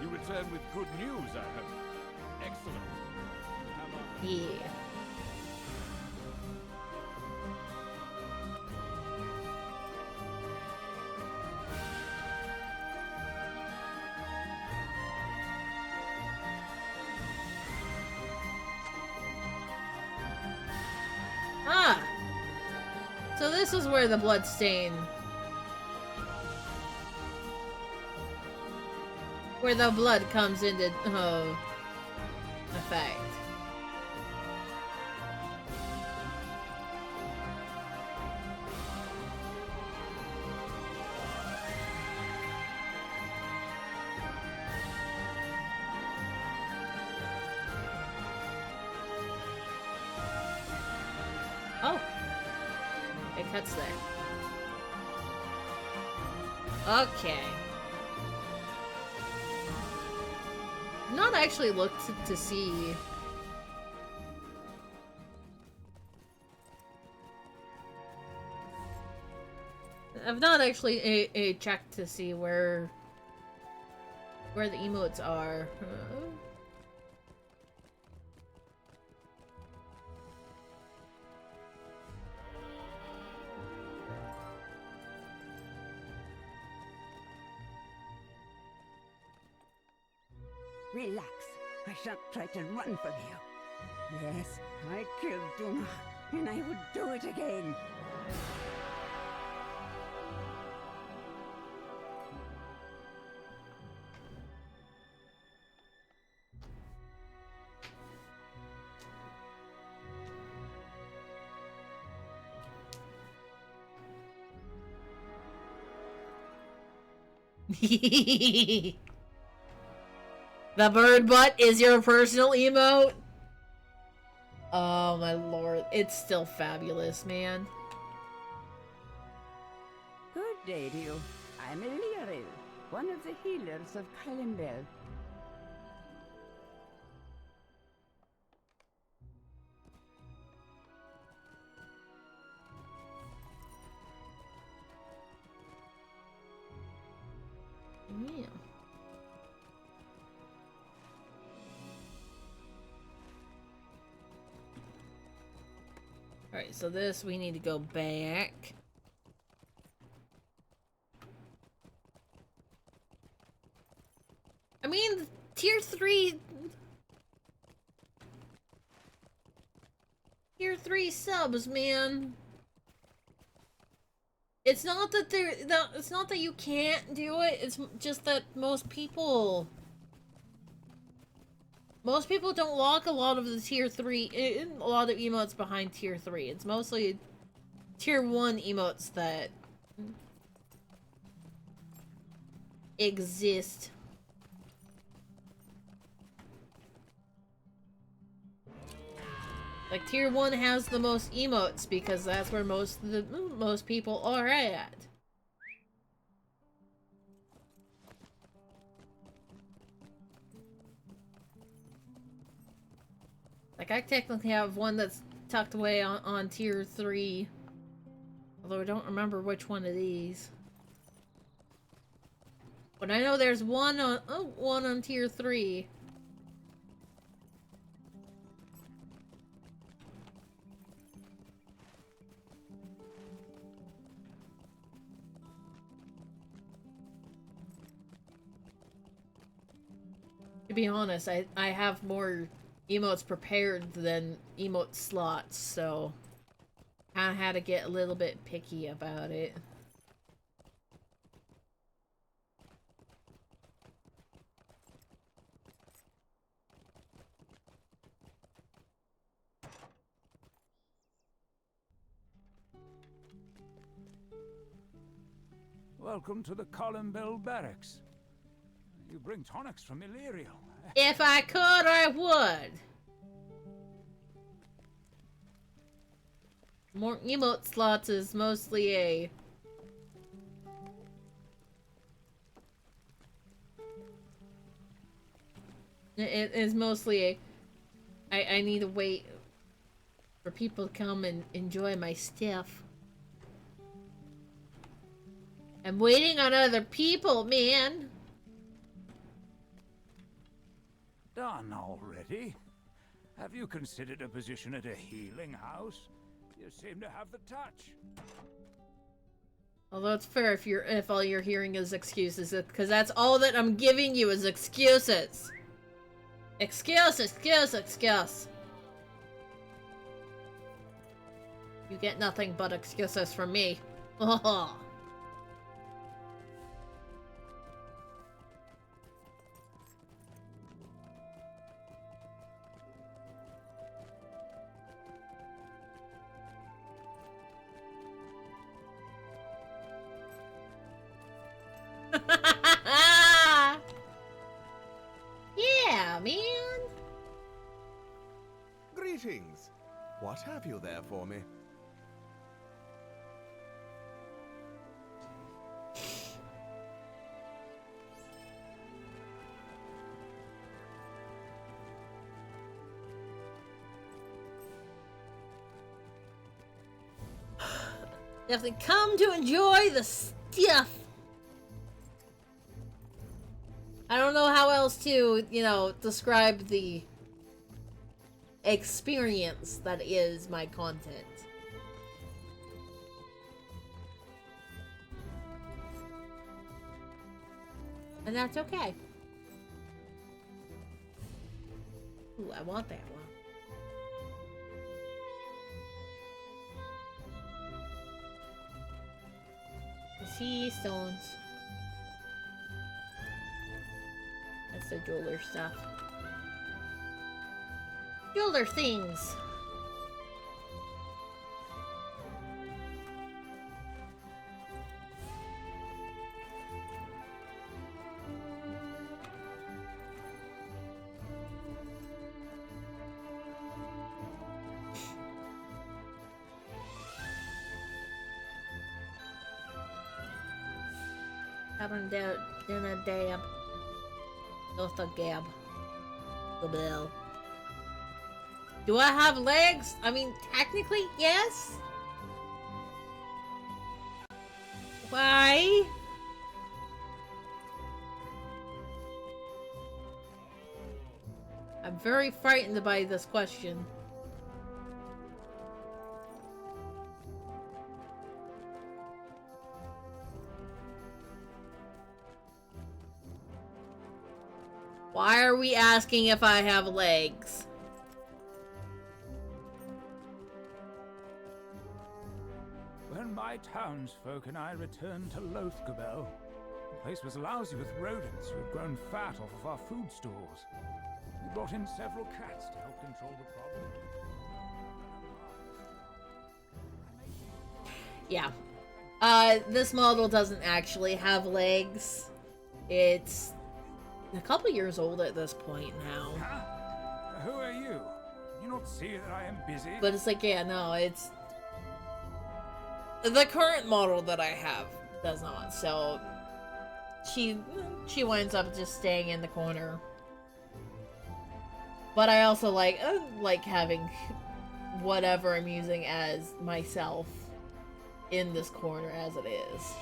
S13: You return with good news, I hope. Excellent.
S6: Yeah. Ah! So this is where the bloodstain... where the blood comes into effect. Oh! It cuts there. Okay. Not actually looked to see. I've not actually checked to see where the emotes are.
S15: Relax. I shan't try to run from you. Yes, I killed Duna, and I would do it again.
S6: The bird butt is your personal emote? Oh my lord, it's still fabulous, man.
S15: Good day to you. I'm Eliril, one of the healers of Kalimbel.
S6: Yeah. Alright, so this, we need to go back. I mean, tier 3... Tier 3 subs, man. It's not that it's not that you can't do it, it's just that most people don't lock a lot of the tier 3, a lot of emotes behind tier 3. It's mostly tier 1 emotes that exist. Like, tier 1 has the most emotes because that's where most people are at. Like, I technically have one that's tucked away on tier 3. Although I don't remember which one of these. But I know there's one on tier 3. To be honest, I have more emotes prepared than emote slots, so I had to get a little bit picky about it.
S11: Welcome to the Kalimbel Barracks. You bring tonics from Illyrio.
S6: If I could, I would. More emote slots is mostly a... It is mostly a... I need to wait for people to come and enjoy my stuff. I'm waiting on other people, man.
S11: Done already? Have you considered a position at a healing house? You seem to have the touch.
S6: Although it's fair if all you're hearing is excuses, because that's all that I'm giving you is excuses. Excuse. You get nothing but excuses from me. Yeah, man.
S16: Greetings. What have you there for me?
S6: Definitely come to enjoy the stuff. I don't know how else to, describe the experience that is my content. And that's okay. Ooh, I want that one. The sea stones. That's the jeweler stuff. Jeweler things. Haven't done a dab. Just a gab. The bell. Do I have legs? I mean, technically, yes. Why? I'm very frightened by this question. Why are we asking if I have legs?
S11: When my townsfolk and I returned to Lothgobel, the place was lousy with rodents who had grown fat off of our food stores. We brought in several cats to help control the problem.
S6: Yeah. This model doesn't actually have legs. It's a couple years old at this point now.
S11: Huh? Who are you? Can you not see that I am busy?
S6: But it's like, yeah, no, it's... The current model that I have does not, so... She winds up just staying in the corner. But I also like having whatever I'm using as myself in this corner as it is.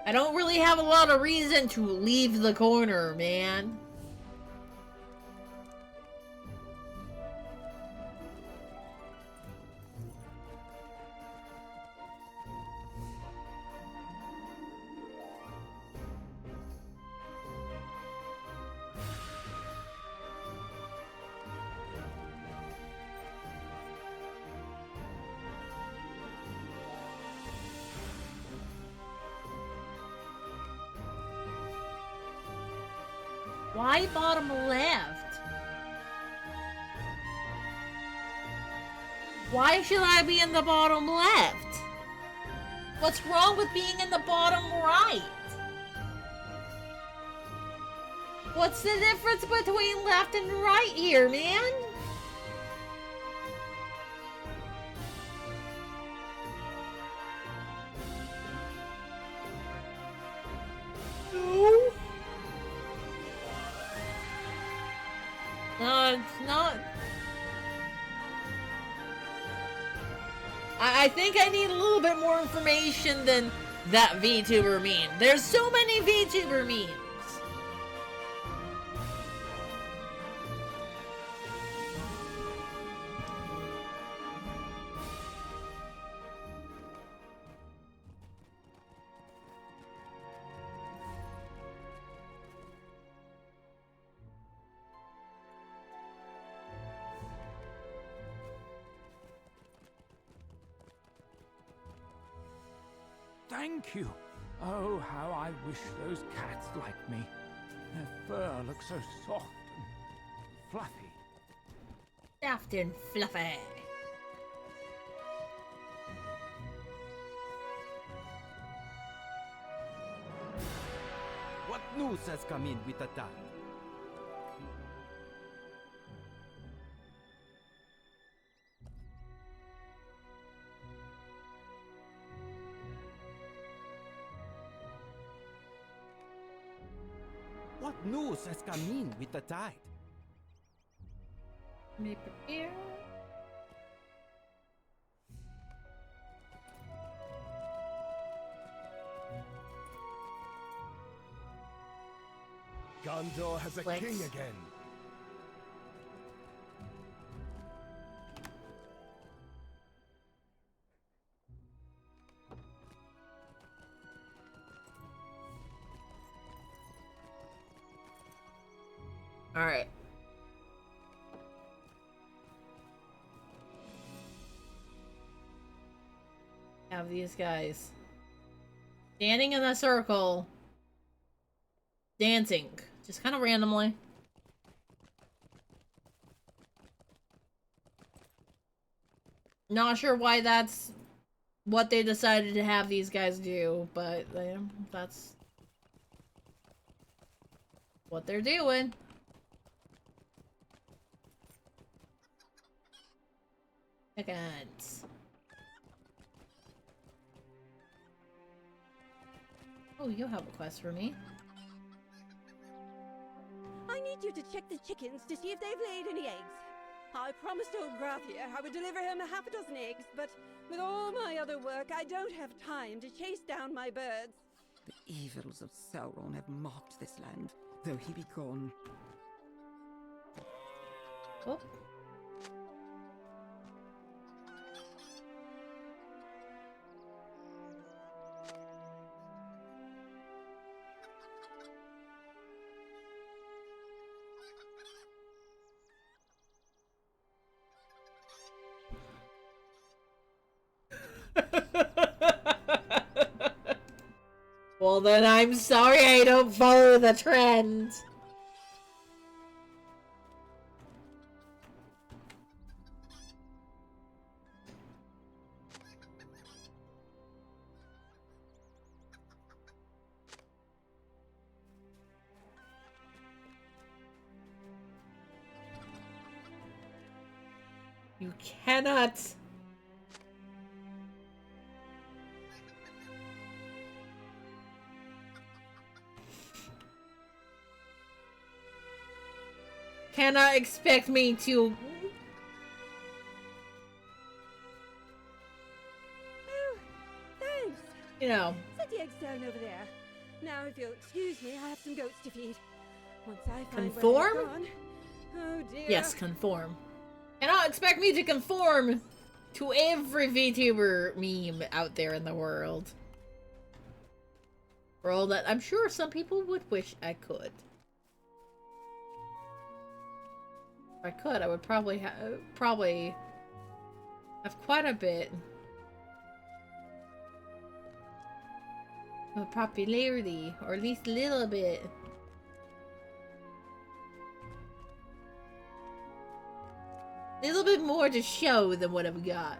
S6: I don't really have a lot of reason to leave the corner, man. Why bottom left? Why should I be in the bottom left? What's wrong with being in the bottom right? What's the difference between left and right here, man? No. No, it's not. I think I need a little bit more information than that VTuber meme. There's so many VTuber memes.
S11: Thank you. Oh, how I wish those cats liked me. Their fur looks so soft and fluffy.
S6: Soft and fluffy.
S14: What news has come in with the tide? What news has come in with the tide?
S6: Me prepare.
S16: Gondor has a
S6: Flex.
S16: king again.
S6: All right. Have these guys standing in a circle, dancing, just kind of randomly. Not sure why that's what they decided to have these guys do, but that's what they're doing. Seconds. Oh, you have a quest for me.
S12: I need you to check the chickens to see if they've laid any eggs. I promised old Graf here I would deliver him a half a dozen eggs, but with all my other work, I don't have time to chase down my birds.
S15: The evils of Sauron have marked this land, though he be gone.
S6: Oh. Well, then I'm sorry I don't follow the trend. You cannot. Cannot expect me to.
S12: Oh, thanks.
S6: You know.
S12: Set the eggs down over there. Now, if you'll excuse me, I have some goats to feed. Once I find
S6: Conform?
S12: where they've gone. Oh dear.
S6: Yes, conform. Cannot expect me to conform to every VTuber meme out there in the world. For all that, I'm sure some people would wish I could. If I could, I would probably have quite a bit of popularity, or at least a little bit. A little bit more to show than what I've got.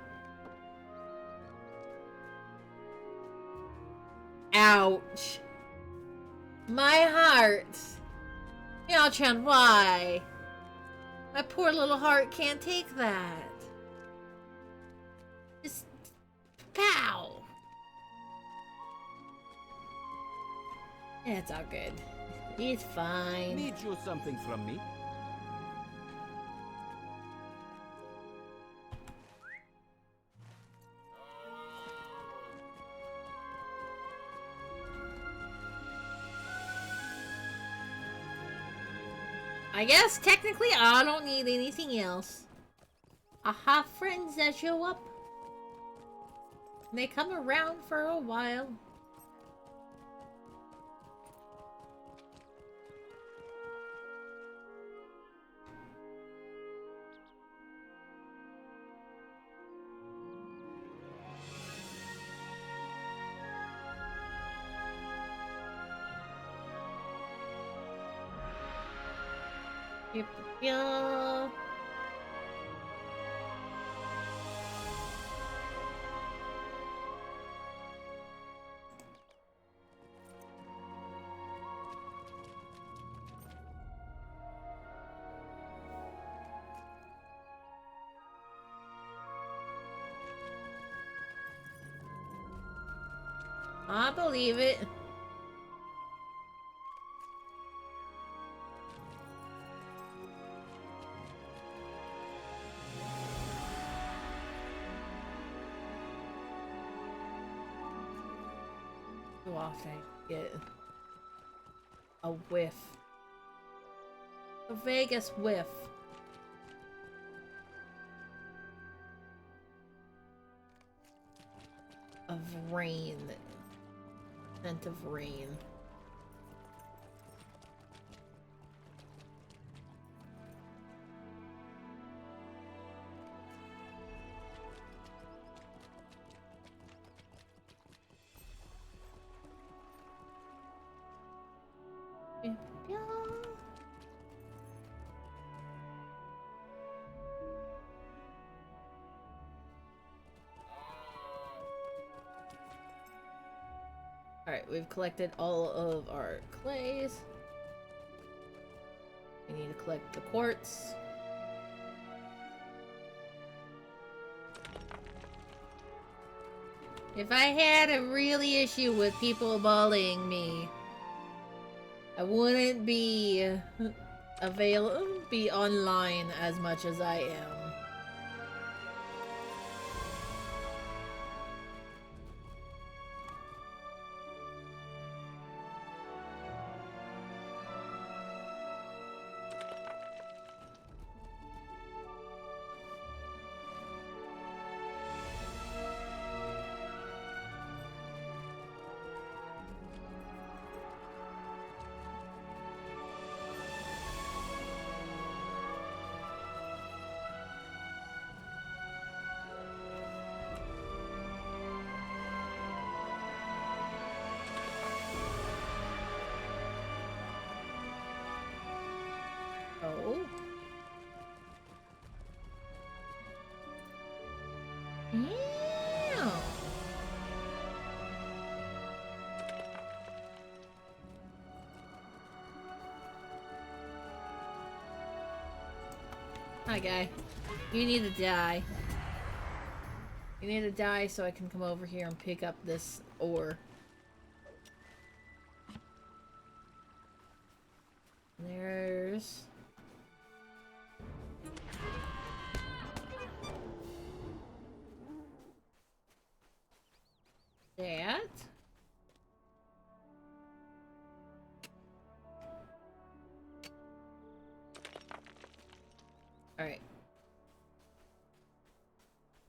S6: Ouch. My heart. Miao-chan, why? My poor little heart can't take that. Just pow. Yeah, it's all good. It's fine.
S13: Need you something from me?
S6: I guess technically I don't need anything else. I have friends that show up. They come around for a while. Yeah. I believe it. Too often I get a whiff. A Vegas whiff. Of rain. Scent of rain. Alright, we've collected all of our clays. We need to collect the quartz. If I had a really issue with people bullying me, I wouldn't be be online as much as I am. Oh. Yeah. Hi, guy. You need to die. You need to die so I can come over here and pick up this ore. There's... that. Alright.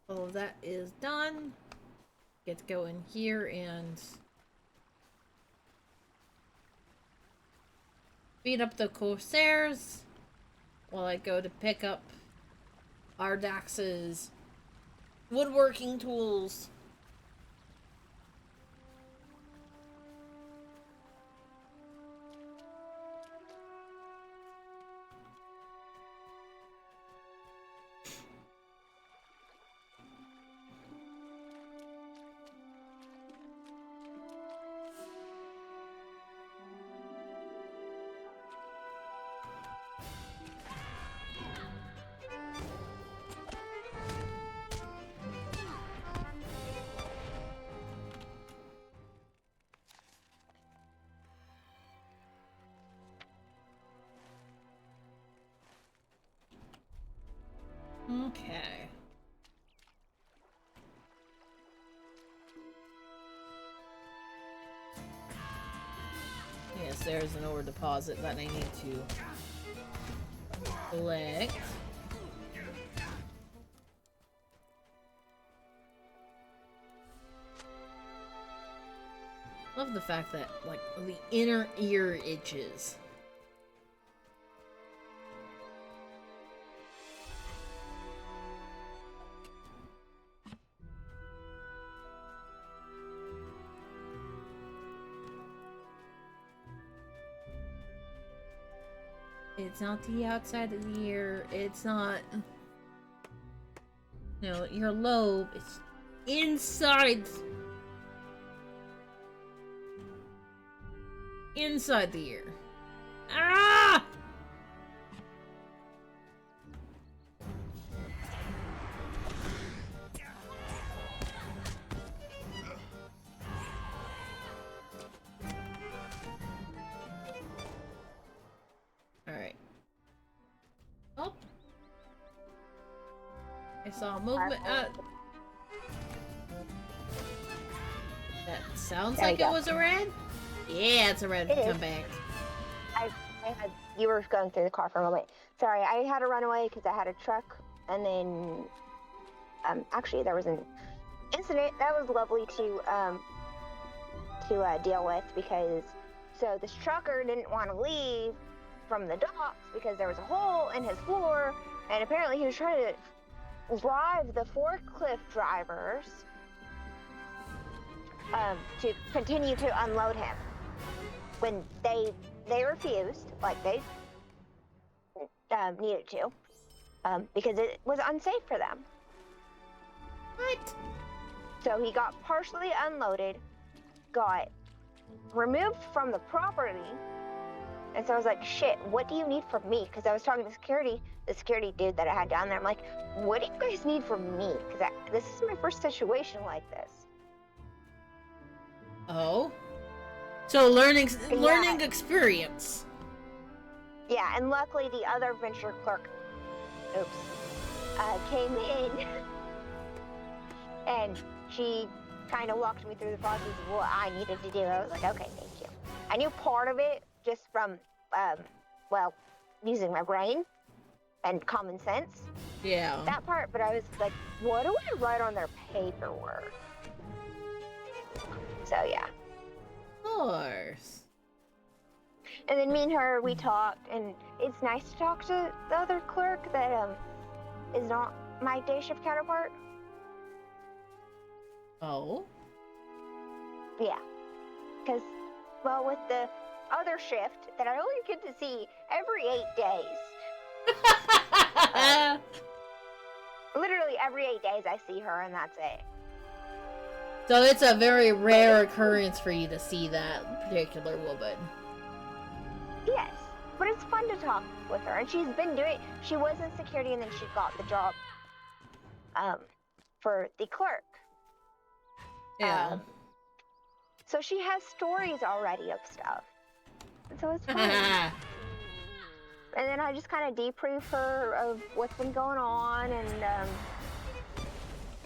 S6: All of that is done. Get to go in here and beat up the Corsairs while I go to pick up Ardax's woodworking tools. Okay. Yes, there's an ore deposit that I need to collect. Love the fact that, like, the inner ear itches. It's not the outside of the ear. It's not... No, your lobe. It's inside... inside the ear. Ah! Alright. Oh. I saw movement. That sounds like it was a red? Yeah, it's a red. Come back.
S7: You were going through the car for a moment. Sorry, I had to run away because I had a truck, and then actually there was an incident that was lovely to deal with, because so this trucker didn't want to leave from the docks because there was a hole in his floor, and apparently he was trying to bribe the forklift drivers to continue to unload him. When they refused, like they needed to, because it was unsafe for them. What? So he got partially unloaded, got removed from the property, and so I was like, shit, what do you need from me? Because I was talking to the security dude that I had down there. I'm like, what do you guys need from me? Because this is my first situation like this.
S6: Oh? So learning experience.
S7: Yeah, and luckily the other venture clerk, came in, and she kind of walked me through the process of what I needed to do. I was like, okay, thank you. I knew part of it just from, well, using my brain and common sense.
S6: Yeah.
S7: That part, but I was like, what do I write on their paperwork? So, yeah.
S6: Of course.
S7: And then me and her, we talked, and it's nice to talk to the other clerk that is not my day shift counterpart.
S6: Oh?
S7: Yeah. Because, well, with the other shift that I only get to see every 8 days. Literally every 8 days I see her, and that's it.
S6: So it's a very rare occurrence for you to see that particular woman.
S7: Yes, but it's fun to talk with her, and she's been doing. She was in security, and then she got the job for the clerk.
S6: Yeah.
S7: So she has stories already of stuff, and so it's fun. And then I just kind of debrief her of what's been going on and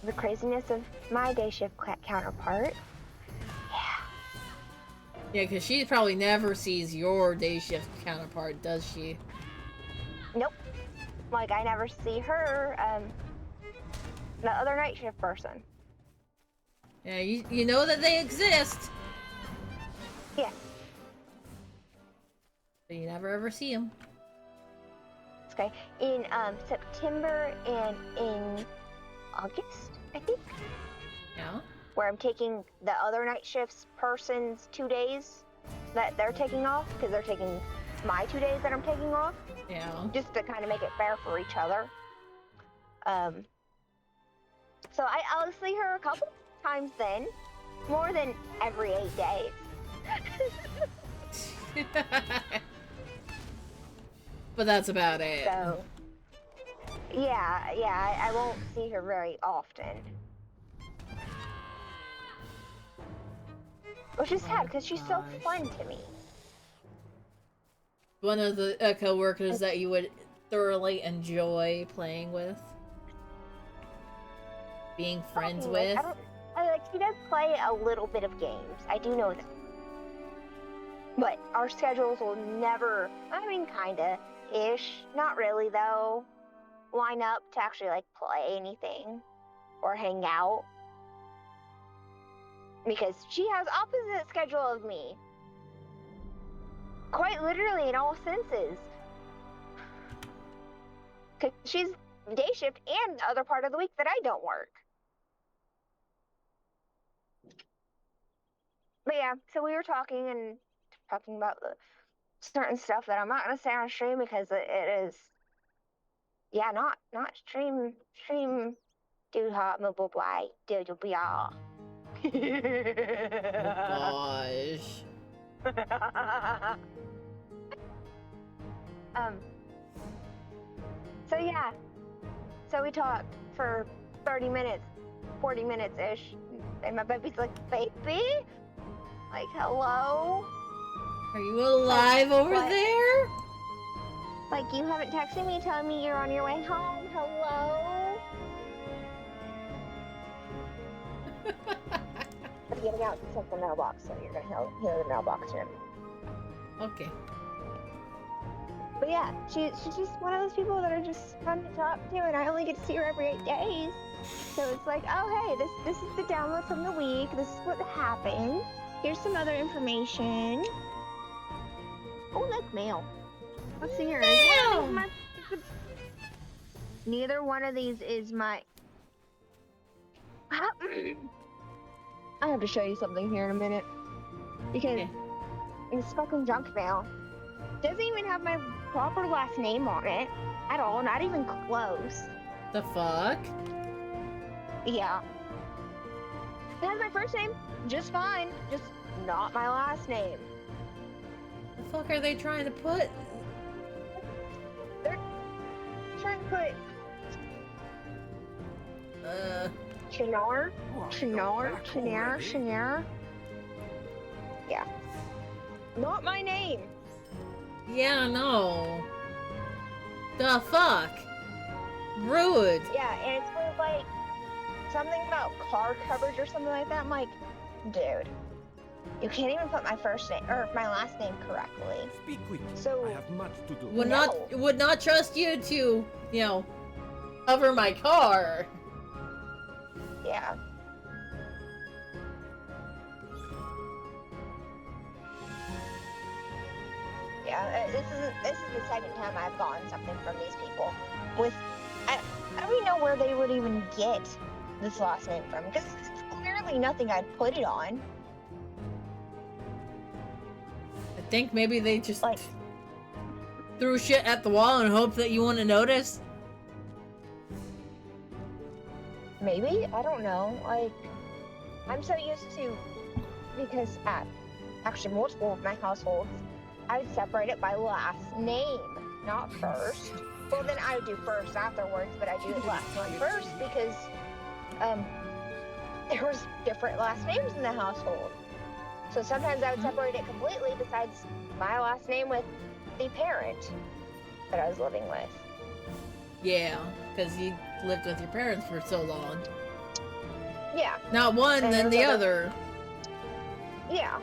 S7: the craziness of my day shift counterpart.
S6: Yeah, because she probably never sees your day shift counterpart, does she?
S7: Nope. Like, I never see her, the other night shift person.
S6: Yeah, you know that they exist.
S7: Yeah.
S6: But you never ever see them.
S7: Okay. In September and in August, I think.
S6: Yeah.
S7: Where I'm taking the other night shifts person's 2 days that they're taking off, because they're taking my 2 days that I'm taking off.
S6: Yeah.
S7: Just to kind of make it fair for each other. So I'll see her a couple times then, more than every 8 days.
S6: But that's about it.
S7: So, yeah, I won't see her very often. Which is sad, because she's so fun to me.
S6: One of the co-workers that you would thoroughly enjoy playing with? Being friends with?
S7: She does play a little bit of games. I do know that. But our schedules will never, I mean, kinda-ish, not really though, line up to actually, like, play anything or hang out. Because she has opposite schedule of me. Quite literally in all senses. Because she's day shift and the other part of the week that I don't work. But yeah, so we were talking about the certain stuff that I'm not gonna say on stream because it is, yeah, not stream do hot mobile blight do be all.
S6: Gosh.
S7: So yeah. So we talked for 30 minutes, 40 minutes-ish. And my baby's like, baby? Like, hello?
S6: Are you alive over there?
S7: Like, you haven't texted me telling me you're on your way home? Hello? I'm getting out to check the mailbox, so you're gonna hear the mailbox in.
S6: Okay.
S7: But yeah, she's just one of those people that are just fun to talk to, and I only get to see her every 8 days. So it's like, oh hey, this is the download from the week. This is what happened. Here's some other information. Oh look, mail. Let's see here. Neither one of these is my. I have to show you something here in a minute. Because it's fucking junk mail. Doesn't even have my proper last name on it at all, not even close.
S6: The fuck?
S7: Yeah. It has my first name just fine, just not my last name.
S6: The fuck are they trying to put?
S7: They're trying to put Chinar. Yeah. Not my name.
S6: Yeah, no. The fuck? Rude.
S7: Yeah, and it's sort of like something about car coverage or something like that. I'm like, dude, you can't even put my first name or my last name correctly.
S10: Speak quickly.
S7: So
S10: I have much to do.
S6: Would not trust you to, you know, cover my car.
S7: Yeah. Yeah, this is the second time I've gotten something from these people. I don't even know where they would even get this last name from, because it's clearly nothing I'd put it on.
S6: I think maybe they just threw shit at the wall and hoped that you wouldn't notice.
S7: Maybe? I don't know. Like, I'm so used to, because at actually multiple of my households, I would separate it by last name, not first. Well, then I would do first afterwards, but I do it last name first because there was different last names in the household. So sometimes I would separate it completely besides my last name with the parent that I was living with.
S6: Yeah, because you lived with your parents for so long.
S7: Yeah.
S6: Not one,
S7: And
S6: then
S7: there
S6: the
S7: was
S6: other.
S7: Yeah.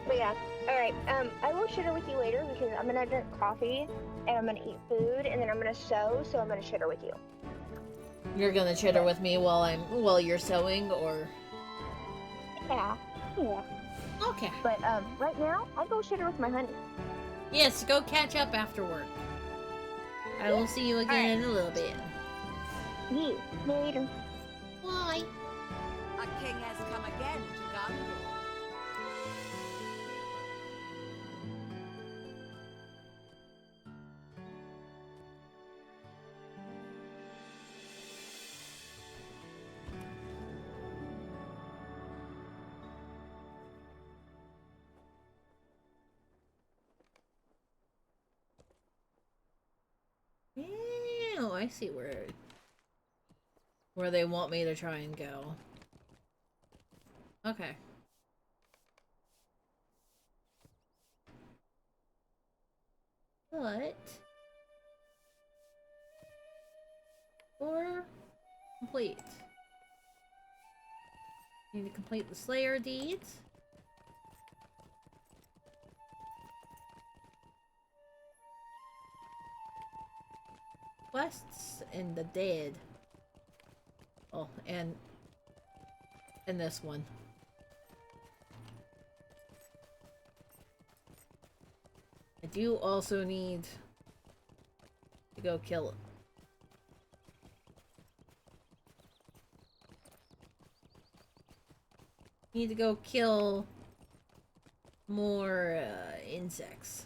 S7: But yeah. Alright, I will shitter with you later because I'm gonna drink coffee and I'm gonna eat food and then I'm gonna sew, so I'm gonna shitter with you.
S6: You're gonna chitter with me while you're sewing, or?
S7: Yeah. Yeah.
S6: Okay.
S7: But right now, I'll go shitter with my honey.
S6: Yes, go catch up after work. I will see you again in a little bit.
S7: Yeah, later.
S6: Bye.
S15: A king has come again to Gondor.
S6: Oh, I see where they want me to try and go. Okay. But or complete. Need to complete the Slayer deeds. Quests in the dead. Oh, and this one. I do also need to go kill it. Need to go kill more insects.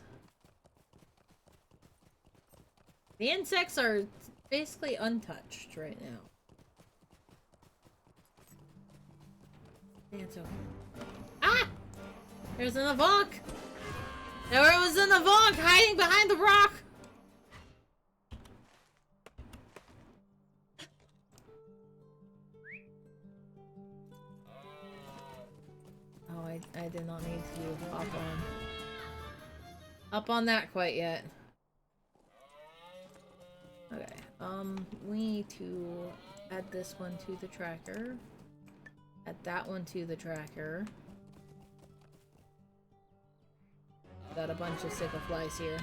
S6: The insects are basically untouched right now. It's okay. Ah! There's an Avonk! There was an Avonk hiding behind the rock! Oh, I did not need to hop on that quite yet. Okay, we need to add this one to the tracker. Add that one to the tracker. Got a bunch of sickle flies here.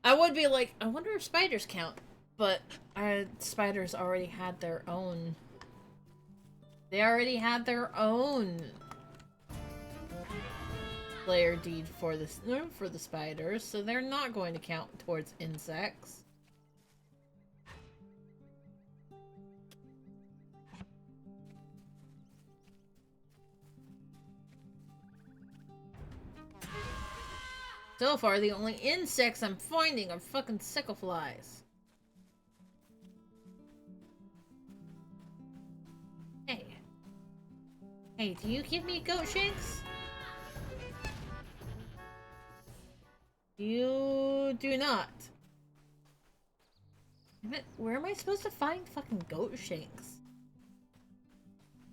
S6: I would be like, I wonder if spiders count. But our spiders already had their own. They already had their own Slayer deed for the spiders, so they're not going to count towards insects. So far, the only insects I'm finding are fucking sickle flies. Hey, do you give me goat shanks? You do not. Where am I supposed to find fucking goat shanks?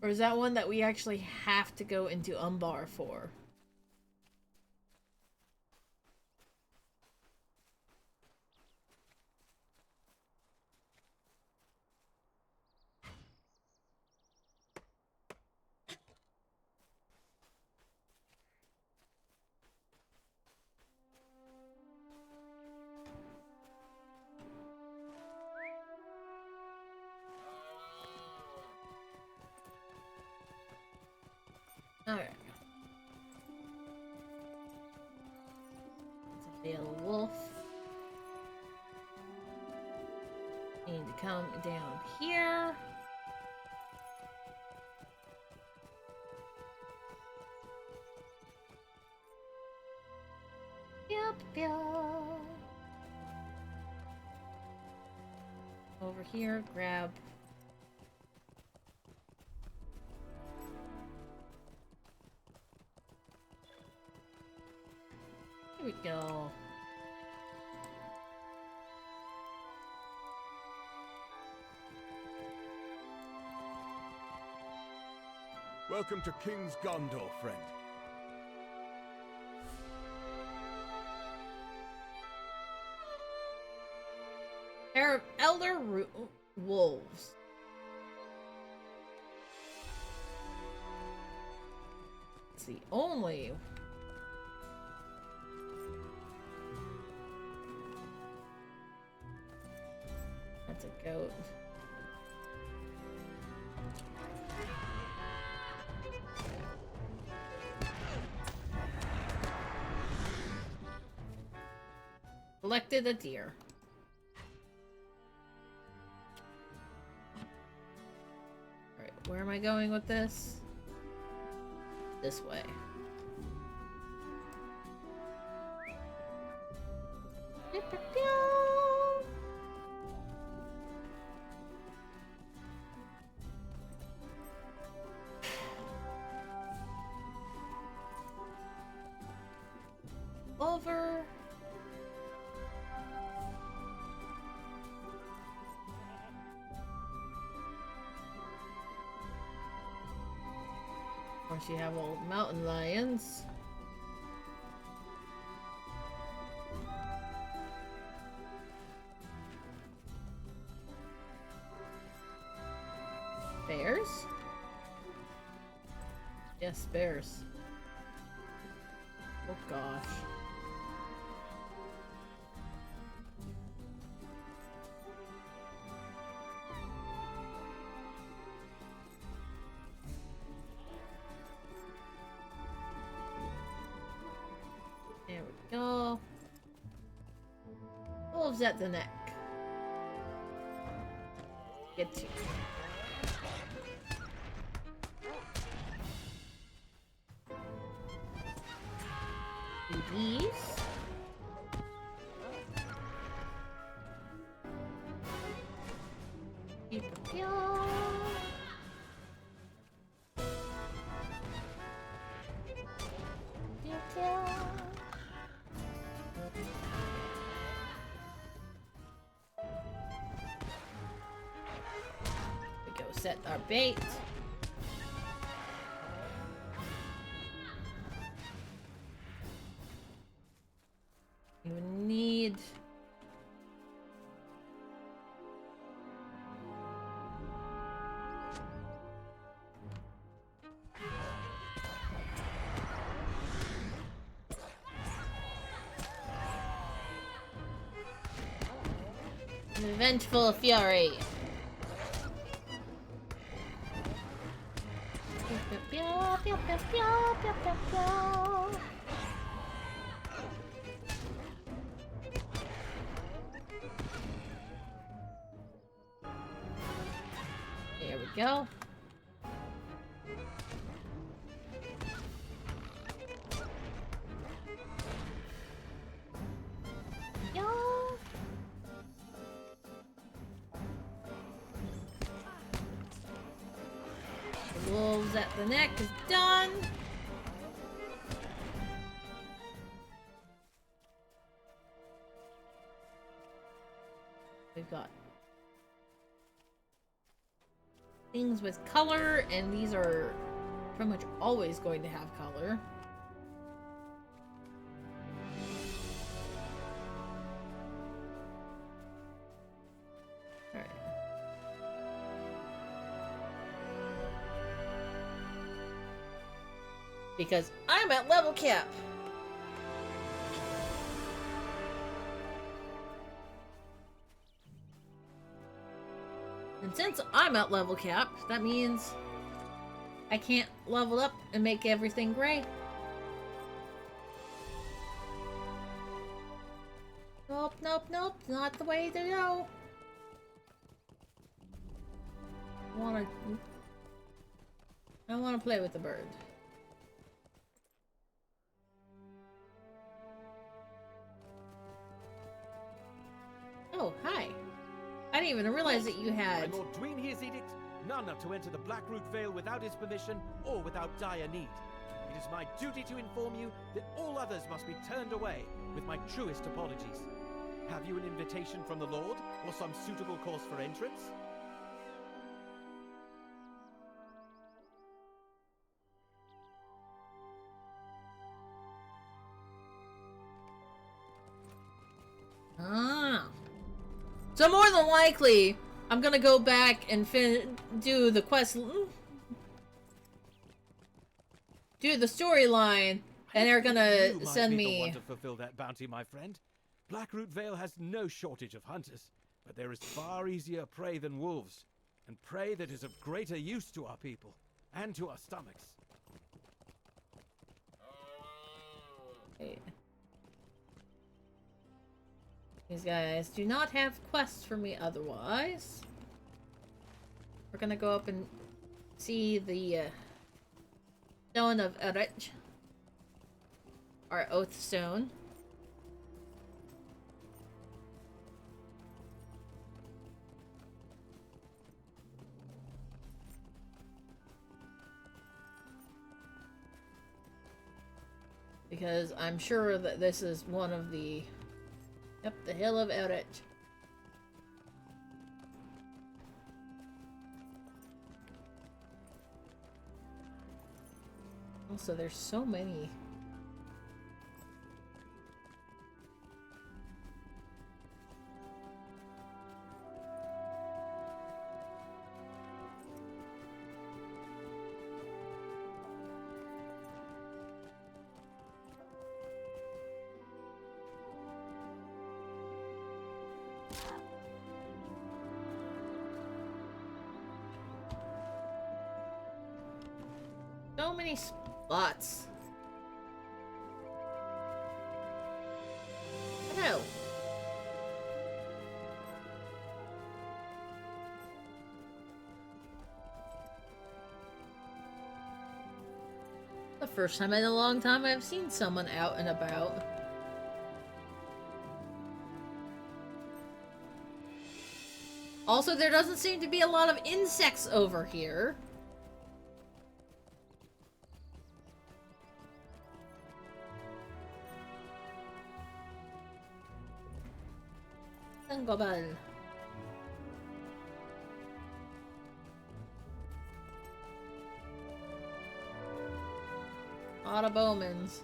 S6: Or is that one that we actually have to go into Umbar for? Alright. It's a Veil Wolf. Need to come down here. Yep. Over here, grab. Here we go.
S13: Welcome to King's Gondor, friend.
S6: Pair of Elder Wolves. It's the only. That's a goat. Collected a deer. Alright, where am I going with this? This way. Over. Of course, you have old mountain lions. Bears? Yes, bears. Oh gosh. There we go. Wolves at the neck. Get you. These. We go set our bait. You need an vengeful fury. There we go. The wolves at the neck is done. We've got things with color, and these are pretty much always going to have color. Alright. Because I'm at level cap. And since I'm at level cap, that means I can't level up and make everything gray. Nope, nope, nope, not the way to go. I wanna play with the bird. Oh, hi. I didn't even realize that you had...
S14: My Lord Dween his edict, none are to enter the Blackroot Vale without his permission or without dire need. It is my duty to inform you that all others must be turned away, with my truest apologies. Have you an invitation from the Lord, or some suitable course for entrance?
S6: Ah. So more than likely, I'm gonna go back and do the quest, do the storyline, and they're gonna send me.
S10: The one to fulfill that bounty, my friend. Blackroot Vale has no shortage of hunters, but there is far easier prey than wolves, and prey that is of greater use to our people and to our stomachs.
S6: Wait. These guys do not have quests for me otherwise. We're gonna go up and see the Stone of Erech. Our Oath Stone. Because I'm sure that this is one of the... Yep, the Hill of Erech. Also, there's so many. So many spots. Hello. The first time in a long time I've seen someone out and about. Also, there doesn't seem to be a lot of insects over here. Global. A lot of Bowmans.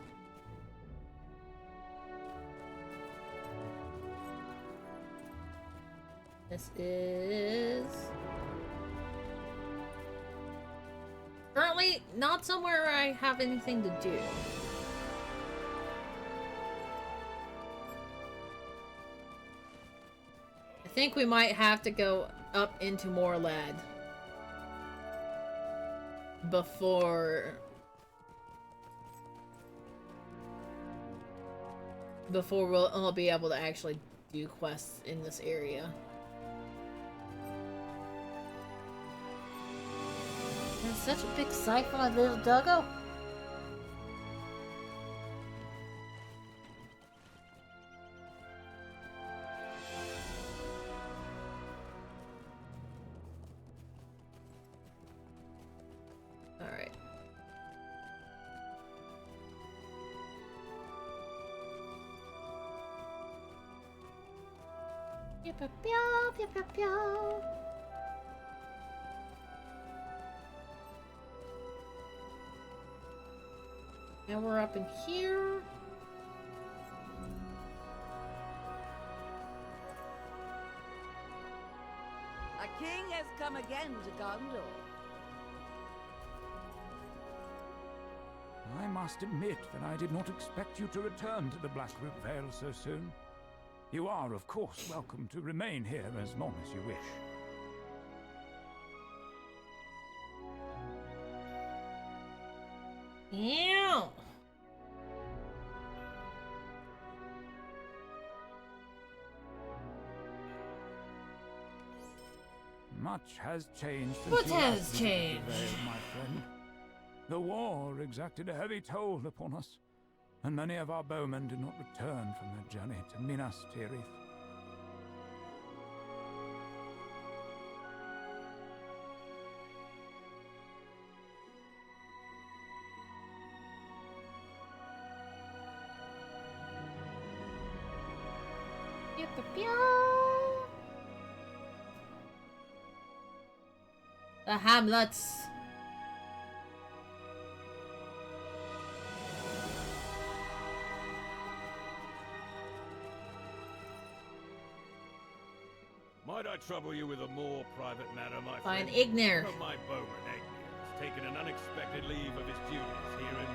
S6: This is currently not somewhere where I have anything to do. I think we might have to go up into Morlad before we'll be able to actually do quests in this area. There's such a big sight for my little doggo. Alright. Pew, pew, pew, pew, pew, pew. Now we're up in here.
S15: A king has come again to Gondor.
S11: I must admit that I did not expect you to return to the Blackroot Vale so soon. You are, of course, welcome to remain here as long as you wish.
S6: Yeah.
S11: Much has changed since
S6: What
S11: you
S6: has
S11: last visited
S6: changed?
S11: the Vale, my friend. The war exacted a heavy toll upon us, and many of our bowmen did not return from their journey to Minas Tirith.
S6: Pew, pew, pew. The Hamlets.
S13: Might I trouble you with a more private matter, my
S6: Fine,
S13: friend?
S6: Ignir.
S13: One of my bowman, Ignir, has taken an unexpected leave of his duties here in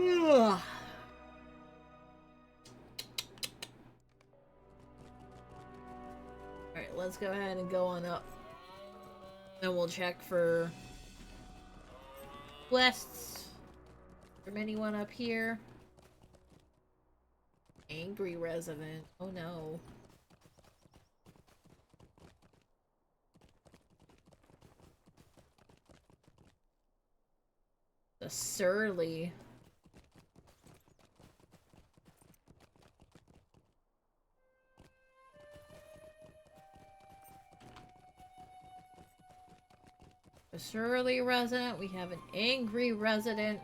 S13: Moor.
S6: Ugh. Alright, let's go ahead and go on up. Then we'll check for quests from anyone up here. Angry resident. Oh no. The surly. A surly resident. We have an angry resident.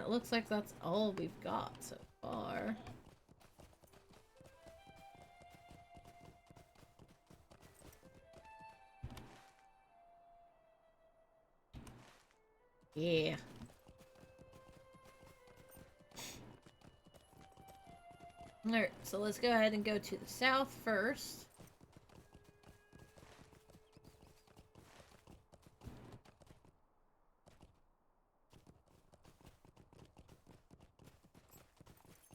S6: It looks like that's all we've got so far. Yeah. Alright, so let's go ahead and go to the south first.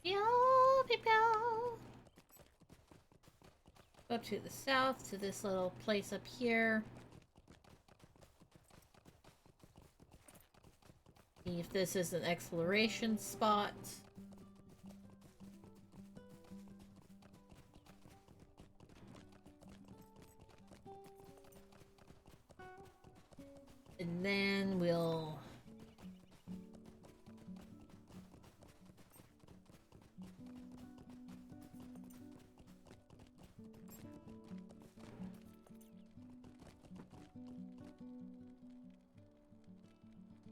S6: Pew, pew, pew. Go to the south to this little place up here. See if this is an exploration spot. And then we'll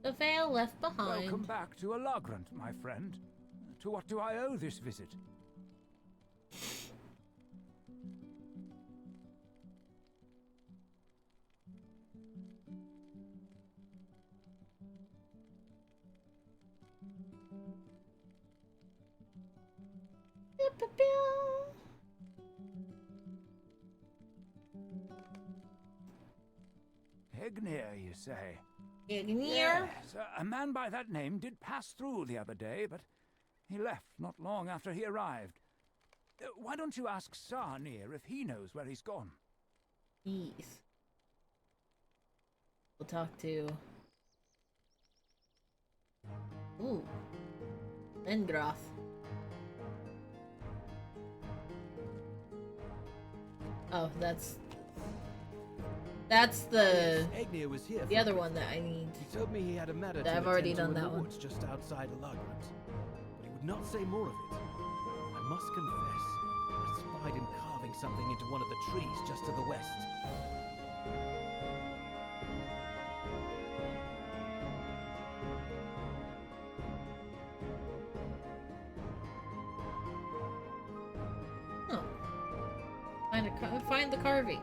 S6: the veil left behind.
S11: Welcome back to Alagrant, my friend. To what do I owe this visit? Ignir, you say?
S6: Ignir?
S11: Yes, a man by that name did pass through the other day, but he left not long after he arrived. Why don't you ask Sarnir if he knows where he's gone?
S6: Yes. We'll talk to... Ooh. Lengroth. Oh, that's That's the
S14: Aegnia was here.
S6: the other one that I need.
S14: He told me he had a matter to
S6: I've already
S14: attend
S6: done
S14: to in
S6: that
S14: the
S6: one.
S14: woods just outside Alagrant, but he would not say more of it. I must confess, I spied him carving something into one of the trees just to the west.
S6: Oh. Find the carving.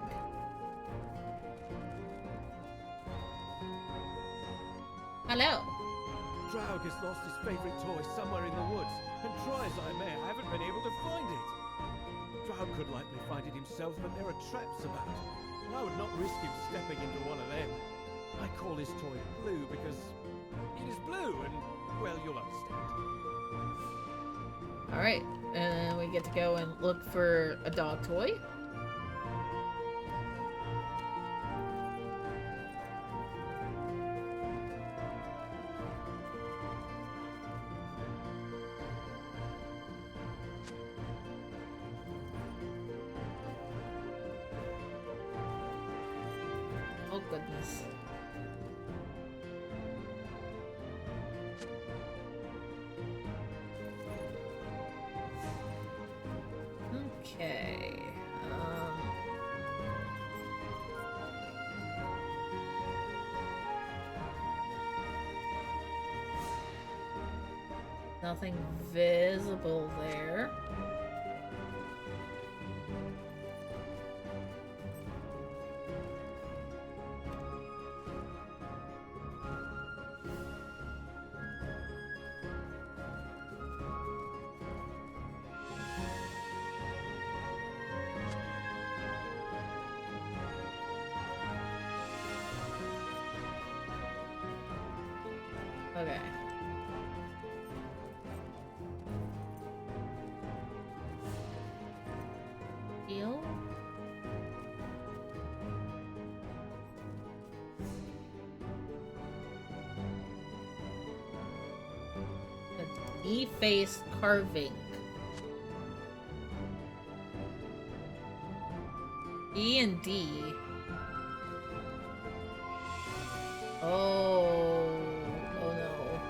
S6: Hello.
S14: Draug has lost his favorite toy somewhere in the woods, and try as I may, I haven't been able to find it. Draug could likely find it himself, but there are traps about, and I would not risk him stepping into one of them. I call his toy Blue because it is blue, and, well, you'll understand.
S6: Alright, and we get to go and look for a dog toy. Oh goodness. Okay. Nothing visible there. Okay. Heal? E-face carving. E and D. Oh no.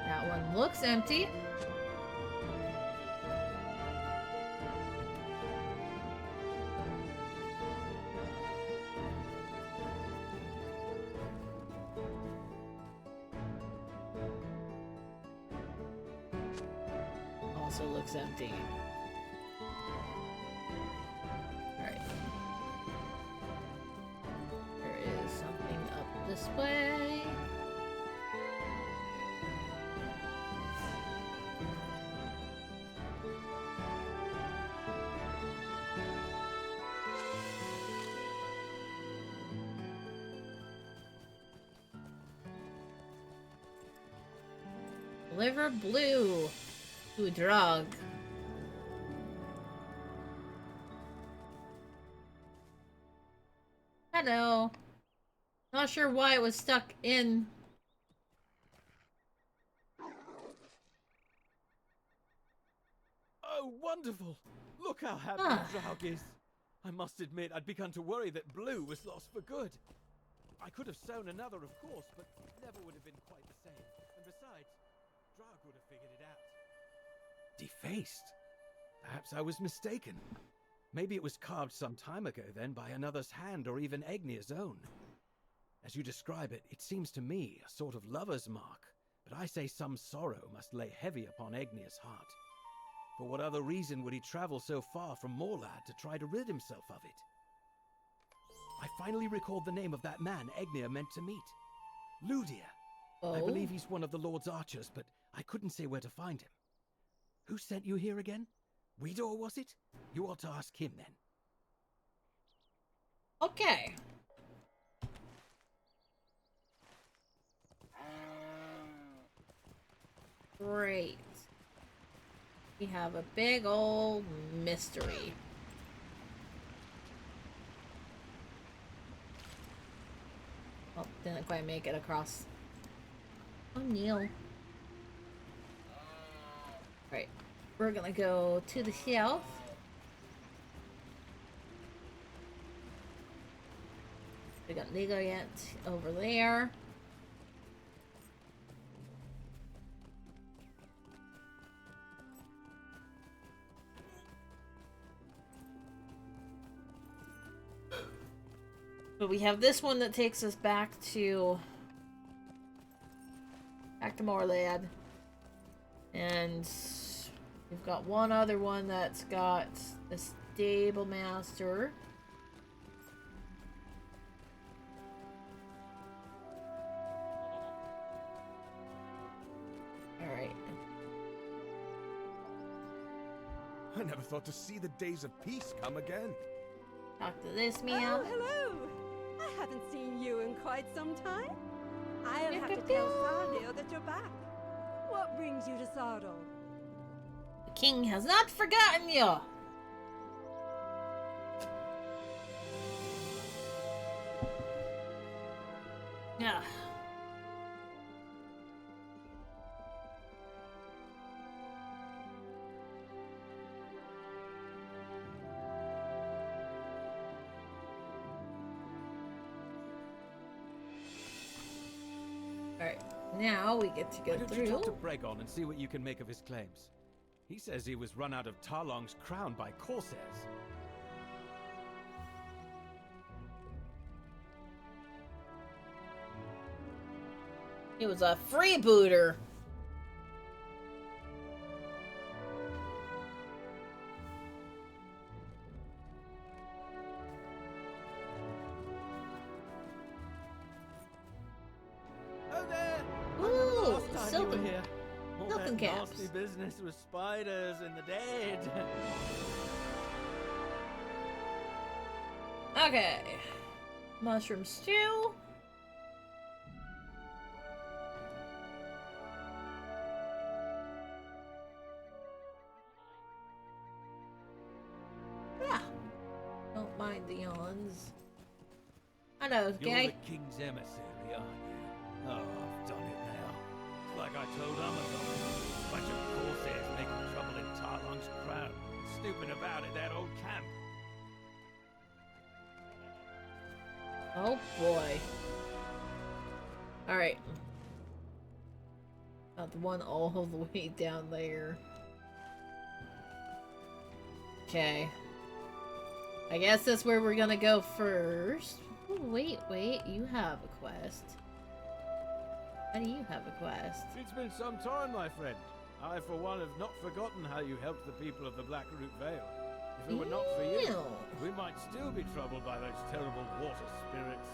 S6: That one looks empty. Also looks empty. Alright. There is something up this way. Deliver Blue to Draug. Hello. Not sure why it was stuck in.
S14: Oh, wonderful! Look how happy Draug is. I must admit, I'd begun to worry that Blue was lost for good. I could have sewn another, of course, but it never would have been quite the same. And besides, Draug would have figured it out. Defaced? Perhaps I was mistaken. Maybe it was carved some time ago then by another's hand or even Aegnia's own. As you describe it, it seems to me a sort of lover's mark, but I say some sorrow must lay heavy upon Aegnia's heart. For what other reason would he travel so far from Morlad to try to rid himself of it? I finally recalled the name of that man Aegnia meant to meet. Ludia.
S6: Oh.
S14: I believe he's one of the Lord's archers, but I couldn't say where to find him. Who sent you here again? Widor, was it? You ought to ask him then.
S6: Okay. Great. We have a big old mystery. Oh, didn't quite make it across. O'Neill. Right. We're gonna go to the south. We got Ligoriet over there. But we have this one that takes us back to Morlad. And we've got one other one that's got a stable master. Alright.
S16: I never thought to see the days of peace come again.
S6: Talk to this meow.
S12: Oh, hello! I haven't seen you in quite some time. I'll have to tell Sardio that you're back. What brings you to Sardo?
S6: The king has not forgotten you! Yeah. Alright, now we get to go
S10: Why don't
S6: through.
S10: you talk to Bregon and see what you can make of his claims? He says he was run out of Tarlong's crown by Corsairs.
S6: He was a freebooter.
S14: Oh there!
S6: Ooh,
S14: Last time you
S6: silken-
S14: were here. All
S6: silken
S14: that
S6: caps.
S14: nasty business with spiders and the dead.
S6: Okay. Mushroom stew. Yeah. Don't mind the yawns. I know,
S10: You're
S6: gay.
S10: the king's emissary, aren't you? Oh, I've done it now. It's like I told Amazon. A bunch of Corsairs making trouble in Tarlong's crown. Snooping about at that old camp.
S6: Oh boy. Alright. Got the one all the way down there. Okay. I guess that's where we're gonna go first. Oh, wait, you have a quest. How do you have a quest?
S5: It's been some time, my friend. I, for one, have not forgotten how you helped the people of the Blackroot Vale. If it were not for you,
S6: Ew.
S5: we might still be troubled by those terrible water spirits.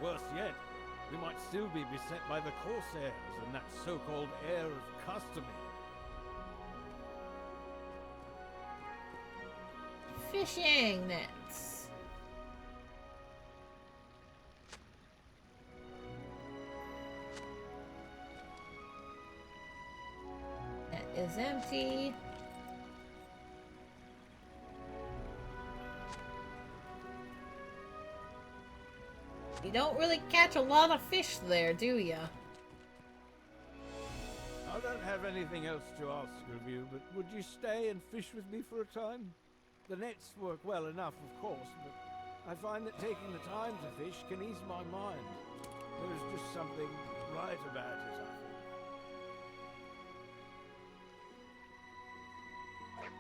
S5: Worse yet, we might still be beset by the Corsairs and that so-called heir of Customy.
S6: Fishing nets. That is empty. You don't really catch a lot of fish there, do ya?
S5: I don't have anything else to ask of you, but would you stay and fish with me for a time? The nets work well enough, of course, but I find that taking the time to fish can ease my mind. There's just something right about it, I think.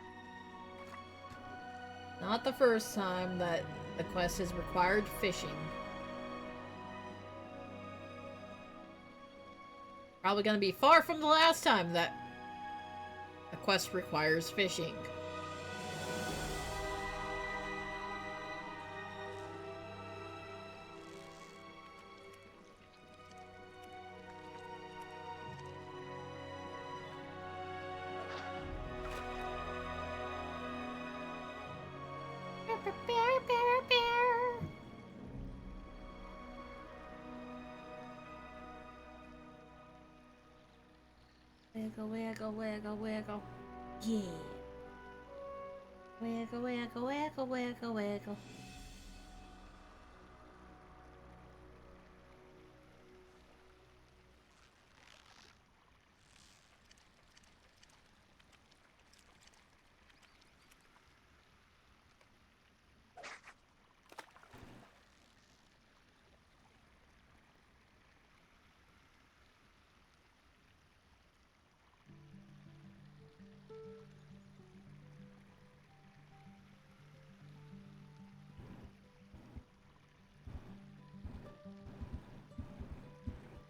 S6: Not the first time that the quest has required fishing. Probably gonna be far from the last time that a quest requires fishing. Wiggle, wiggle, wiggle, wiggle. Yeah. Wiggle, wiggle, wiggle, wiggle, wiggle.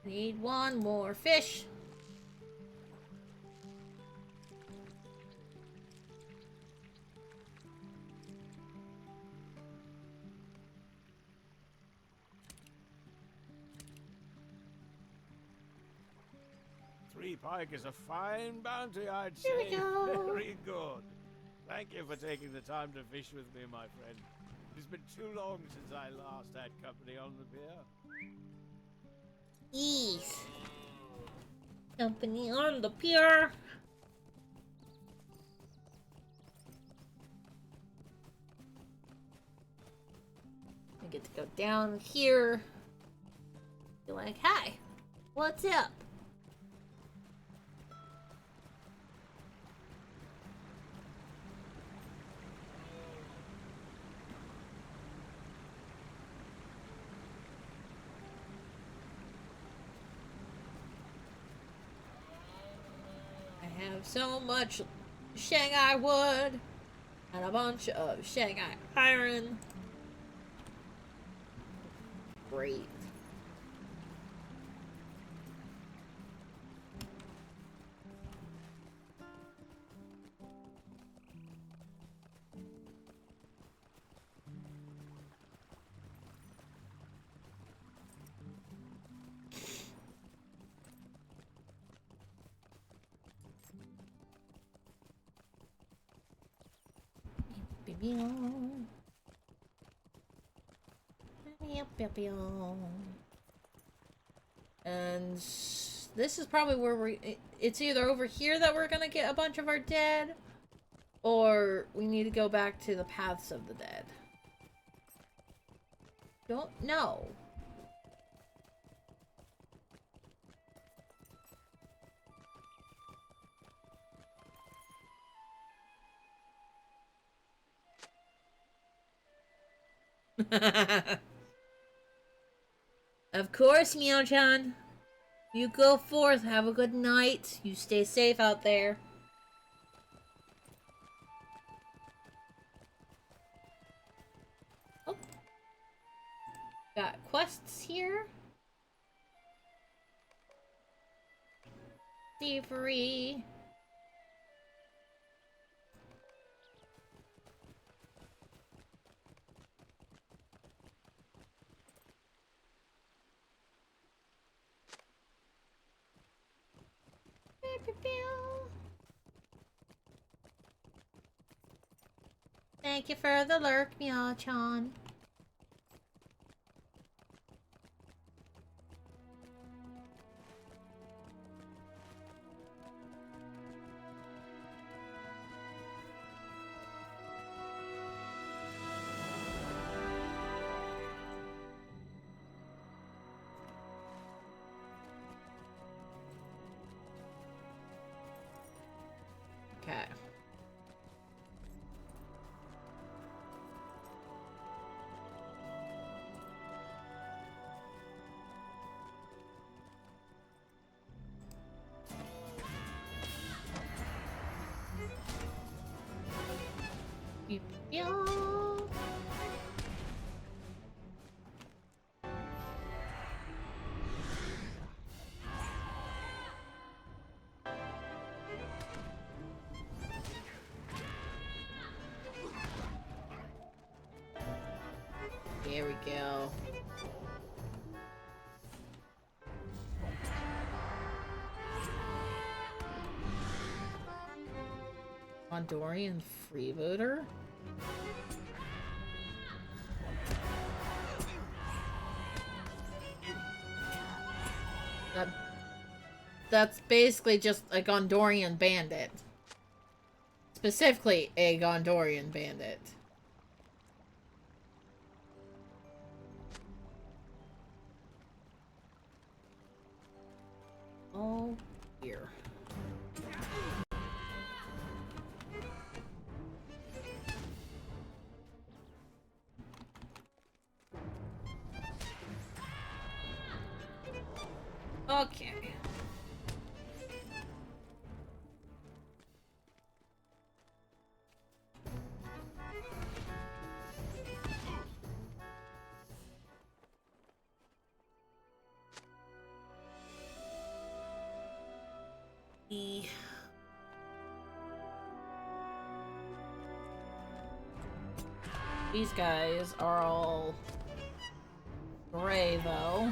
S6: Need one more fish.
S5: Three pike is a fine bounty, I'd
S6: Here we
S5: say.
S6: go.
S5: Very good. Thank you for taking the time to fish with me, my friend. It's been too long since I last had company on the pier.
S6: Yes. Company on the pier. I get to go down here. Be like, hi, what's up? I have so much Shanghai wood and a bunch of Shanghai iron. Great. And this is probably where it's either over here that we're gonna get a bunch of our dead, or we need to go back to the paths of the dead. Don't know. Of course, Meow-chan. You go forth. Have a good night. You stay safe out there. Oh. Got quests here. Thievery. Thank you for the lurk, Meow-chan. Okay. There we go. Mondorian freebooter? That's basically just a Gondorian bandit. Specifically, a Gondorian bandit. Oh, here. Okay. These guys are all gray, though.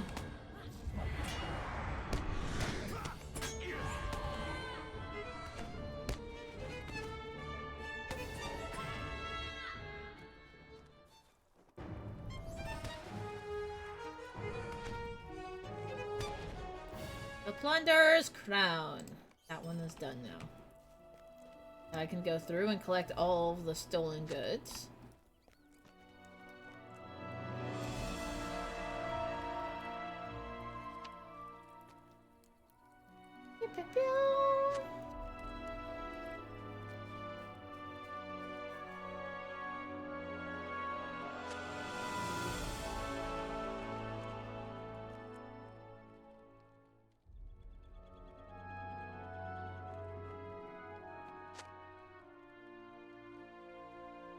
S6: The Plunderer's Crown. That one is done now. I can go through and collect all of the stolen goods.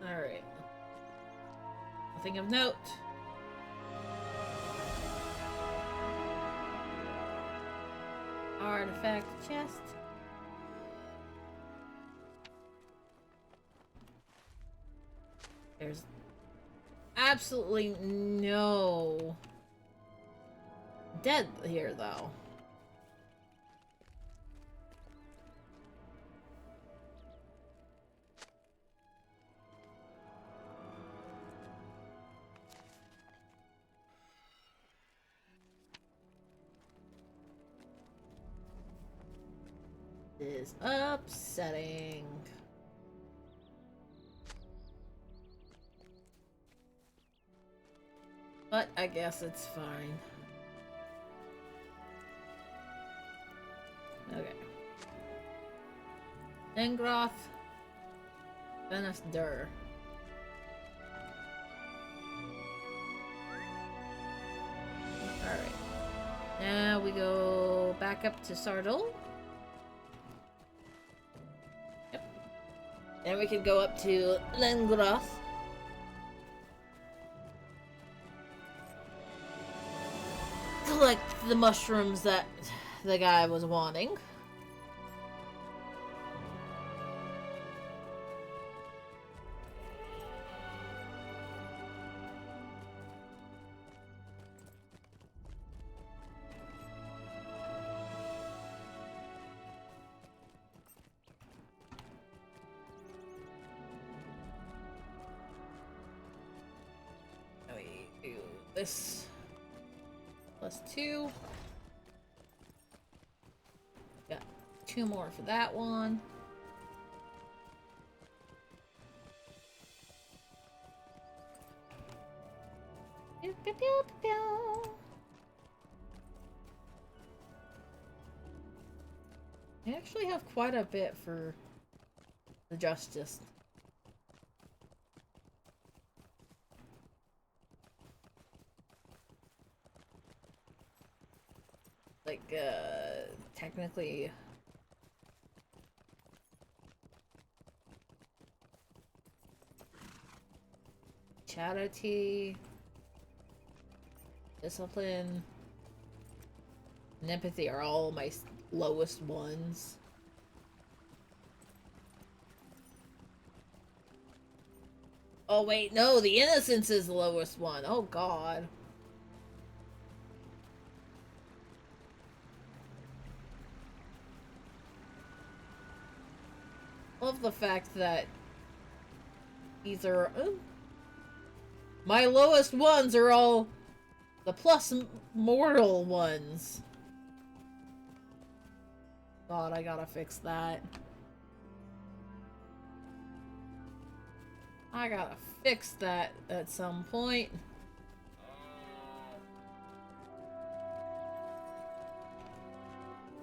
S6: Alright. Nothing of note. Artifact chest. There's absolutely no dead here, though. Is upsetting. But I guess it's fine. Okay. Engroth. Venisdur. Alright. Now we go back up to Sardol. Then we can go up to Lengroth. Collect the mushrooms that the guy was wanting. This plus 2. Got 2 more for that one. Pew, pew, pew, pew. I actually have quite a bit for the Justice. Like, technically... Charity... Discipline... and Empathy are all my lowest ones. Oh wait, no, the Innocence is the lowest one. Oh god. Love the fact that these are my lowest ones are all the plus mortal ones. God, I gotta fix that. I gotta fix that at some point.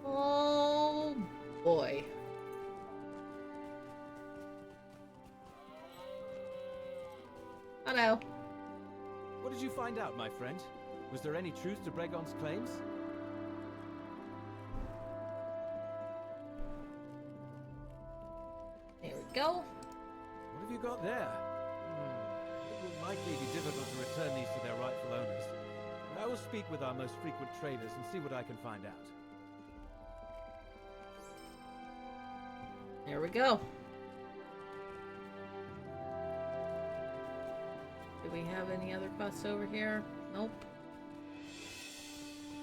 S6: Oh boy. Hello.
S14: What did you find out, my friend? Was there any truth to Bregon's claims?
S6: There we go.
S14: What have you got there? It will likely be difficult to return these to their rightful owners. But I will speak with our most frequent traders and see what I can find out.
S6: There we go. Do we have any other quests over here? Nope.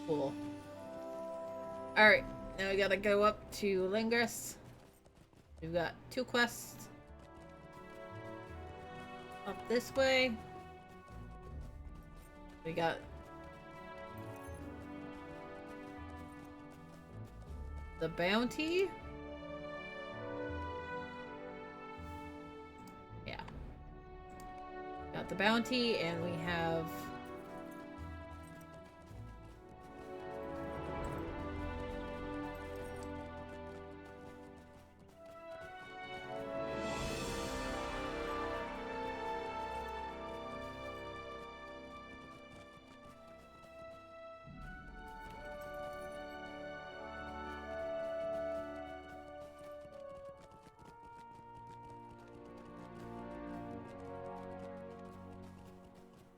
S6: Cool. Alright, now we gotta go up to Lingris. We've got 2 quests. Up this way. We got the bounty. Yeah. Got the bounty, and we have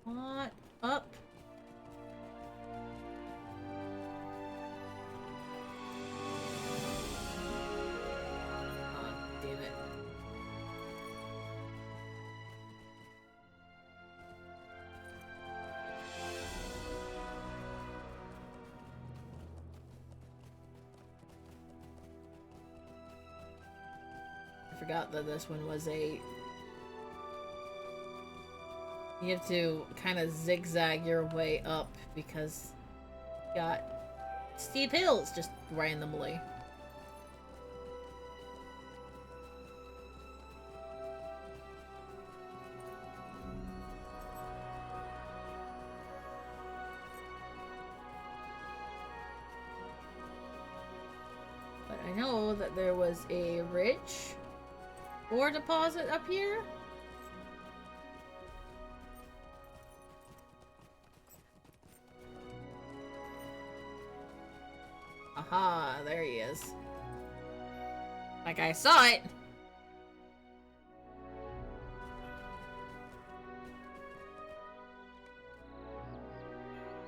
S6: what up? Oh, damn it. I forgot that this one was a... You have to kind of zigzag your way up because you got steep hills just randomly. But I know that there was a rich ore deposit up here. Aha, there he is. Like I saw it.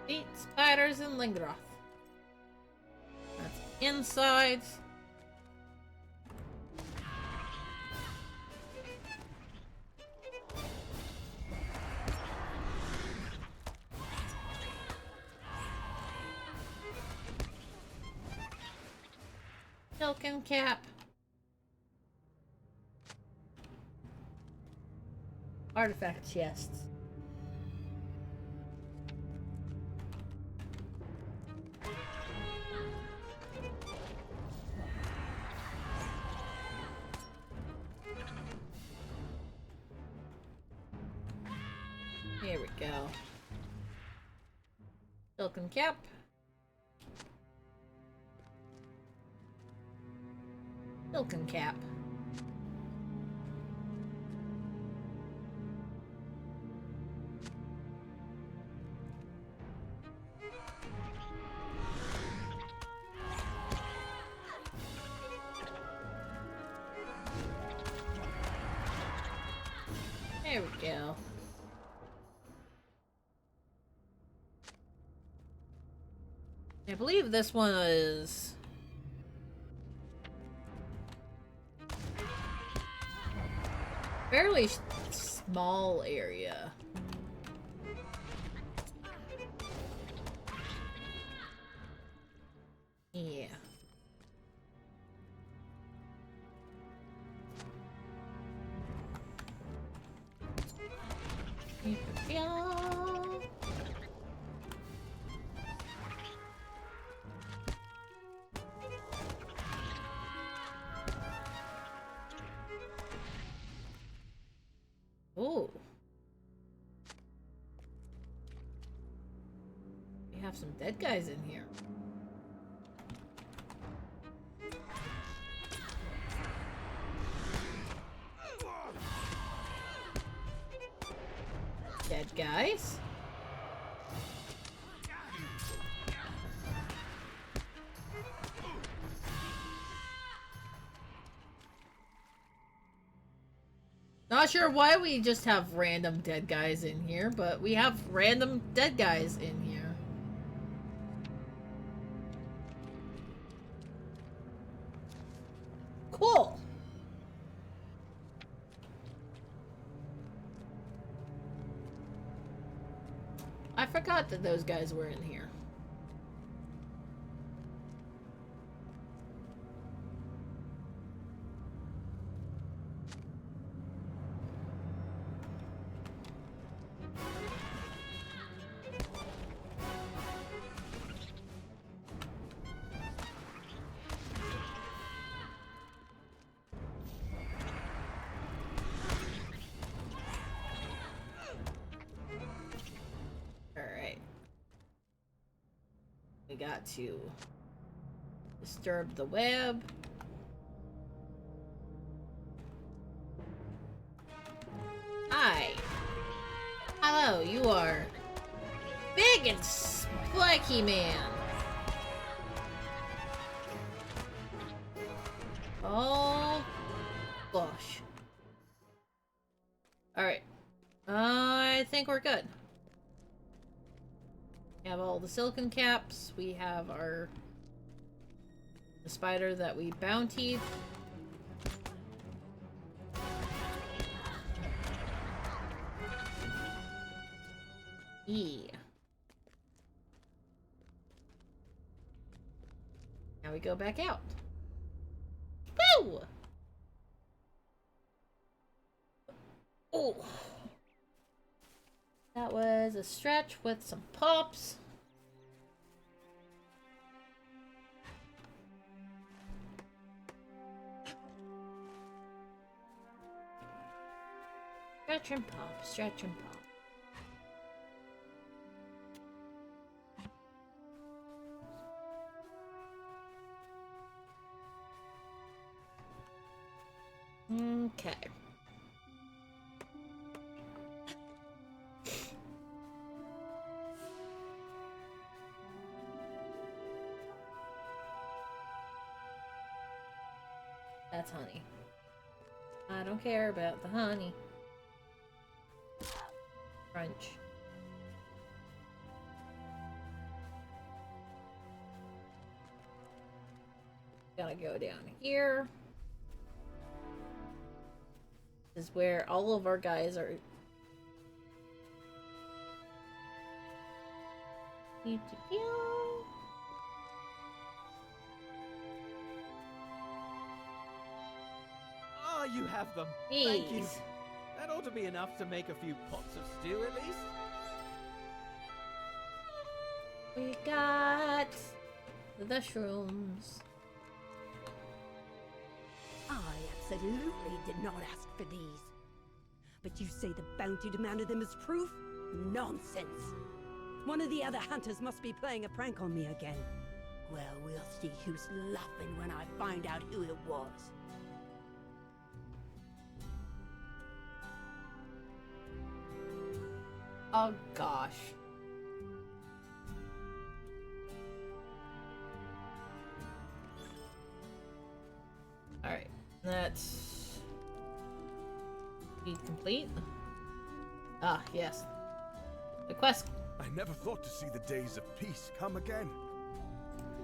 S6: Eat spiders in Lingroth. That's inside. Silken cap. Artifact chests. Here we go. Silken cap. Silken cap. There we go. I believe this one is fairly small area. Yeah. Yeah. Ooh. We have some dead guys in here. Dead guys. Not sure why we just have random dead guys in here, but we have random dead guys in here. Cool. I forgot that those guys were in here. We got to disturb the web. Hi. Hello, you are big and spiky man. Oh gosh. Alright. I think we're good. We have all the silicon caps. We have the spider that we bountied. Yeah. Now we go back out. Woo! Oh. That was a stretch with some pops. Stretch and pop, stretch and pop. Okay. That's honey. I don't care about the honey. Crunch. Gotta go down here. This is where all of our guys are. Need to go.
S14: Ah, you have them. Thank you. That ought to be enough to make a few pots of stew at least.
S6: We got the shrooms.
S15: I absolutely did not ask for these. But you say the bounty demanded them as proof? Nonsense. One of the other hunters must be playing a prank on me again. Well, we'll see who's laughing when I find out who it was.
S6: Oh gosh. Alright, that's complete. Ah, yes. The quest.
S16: I never thought to see the days of peace come again.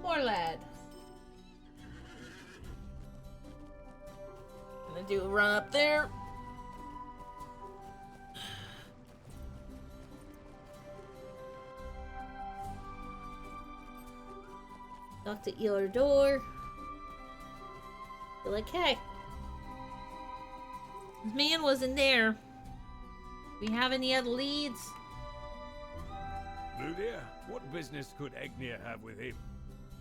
S6: More lad. Gonna do a run up there. Knock to your door. You're like, hey, this man wasn't there. We have any other leads?
S13: Ludir? What business could Egnir have with him?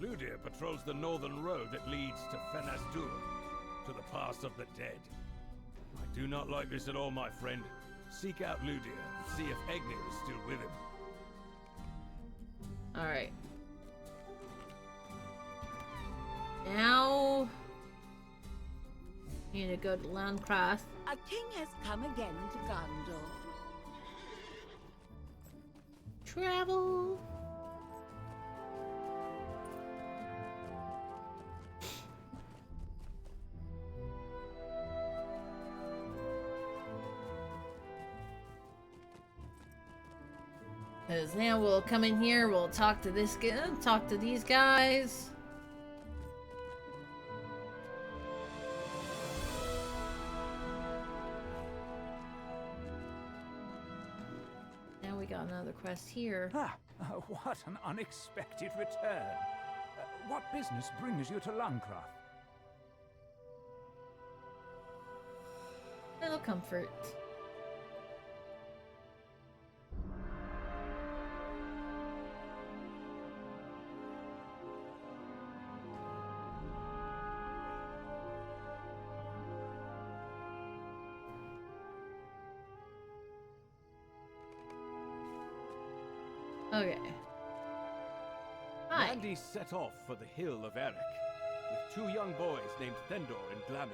S13: Ludir patrols the northern road that leads to Fenastur, to the Pass of the Dead. I do not like this at all, my friend. Seek out Ludir and see if Egnir is still with him.
S6: Alright. Now, you need to go to Landcross.
S15: A king has come again to Gondor.
S6: Travel. Because now we'll come in here, we'll talk to this guy, talk to these guys. got another quest here.
S11: Ah, what an unexpected return. What business brings you to Landcraft?
S6: Little comfort. Okay. Hi.
S13: Randy set off for the Hill of Eric with 2 young boys named Thendor and Glamion.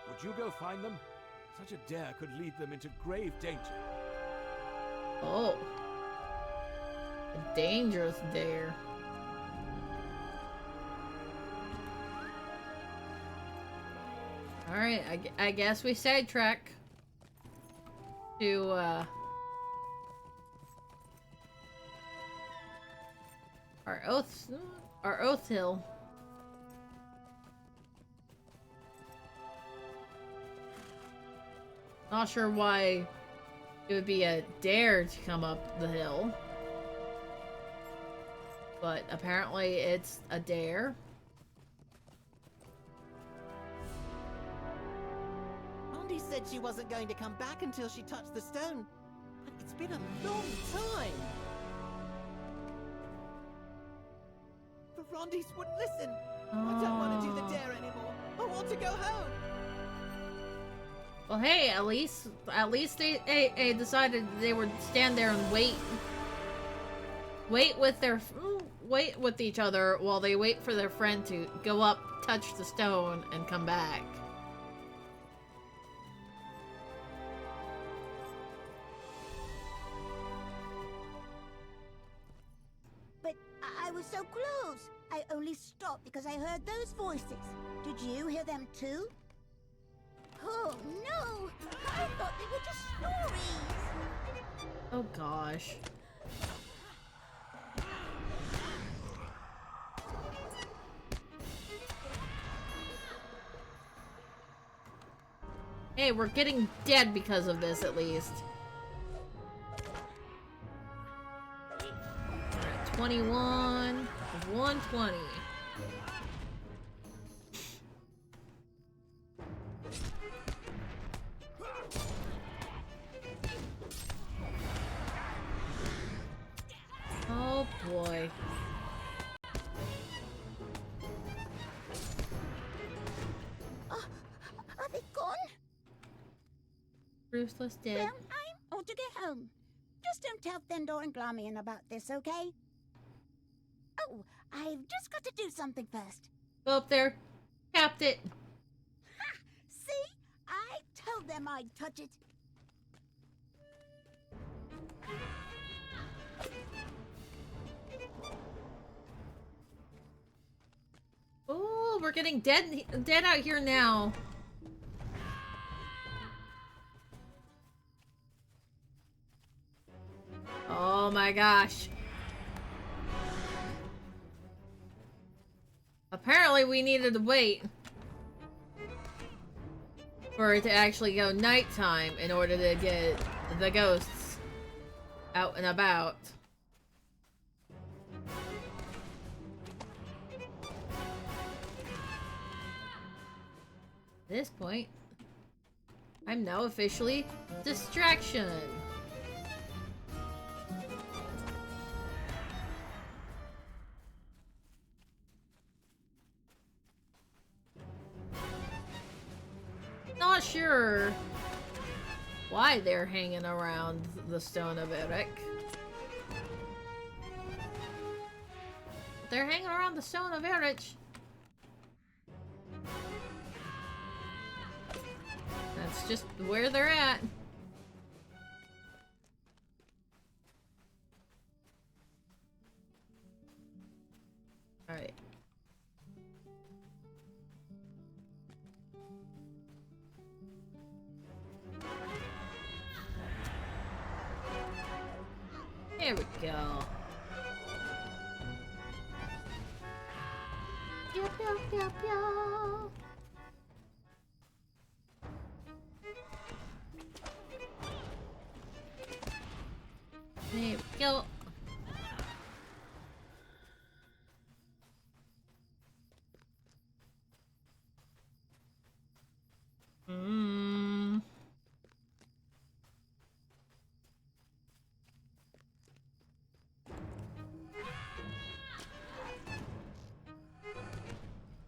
S13: Would you go find them? Such a dare could lead them into grave danger.
S6: Oh. A dangerous dare. Alright, I guess we sidetrack to, our Oath Hill. Not sure why it would be a dare to come up the hill, but apparently it's a dare.
S17: Rondi said she wasn't going to come back until she touched the stone, but it's been a long time. The Rondis wouldn't listen. I don't want to do the dare anymore. I want to go home.
S6: Well, hey, at least they decided they would stand there and wait with each other while they wait for their friend to go up, touch the stone, and come back.
S18: But I was so close. I only stopped because I heard those voices. Did you hear them too? Oh no! I thought they were just stories!
S6: Oh gosh. Hey, we're getting dead because of this, at least. 21 of 120. Oh boy.
S18: Are they gone?
S6: Ruthless dead.
S18: Well, I ought to get home. Just don't tell Thendor and Glamion about this, okay? Oh, I've just got to do something first.
S6: Go up there. Capped it.
S18: Ha! See? I told them I'd touch it.
S6: Oh, we're getting dead out here now. Oh my gosh. Apparently we needed to wait for it to actually go nighttime in order to get the ghosts out and about. At this point, I'm now officially Distraction. Not sure why they're hanging around the Stone of Eric. They're hanging around the Stone of Eric. That's just where they're at. Alright. There we go. Pew, pew, pew, pew. There we go.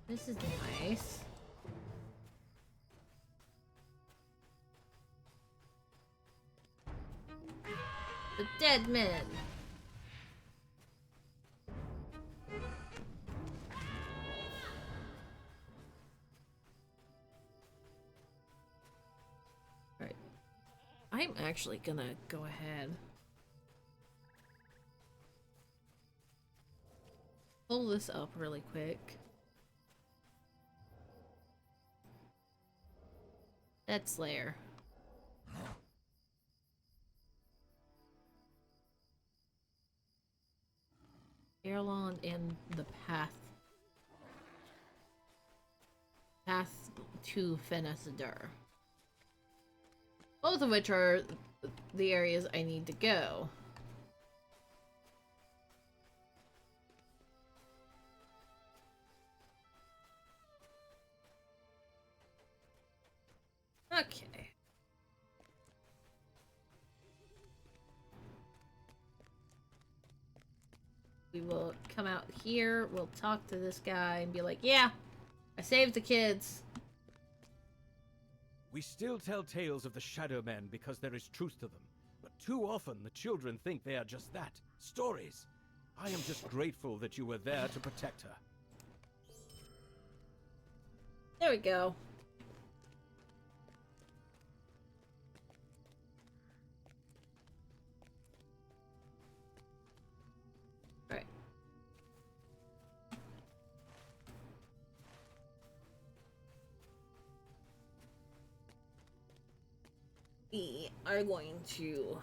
S6: This is nice. The dead men. Alright. I'm actually gonna go ahead. Pull this up really quick. Dead Slayer. Erlon and the Path to Fenaciter. Both of which are the areas I need to go. Okay. We will come out here, we'll talk to this guy and be like, yeah, I saved the kids.
S14: We still tell tales of the Shadow Men because there is truth to them. But too often the children think they are just that, stories. I am just grateful that you were there to protect her.
S6: There we go. Alright. We are going to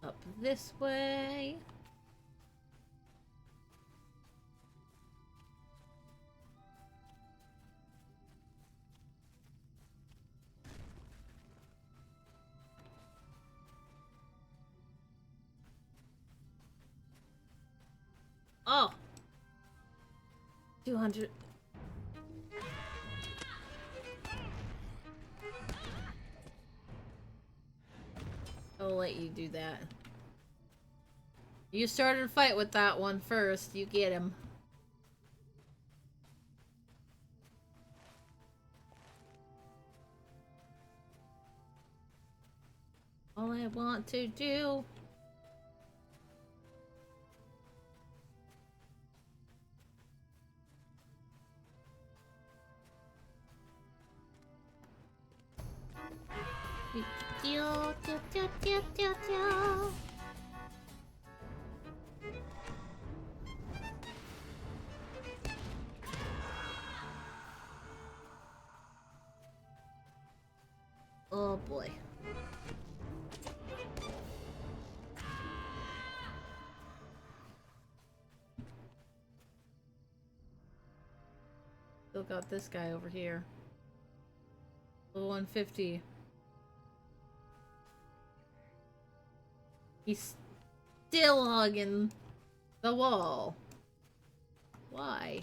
S6: up this way. Oh, 200. I'll let you do that. You started a fight with that one first. You get him. All I want to do. Oh boy. Still got this guy over here. Level 150. He's still hugging the wall. Why?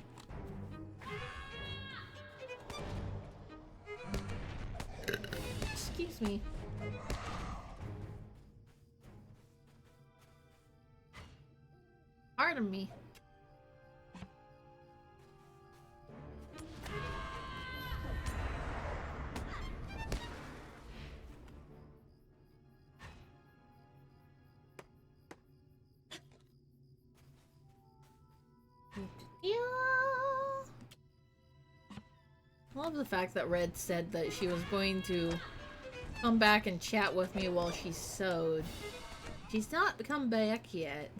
S6: Excuse me. Pardon me. I love the fact that Red said that she was going to come back and chat with me while she sewed. She's not come back yet.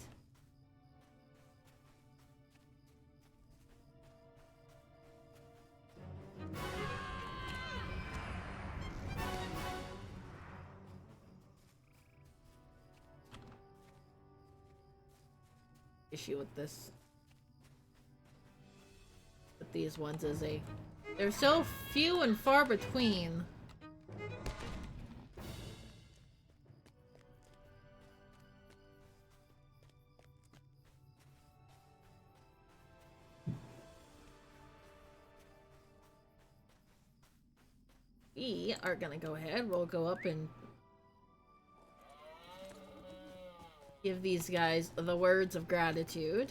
S6: issue with this. With these ones is they're so few and far between. We are gonna go ahead. We'll go up and give these guys the words of gratitude.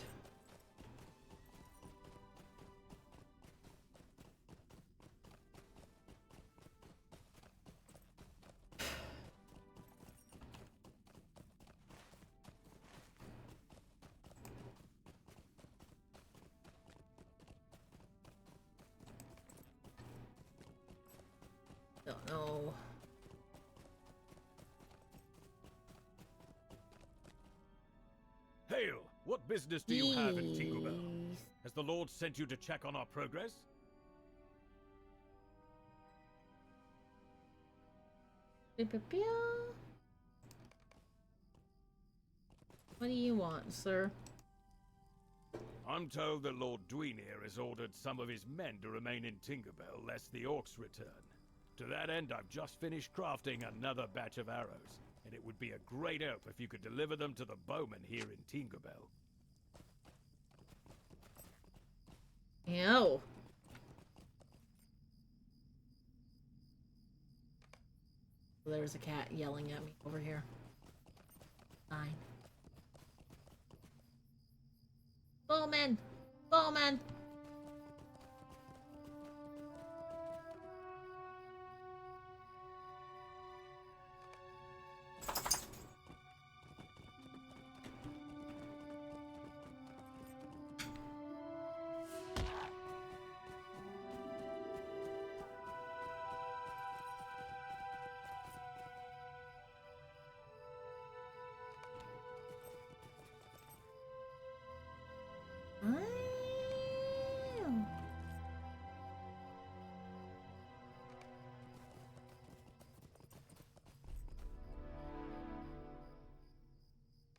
S6: Don't know.
S13: Hail! What business do you have in Tinkerbell? Has the Lord sent you to check on our progress?
S6: What do you want, sir?
S13: I'm told that Lord Dweenir has ordered some of his men to remain in Tinkerbell lest the orcs return. To that end, I've just finished crafting another batch of arrows, and it would be a great help if you could deliver them to the bowmen here in Tinkerbell.
S6: Ew. There's a cat yelling at me over here. Fine. Bowman! Bowman!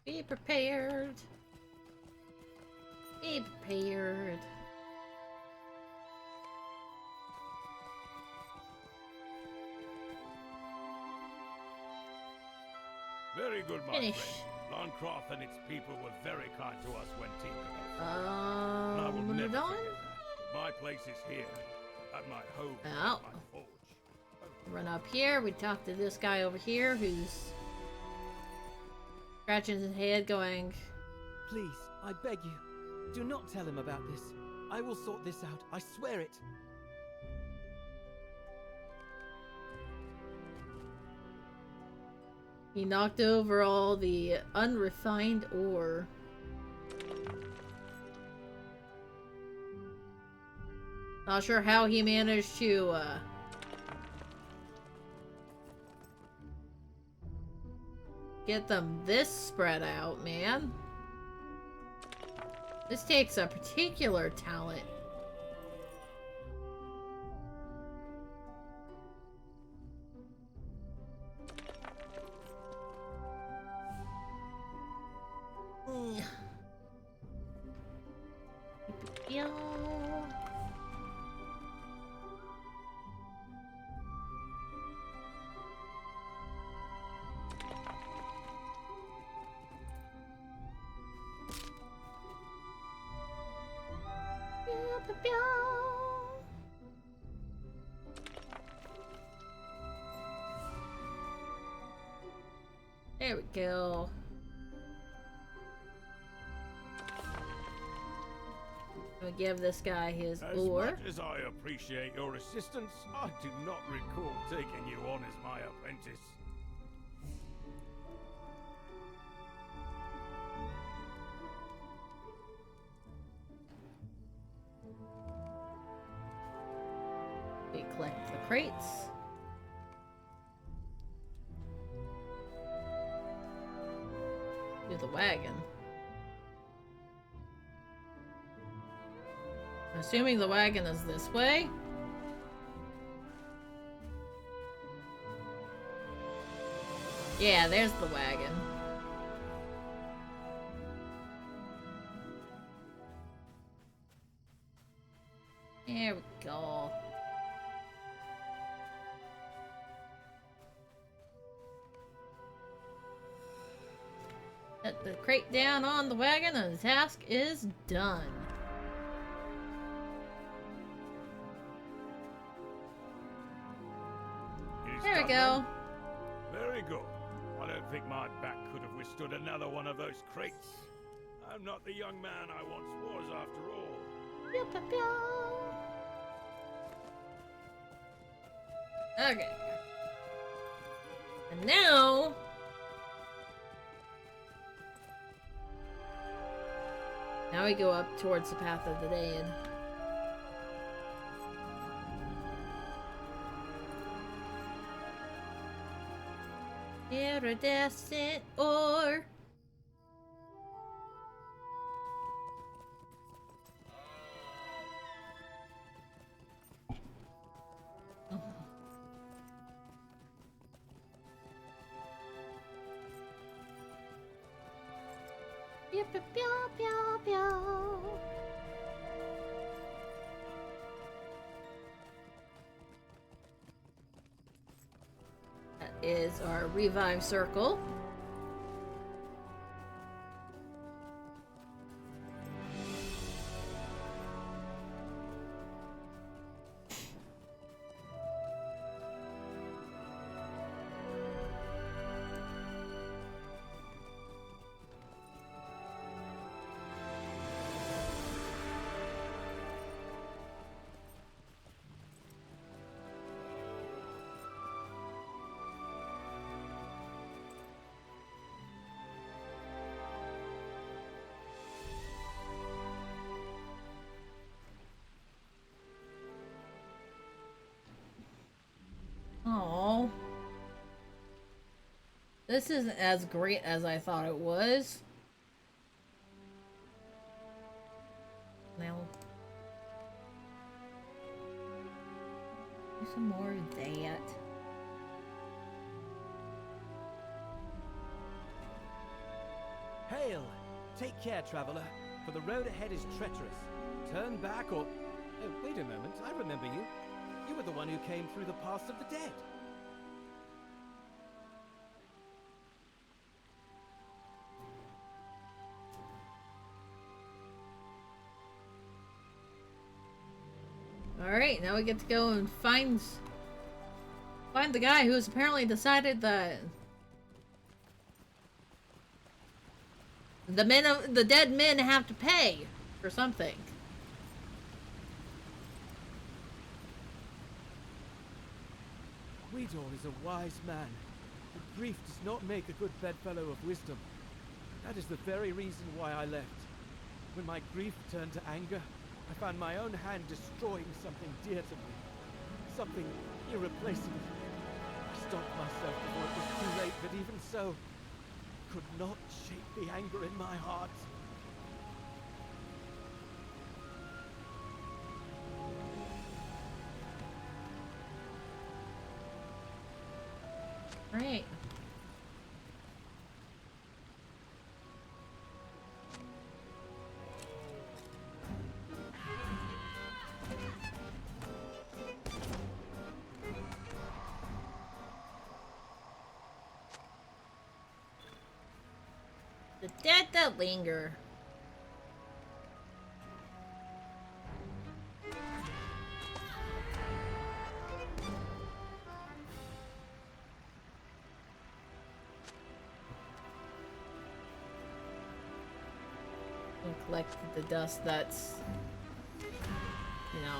S6: Be prepared. Be prepared.
S13: Very good, my
S6: Finish.
S13: friend. Loncroft and its people were very kind to us when Tinkerbell. And I will
S6: Moving
S13: never
S6: on.
S13: forget that. My place is here, at my home,
S6: Oh.
S13: my forge.
S6: Run up here. We talk to this guy over here who's scratching his head going,
S14: Please, I beg you, do not tell him about this. I will sort this out. I swear it.
S6: he knocked over all the unrefined ore. Not sure how he managed to, get them this spread out, man. This takes a particular talent. There we go. I'm gonna give this guy his ore.
S13: As much as I appreciate your assistance, I do not recall taking you on as my apprentice.
S6: We collect the crates. Do the wagon. I'm assuming the wagon is this way. Yeah, there's the wagon. There we go. Set the crate down on the wagon and the task is done. There we go.
S13: Very good. I don't think my back could have withstood another one of those crates. I'm not the young man I once was, after all.
S6: Pew, pew, pew. Okay. And now... Now we go up towards the path of the dead. Iridescent ore. Pew, pew, pew, pew, pew. That is our revive circle. Oh, this isn't as great as I thought it was. Now, do some more of that.
S14: Hail! Take care, traveler, for the road ahead is treacherous. Turn back or... Oh, wait a moment, I remember you. You were the one who came through the paths of the dead.
S6: Alright, now we get to go and find the guy who's apparently decided that the dead men have to pay for something.
S14: Widor is a wise man, but grief does not make a good bedfellow of wisdom. That is the very reason why I left. When my grief turned to anger, I found my own hand destroying something dear to me. Something irreplaceable. I stopped myself before it was too late, but even so, I could not shake the anger in my heart.
S6: Right. The dead that linger. And collect the dust that's, you know.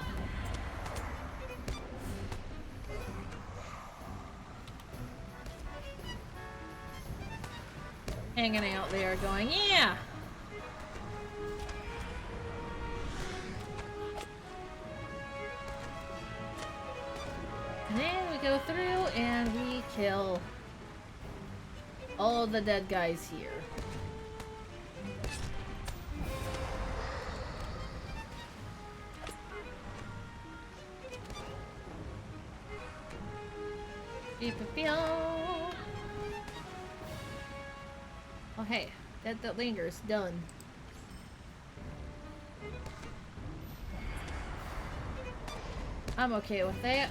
S6: Hanging out there going, yeah! And then we go through and we kill all the dead guys here. Beep-a-pew. Oh hey, that lingers, done. I'm okay with that.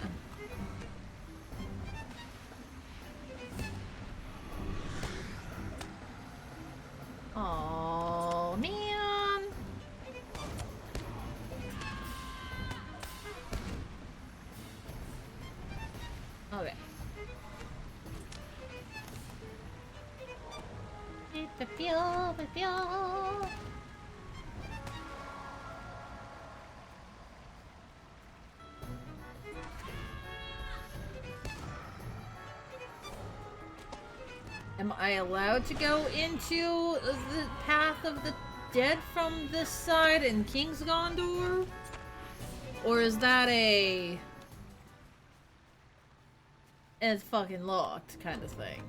S6: Oh man. Okay. Am I allowed to go into the Path of the Dead from this side in King's Gondor? Or is that it's fucking locked kind of thing?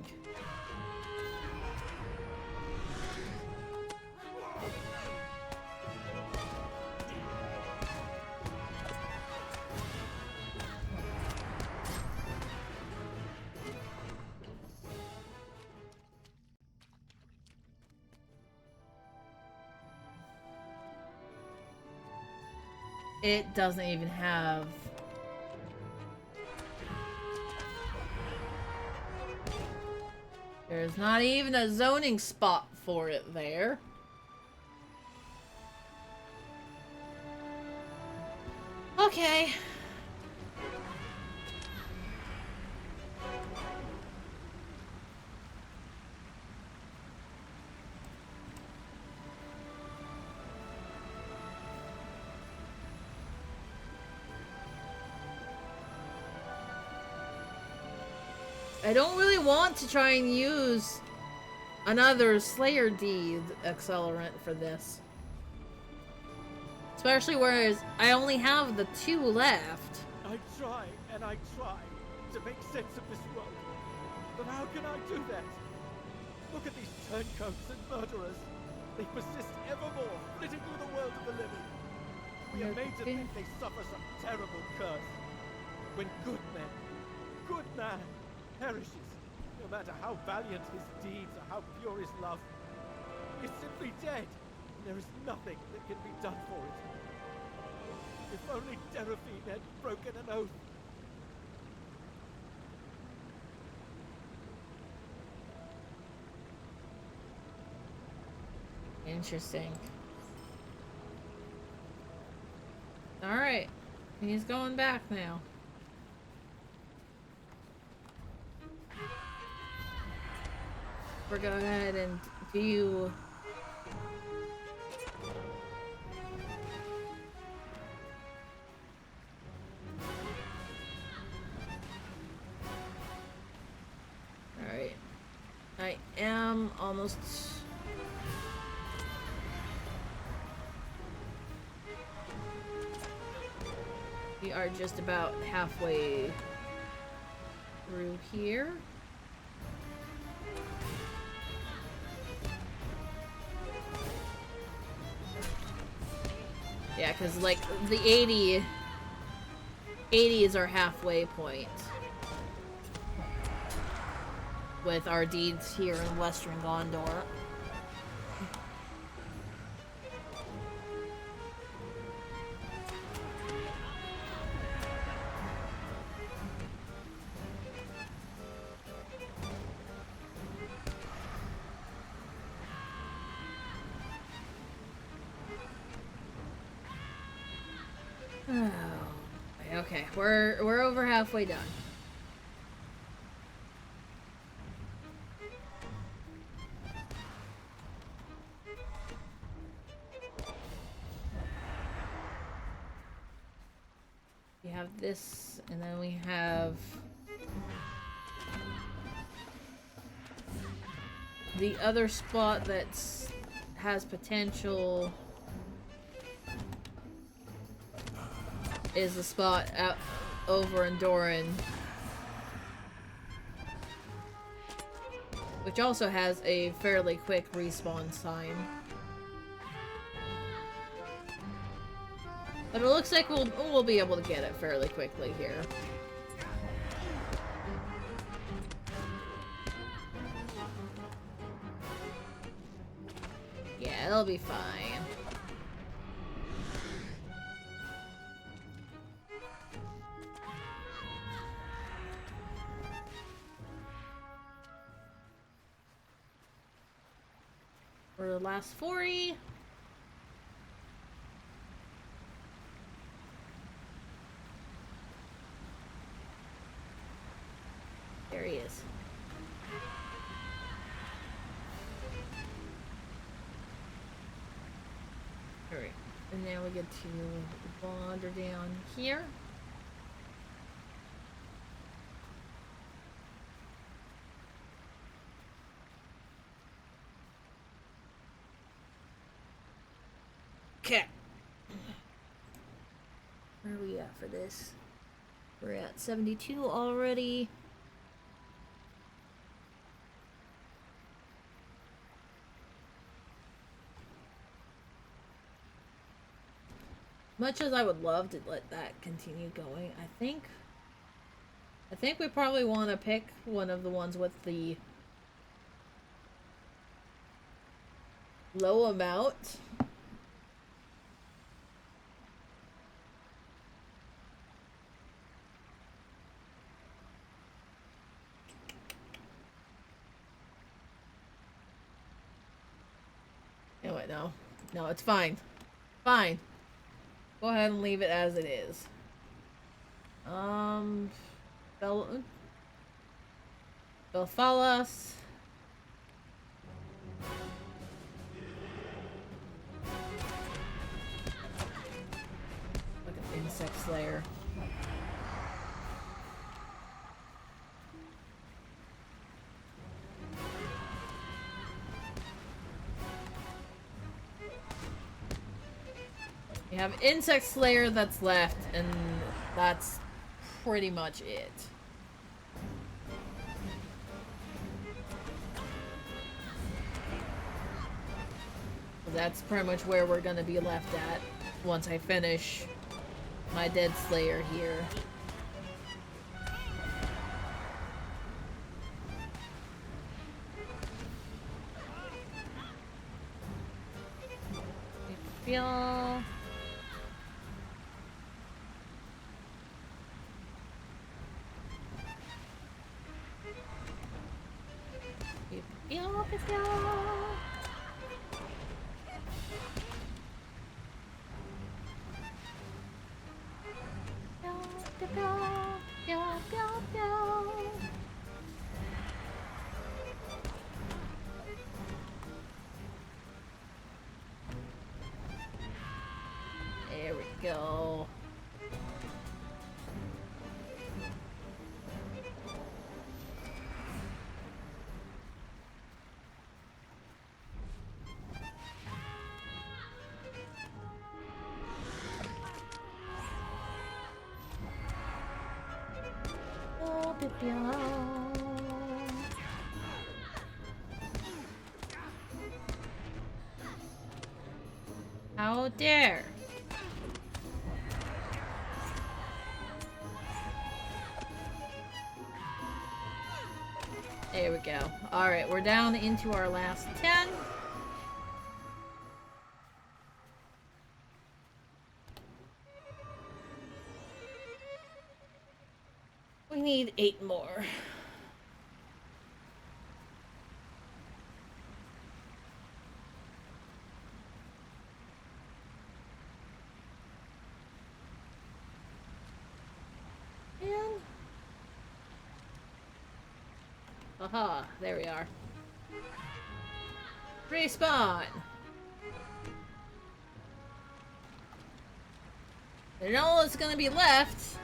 S6: It doesn't even have... There's not even a zoning spot for it there. Okay. I don't really want to try and use another Slayer Deed accelerant for this. Especially whereas I only have the 2 left.
S5: I try and I try to make sense of this world. But how can I do that? Look at these turncoats and murderers. They persist evermore, flitting through the world of the living. We are made to think they suffer some terrible curse. When good man, perishes, no matter how valiant his deeds or how pure his love. He's simply dead, and there is nothing that can be done for it. If only Deraphine had broken an oath.
S6: Interesting. Alright. He's going back now. We're going ahead and do... Alright. I am almost... We are just about halfway through here. Yeah, because like the 80 is our halfway point with our deeds here in Western Gondor. Okay, we're over halfway done. We have this, and then we have the other spot that's has potential. Is the spot out over in Doran, which also has a fairly quick respawn sign. But it looks like we'll be able to get it fairly quickly here. Yeah, it'll be fine. For the last 40. There he is. Alright, and now we get to wander down here. Okay. Where are we at for this? We're at 72 already. Much as I would love to let that continue going, I think we probably want to pick one of the ones with the low amount. Anyway, no. No, it's fine. Fine. Go ahead and leave it as it is. Belfalas. Like an insect slayer. We have Insect Slayer that's left, and that's pretty much it. That's pretty much where we're gonna be left at once I finish my Dead Slayer here. Feel. There we go. How dare! There we go. Alright, we're down into our last 10. We need 8 more. Aha, there we are. Respawn! And all that's gonna be left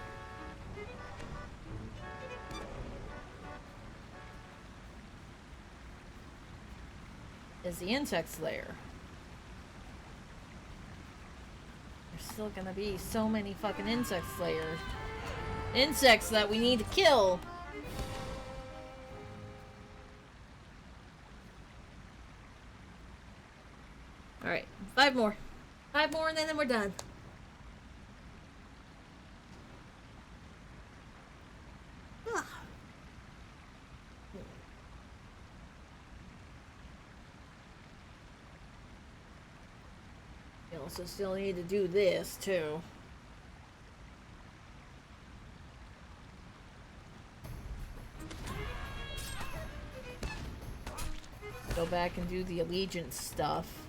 S6: is the Insect Slayer. There's still gonna be so many fucking Insect Slayers. Insects that we need to kill. Alright, 5 more. 5 more and then we're done. You also still need to do this too. Go back and do the allegiance stuff.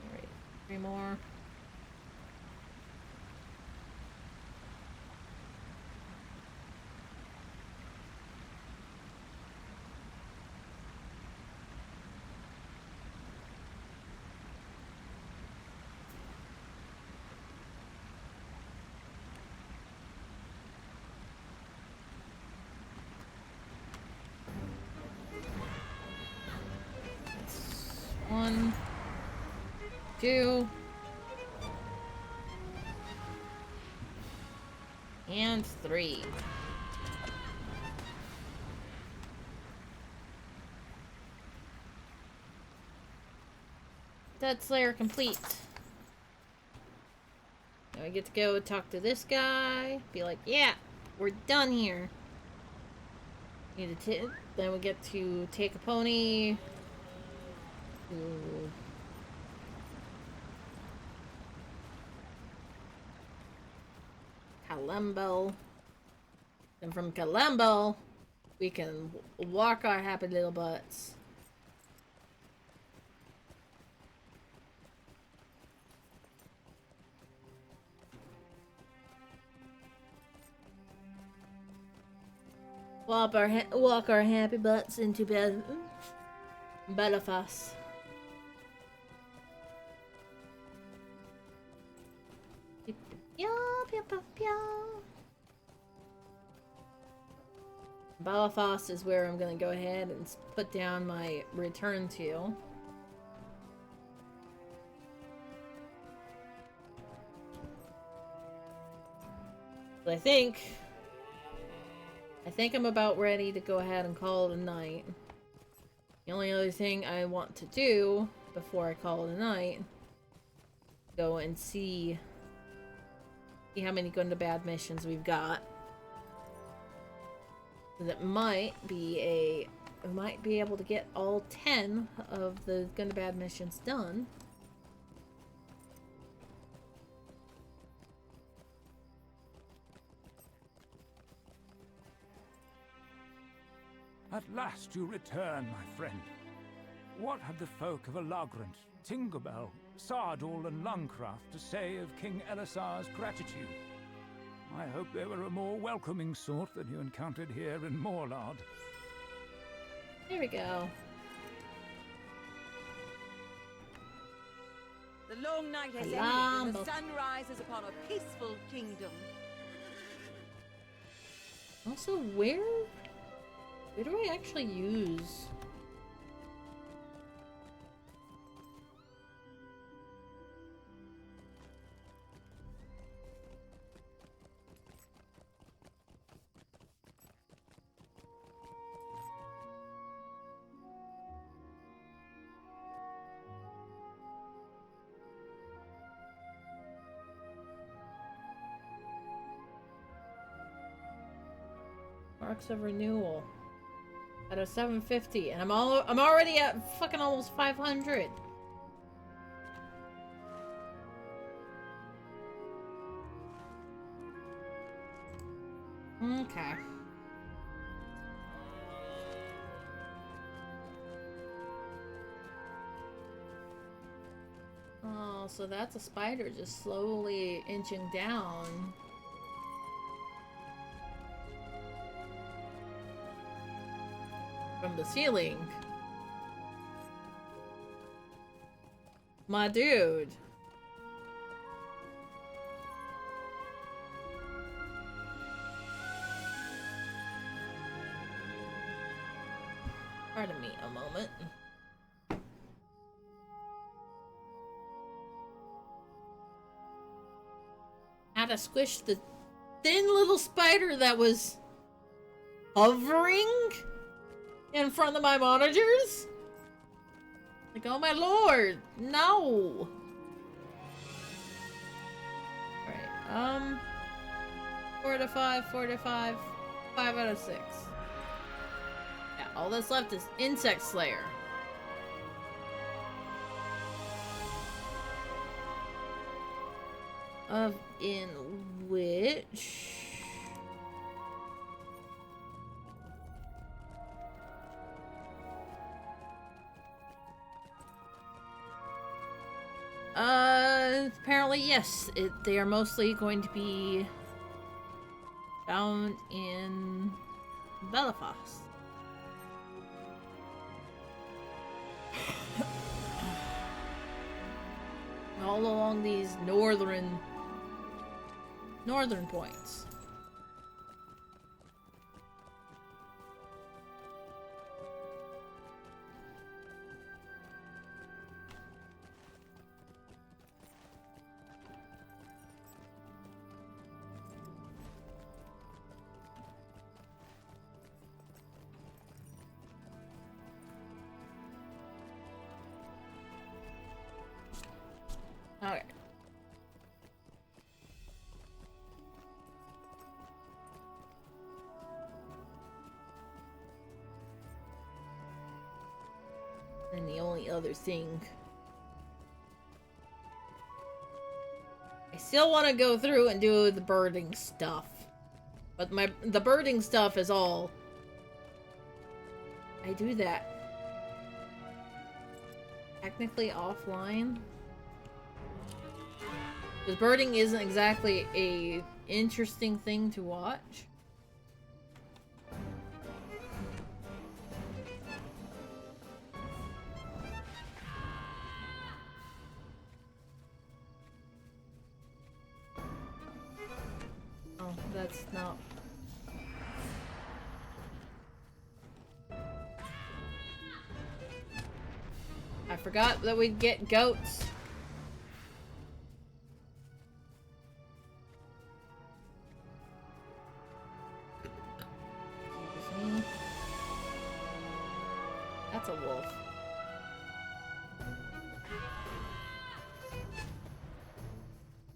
S6: Alright, 3 more. One, 2, and 3. Dead Slayer complete. Now we get to go talk to this guy. Be like, yeah, we're done here. Then we get to take a pony. To Kalembo. And from Kalembo, we can walk our happy little butts. Walk our happy butts into Belfast. Belfast is where I'm gonna go ahead and put down my return to. But I think I'm about ready to go ahead and call it a night. The only other thing I want to do before I call it a night, go and see how many good and bad missions we've got. That might be we might be able to get all 10 of the good and bad missions done.
S11: At last you return, my friend. What have the folk of Elagrant, Tinkerbell, Sardul, and Lungcraft to say of King Elisar's gratitude? I hope they were a more welcoming sort than you encountered here in Morlard.
S6: There we go.
S19: The long night has ended and the sun rises upon a peaceful kingdom.
S6: Also, where do I actually use? Marks of renewal at a 750, and I'm already at fucking almost 500. Okay. Oh, so that's a spider just slowly inching down. From the ceiling. My dude. Pardon me a moment. How to squish the thin little spider that was hovering in front of my monitors? Like, oh my lord, no! Alright, 4 to 5, 4 to 5, 5 out of 6. Yeah, all that's left is Insect Slayer. In which... apparently, yes, they are mostly going to be found in Belfast. All along these northern points. Okay. And the only other thing I still want to go through and do the birding stuff. But the birding stuff is all I do that technically offline. Because birding isn't exactly a interesting thing to watch. Oh, that's not... I forgot that we'd get goats. That's a wolf.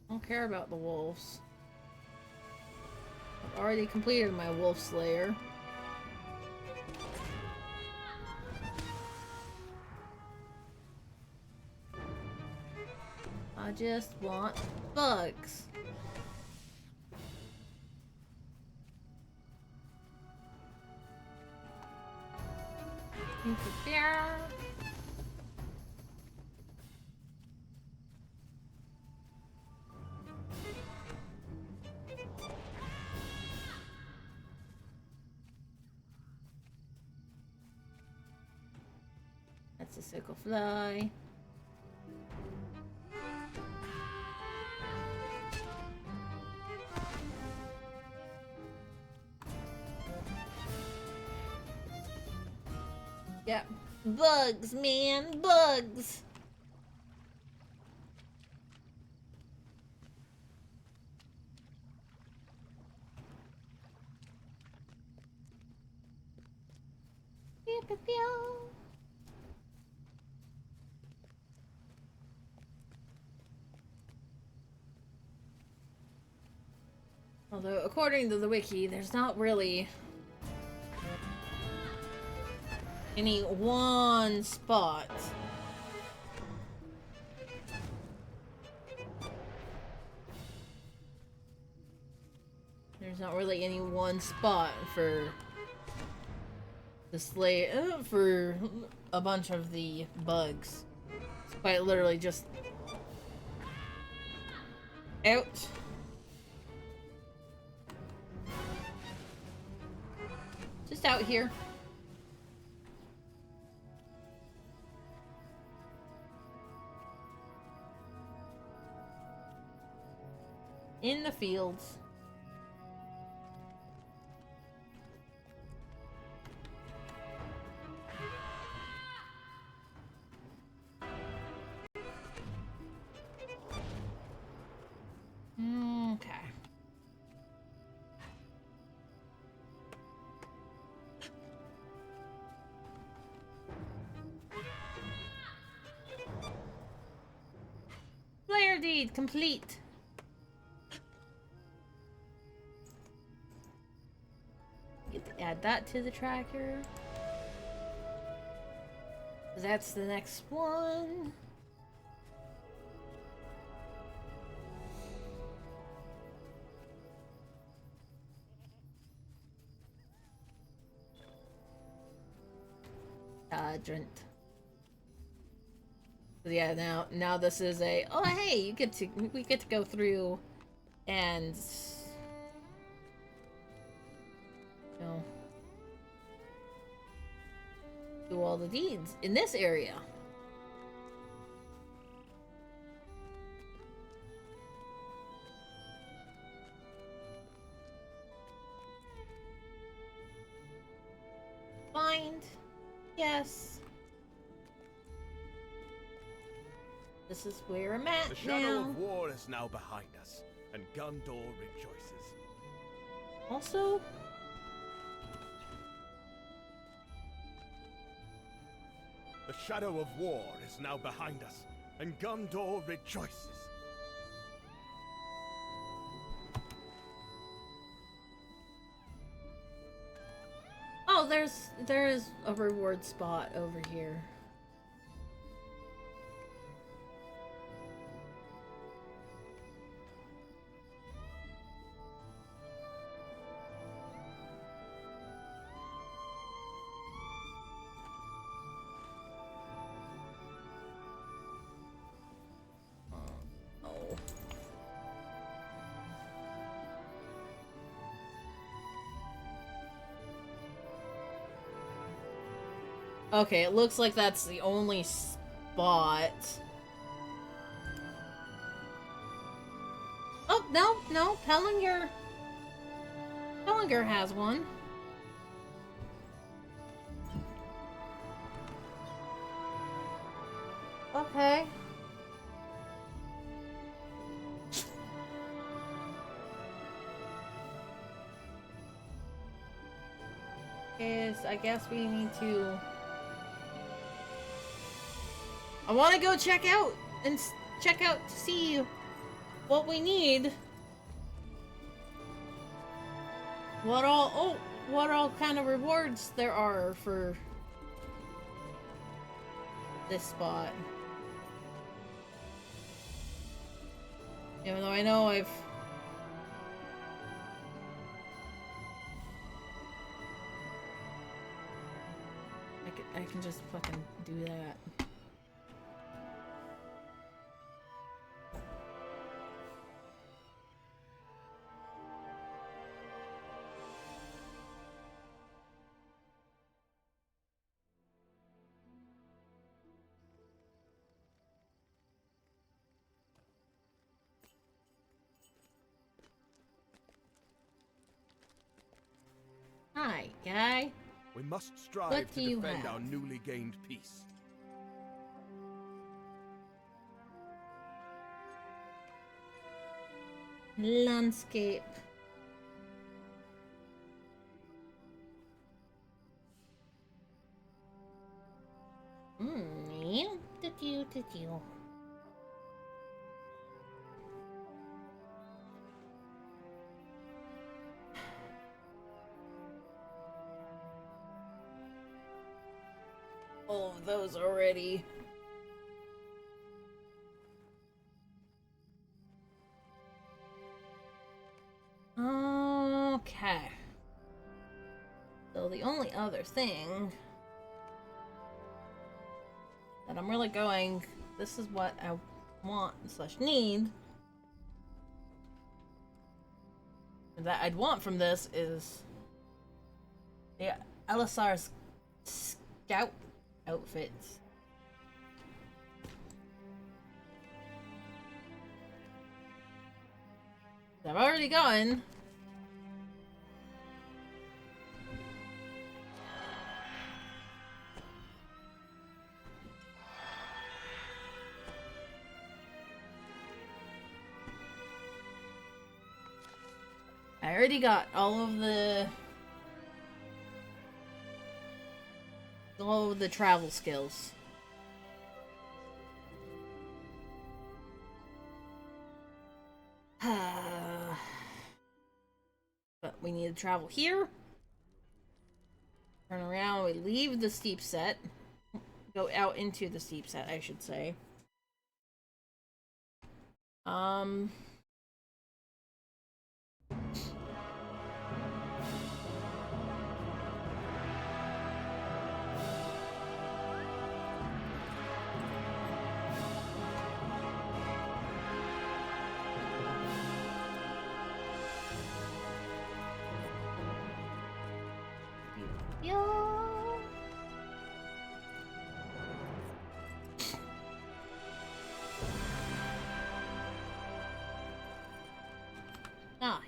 S6: I don't care about the wolves. I've already completed my wolf slayer. I just want bugs. There. That's a sickle fly. Yeah. Bugs, man. Bugs. Pew, pew, pew. Although, according to the wiki, there's not really any one spot. There's not really any one spot for the slay for a bunch of the bugs. It's quite literally just out. Just out here. In the fields. Okay. Player deed complete. Add that to the tracker. That's the next one. Hydrant. Yeah, now this is a, oh hey, we get to go through and, you know, do all the deeds in this area. Find, yes. This is where I'm at
S16: The shadow
S6: now.
S16: of war is now behind us, and Gondor rejoices.
S6: Also,
S16: The shadow of war is now behind us, and Gondor rejoices.
S6: oh, there's a reward spot over here. Okay, it looks like that's the only spot. Oh, no, Pellinger has one. Okay. I guess we need to... I want to go check out to see what we need. What all kind of rewards there are for this spot. Even though I know I can just fucking do that. Hi, guy.
S16: We must strive
S6: What
S16: to
S6: do you
S16: defend
S6: have?
S16: our newly gained peace.
S6: Landscape. Did you? All of those already. Okay. So the only other thing that I'm really going, this is what I want / need, that I'd want from this is the Elisar's scout outfits. I've already gotten. I already got all of the travel skills. But we need to travel here. Turn around, we leave the steep set. Go out into the steep set, I should say.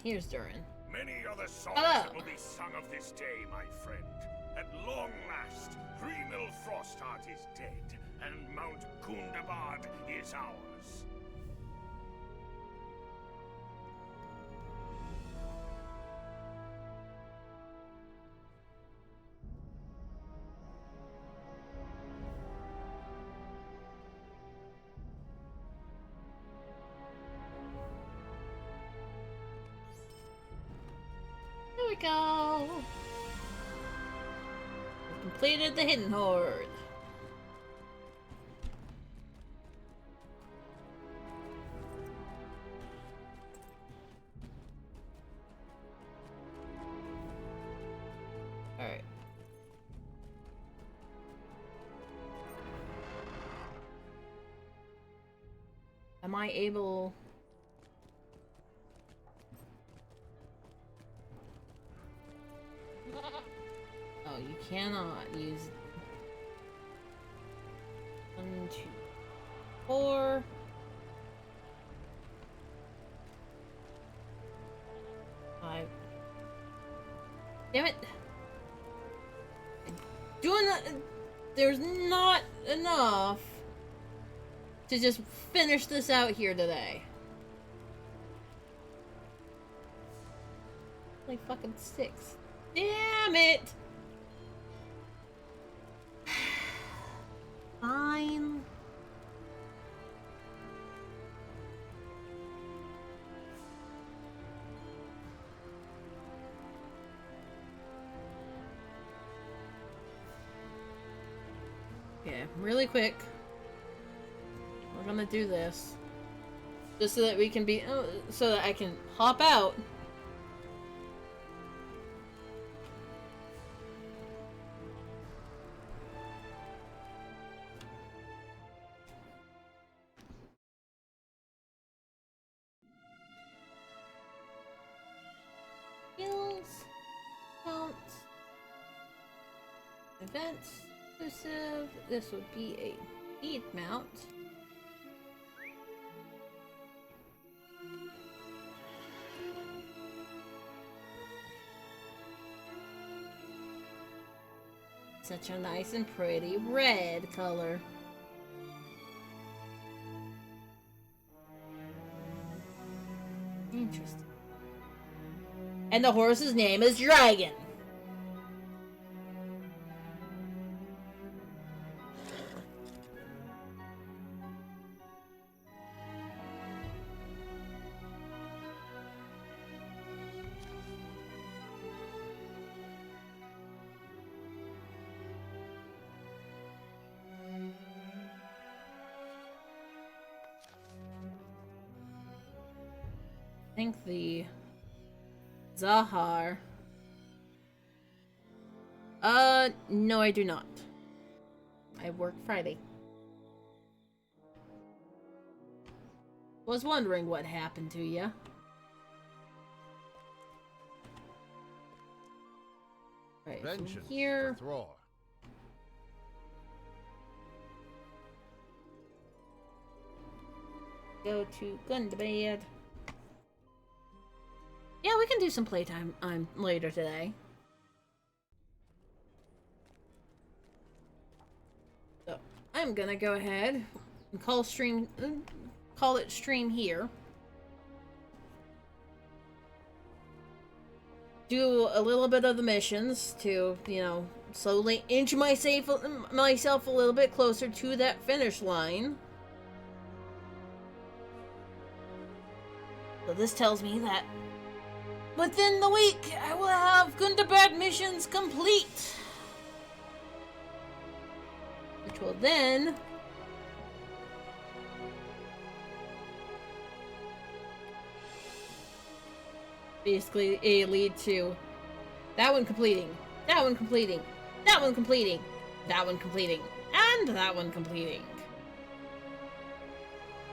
S6: here's Durin.
S16: Many other songs
S6: Hello.
S16: that will be sung of this day, my friend. At long last, Hrimil Frostheart is dead, and Mount Gundabad is ours.
S6: There we go. We've completed the Hidden Horde. Alright. Am I able... Oh, you cannot use... 1, 2, 4... 5... Damn it! Doing that... There's not enough to just finish this out here today. Like fucking 6. Damn it! Fine. Okay, really quick. We're gonna do this. Just so that we can be... so that I can hop out. Events, exclusive. This would be a speed mount. Such a nice and pretty red color. Interesting. And the horse's name is Dragon. I think the Zahar. No, I do not. I work Friday. Was wondering what happened to you. Right, from
S16: Vengeance
S6: here.
S16: for Thror.
S6: Go to Gundabad. Yeah, we can do some playtime later today. So, I'm gonna go ahead and call it stream here. Do a little bit of the missions to, you know, slowly inch myself a little bit closer to that finish line. So this tells me that within the week, I will have Gundabad missions complete. Which will then... basically lead to that one completing, that one completing, that one completing, that one completing, and that one completing.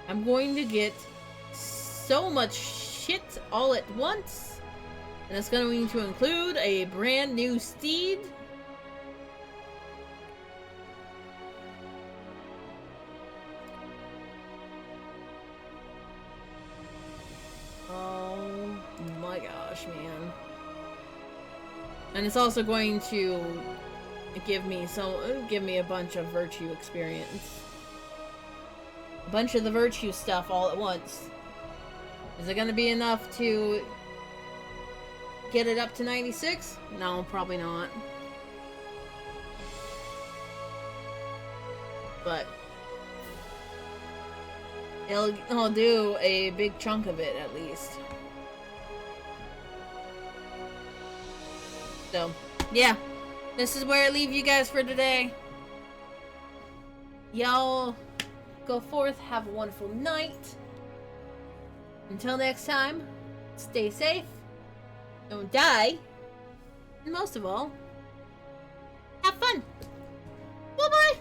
S6: I'm going to get so much shit all at once. And it's going to include a brand new steed. Oh my... man. And it's also going to give me a bunch of virtue experience. A bunch of the virtue stuff all at once. Is it going to be enough to get it up to 96? No, probably not. But it'll do a big chunk of it at least. So, yeah. This is where I leave you guys for today. Y'all go forth, have a wonderful night. Until next time, stay safe, don't die, and most of all, have fun. Bye-bye!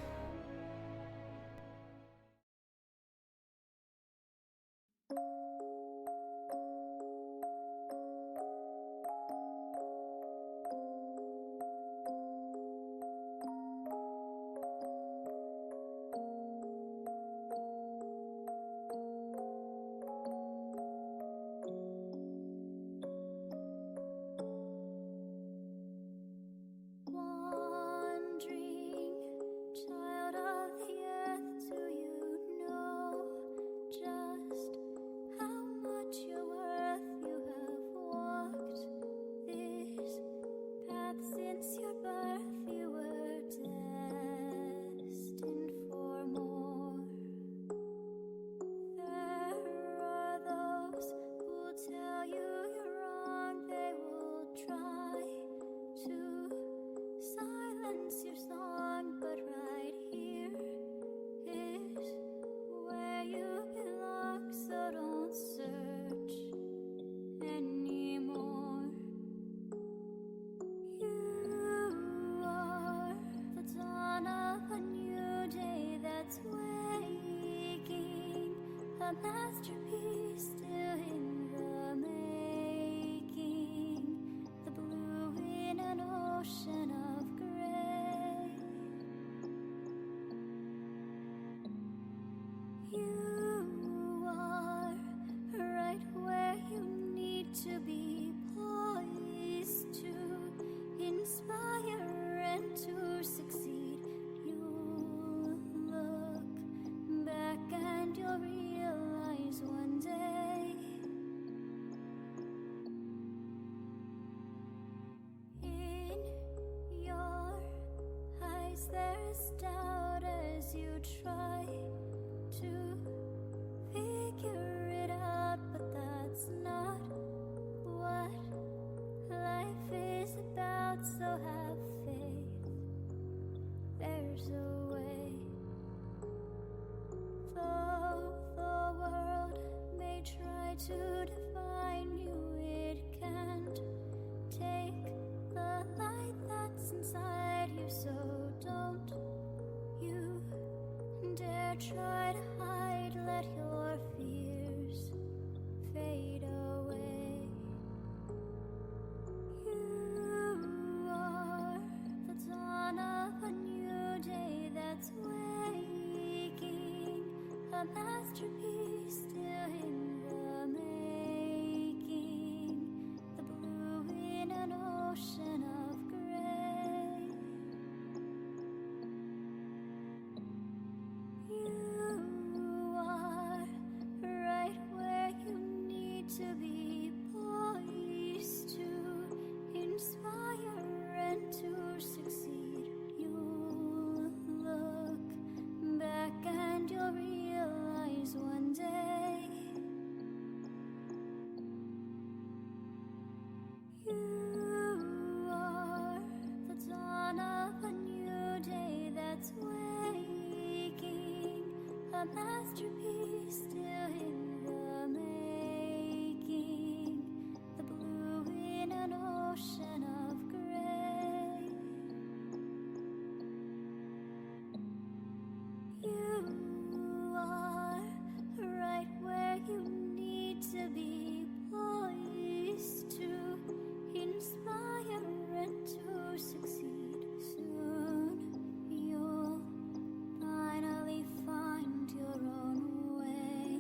S1: Masterpiece still in the making, the blue in an ocean of gray. You are right where you need to be, poised to inspire and to succeed. You'll look back and you'll realize one day in your eyes there's doubt as you try to figure it out, but that's not what life is about. So have faith, there's a way. Though the world may try to define you, it can't take the light that's inside you. So don't you dare try to hide, let your fears fade away. You are the dawn of a new day that's waking, a masterpiece still in the making, the blue in an ocean of gray. You are right where you need to be, poised to inspire and to succeed. You'll look back and you'll realize one day you are the dawn of a new day that's waking, a masterpiece still in the making, the blue in an ocean of gray. You are right where you need to be, poised to inspire and to succeed. Soon you'll finally find your own way.